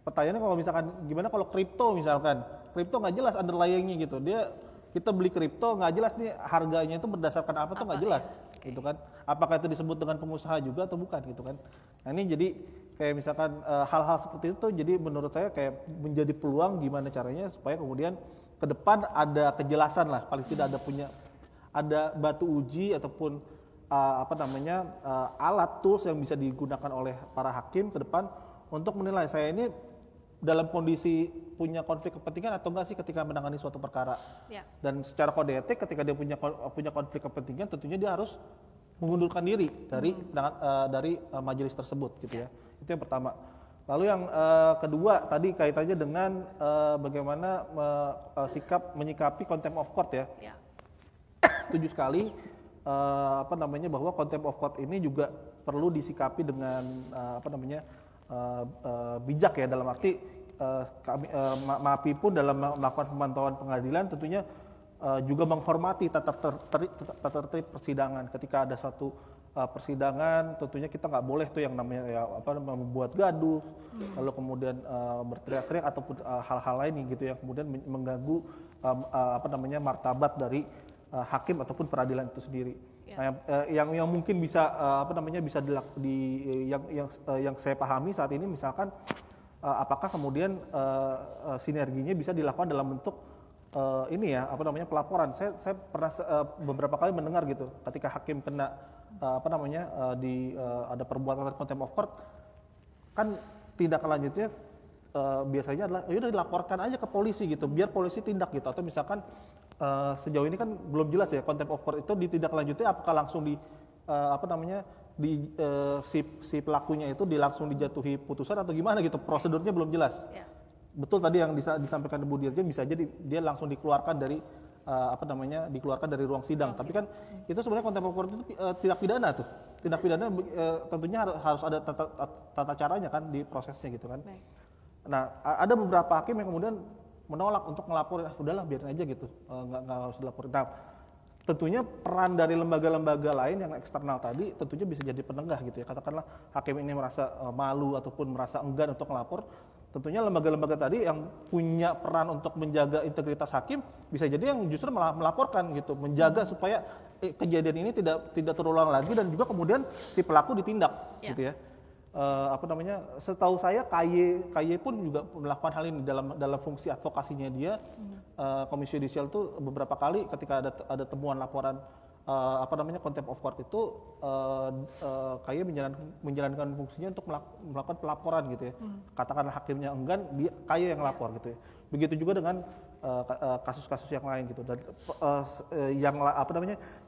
Pertanyaannya kalau misalkan gimana kalau kripto misalkan, kripto nggak jelas underlyingnya gitu. Kita beli kripto nggak jelas nih harganya itu berdasarkan apa tuh nggak jelas, gitu kan? Apakah itu disebut dengan pengusaha juga atau bukan gitu kan? Nah ini jadi kayak misalkan hal-hal seperti itu, jadi menurut saya kayak menjadi peluang gimana caranya supaya kemudian ke depan ada kejelasan lah, paling tidak ada batu uji ataupun alat tools yang bisa digunakan oleh para hakim ke depan untuk menilai saya ini dalam kondisi punya konflik kepentingan atau enggak sih ketika menangani suatu perkara. Dan secara kode etik ketika dia punya konflik kepentingan tentunya dia harus mengundurkan diri dari majelis tersebut gitu ya. Itu yang pertama. Lalu yang kedua tadi kaitannya dengan bagaimana menyikapi contempt of court ya. Setuju sekali bahwa contempt of court ini juga perlu disikapi dengan bijak ya, dalam arti MAPI pun dalam melakukan pemantauan pengadilan tentunya juga menghormati tata tertib persidangan. Ketika ada satu persidangan tentunya kita nggak boleh tuh yang namanya membuat gaduh, lalu kemudian berteriak-teriak ataupun hal-hal lain gitu yang kemudian mengganggu martabat dari hakim ataupun peradilan itu sendiri. Nah, yang mungkin bisa yang saya pahami saat ini misalkan apakah kemudian sinerginya bisa dilakukan dalam bentuk pelaporan. Saya pernah beberapa kali mendengar gitu ketika hakim kena ada perbuatan contempt of court, kan tindakan lanjutnya biasanya adalah yaudah dilaporkan aja ke polisi gitu, biar polisi tindak gitu, atau misalkan sejauh ini kan belum jelas ya contempt of court itu ditindaklanjuti apakah langsung si pelakunya itu langsung dijatuhi putusan atau gimana gitu, prosedurnya belum jelas. Betul tadi yang disampaikan Bu Dirjen, bisa jadi dia langsung dikeluarkan dari dikeluarkan dari ruang sidang. Tapi kan itu sebenarnya contempt of court itu tindak pidana tuh. Tindak pidana tentunya harus ada tata caranya kan di prosesnya gitu kan. Nah, ada beberapa hakim yang kemudian menolak untuk melaporin, udahlah biarin aja gitu, nggak harus dilaporin. Nah, tentunya peran dari lembaga-lembaga lain yang eksternal tadi tentunya bisa jadi penegah gitu ya. Katakanlah hakim ini merasa malu ataupun merasa enggan untuk melapor, tentunya lembaga-lembaga tadi yang punya peran untuk menjaga integritas hakim bisa jadi yang justru melaporkan gitu, menjaga supaya kejadian ini tidak terulang lagi dan juga kemudian si pelaku ditindak gitu ya. Setahu saya KY pun juga melakukan hal ini dalam fungsi advokasinya dia. Komisi Yudisial itu beberapa kali ketika ada temuan laporan contempt of court itu KY menjalankan fungsinya untuk melakukan pelaporan gitu ya. Katakanlah hakimnya enggan, KY yang lapor gitu ya. Begitu juga dengan kasus-kasus yang lain gitu. Dan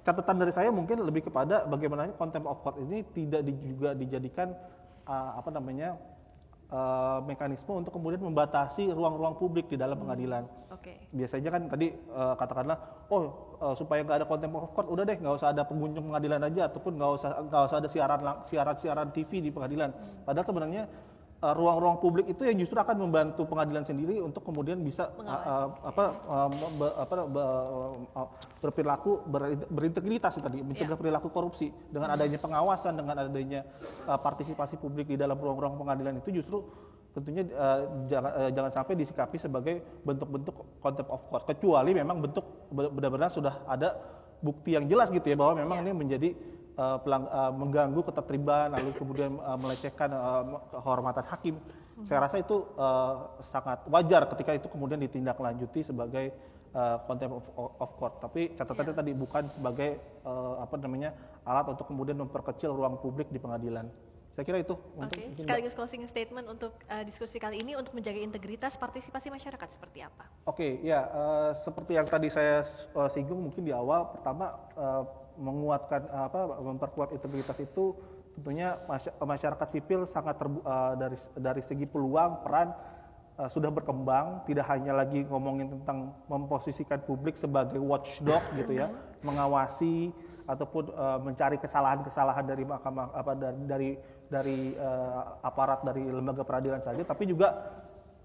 catatan dari saya mungkin lebih kepada bagaimana contempt of court ini tidak juga dijadikan mekanisme untuk kemudian membatasi ruang-ruang publik di dalam pengadilan. Biasanya kan tadi katakanlah, supaya nggak ada contempt of court, udah deh nggak usah ada pengunjung pengadilan aja, ataupun nggak usah ada siaran TV di pengadilan. Padahal sebenarnya ruang-ruang publik itu yang justru akan membantu pengadilan sendiri untuk kemudian bisa berperilaku berintegritas tadi, mencegah perilaku korupsi. Dengan adanya pengawasan, dengan adanya partisipasi publik di dalam ruang-ruang pengadilan itu justru tentunya jangan sampai disikapi sebagai bentuk-bentuk contempt of court, kecuali memang bentuk benar-benar sudah ada bukti yang jelas gitu ya bahwa memang ini menjadi mengganggu ketertiban, lalu kemudian melecehkan kehormatan hakim. Saya rasa itu sangat wajar ketika itu kemudian ditindaklanjuti sebagai contempt of court. Tapi catatannya tadi bukan sebagai alat untuk kemudian memperkecil ruang publik di pengadilan. Saya kira itu. Sekaligus closing statement untuk diskusi kali ini untuk menjaga integritas partisipasi masyarakat seperti apa? Seperti yang tadi saya singgung mungkin di awal, pertama menguatkan memperkuat integritas itu tentunya masyarakat sipil sangat dari segi peluang peran sudah berkembang, tidak hanya lagi ngomongin tentang memposisikan publik sebagai watchdog gitu ya, mengawasi ataupun mencari kesalahan-kesalahan dari mahkamah dari aparat dari lembaga peradilan saja, tapi juga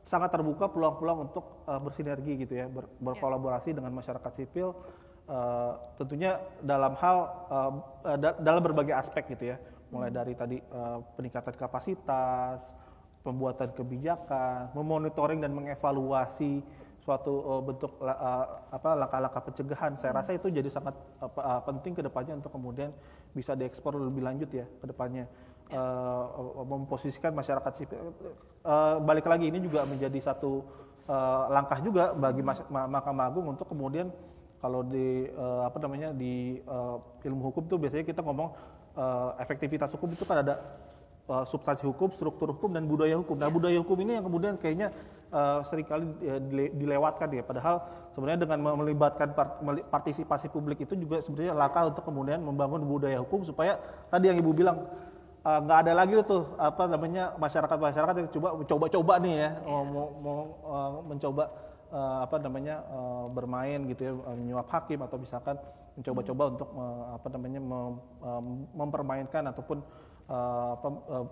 sangat terbuka peluang-peluang untuk bersinergi gitu ya, berkolaborasi dengan masyarakat sipil tentunya dalam hal dalam berbagai aspek gitu ya, mulai dari tadi peningkatan kapasitas, pembuatan kebijakan, memonitoring dan mengevaluasi suatu bentuk langkah-langkah pencegahan. Saya rasa itu jadi sangat penting ke depannya untuk kemudian bisa diekspor lebih lanjut ya ke depannya. Memposisikan masyarakat sipil. Balik lagi ini juga menjadi satu langkah juga bagi Mahkamah Agung untuk kemudian kalau di di ilmu hukum tuh biasanya kita ngomong efektivitas hukum itu kan ada substansi hukum, struktur hukum, dan budaya hukum. Nah, budaya hukum ini yang kemudian kayaknya seringkali dilewatkan ya. Padahal sebenarnya dengan melibatkan partisipasi publik itu juga sebenarnya langkah untuk kemudian membangun budaya hukum supaya tadi yang Ibu bilang nggak ada lagi tuh masyarakat yang coba nih ya mau mencoba bermain gitu ya, menyuap hakim atau misalkan mencoba-coba untuk mempermainkan ataupun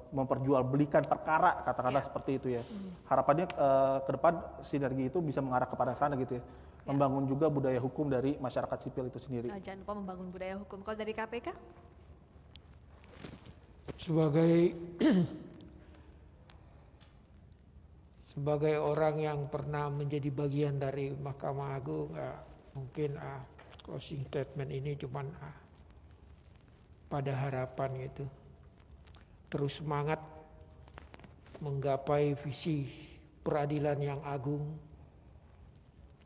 memperjualbelikan perkara, katakanlah seperti itu ya. Harapannya ke depan sinergi itu bisa mengarah kepada sana gitu ya. Membangun juga budaya hukum dari masyarakat sipil itu sendiri. Jangan lupa membangun budaya hukum. Kalau dari KPK? Sebagai orang yang pernah menjadi bagian dari Mahkamah Agung, mungkin closing statement ini cuman pada harapan gitu. Terus semangat menggapai visi peradilan yang agung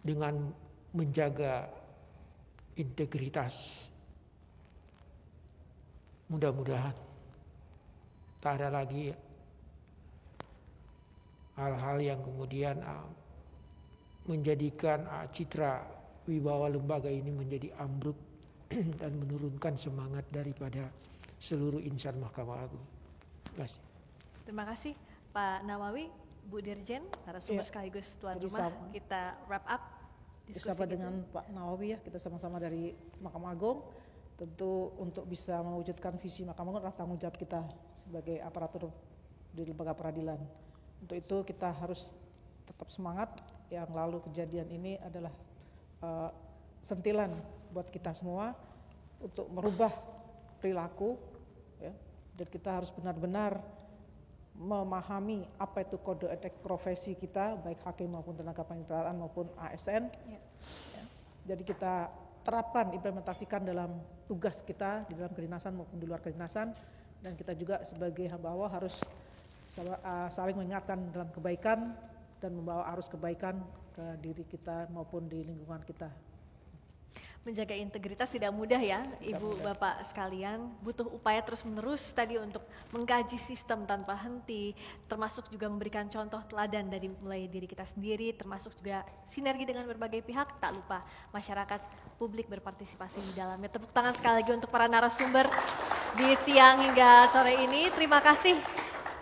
dengan menjaga integritas. Mudah-mudahan tak ada lagi hal-hal yang kemudian menjadikan citra wibawa lembaga ini menjadi ambruk dan menurunkan semangat daripada seluruh insan Mahkamah Agung. Terima kasih Pak Nawawi, Bu Dirjen, narasumber sekaligus tuan rumah. Kita wrap up diskusi bersama dengan Pak Nawawi ya, kita sama-sama dari Mahkamah Agung. Tentu untuk bisa mewujudkan visi Mahkamah Agung adalah tanggung jawab kita sebagai aparatur di lembaga peradilan. Untuk itu kita harus tetap semangat. Yang lalu kejadian ini adalah sentilan buat kita semua untuk merubah perilaku ya. Dan kita harus benar-benar memahami apa itu kode etik profesi kita, baik hakim maupun tenaga panitiaan maupun ASN. Ya. Jadi kita terapkan, implementasikan dalam tugas kita di dalam kedinasan maupun di luar kedinasan, dan kita juga sebagai hamba Allah harus saling mengingatkan dalam kebaikan dan membawa arus kebaikan ke diri kita maupun di lingkungan kita. Menjaga integritas tidak mudah ya, Ibu Bapak sekalian, butuh upaya terus-menerus tadi untuk mengkaji sistem tanpa henti, termasuk juga memberikan contoh teladan dari mulai diri kita sendiri, termasuk juga sinergi dengan berbagai pihak, tak lupa masyarakat publik berpartisipasi di dalamnya. Tepuk tangan sekali lagi untuk para narasumber di siang hingga sore ini. Terima kasih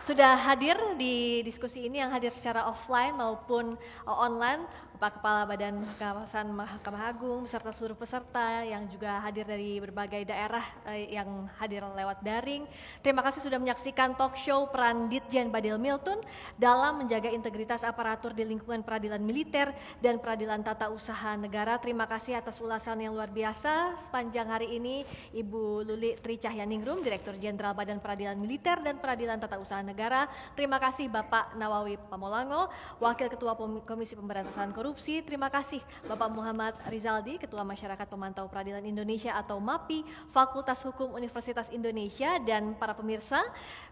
sudah hadir di diskusi ini, yang hadir secara offline maupun online, Pak Kepala Badan Pengawasan Mahkamah Agung beserta seluruh peserta yang juga hadir dari berbagai daerah yang hadir lewat daring. Terima kasih sudah menyaksikan talk show peran Ditjen Badil Miltun dalam menjaga integritas aparatur di lingkungan peradilan militer dan peradilan tata usaha negara. Terima kasih atas ulasan yang luar biasa sepanjang hari ini Ibu Luli Tri Cahyaningrum, Direktur Jenderal Badan Peradilan Militer dan Peradilan Tata Usaha Negara. Terima kasih Bapak Nawawi Pamolango, Wakil Ketua Komisi Pemberantasan Korupsi. Terima kasih Bapak Muhammad Rizaldi, Ketua Masyarakat Pemantau Peradilan Indonesia atau MAPI, Fakultas Hukum Universitas Indonesia, dan para pemirsa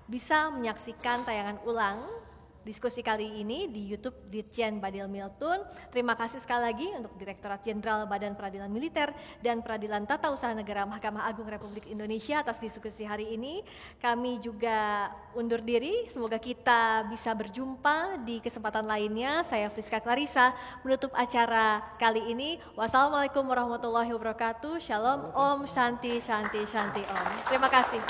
bisa menyaksikan tayangan ulang diskusi kali ini di YouTube Ditjen Badil Miltun. Terima kasih sekali lagi untuk Direktorat Jenderal Badan Peradilan Militer dan Peradilan Tata Usaha Negara Mahkamah Agung Republik Indonesia atas diskusi hari ini. Kami juga undur diri, semoga kita bisa berjumpa di kesempatan lainnya. Saya Friska Clarissa menutup acara kali ini. Wassalamualaikum warahmatullahi wabarakatuh. Shalom, Om, Shanti, Shanti, Shanti, Om. Terima kasih.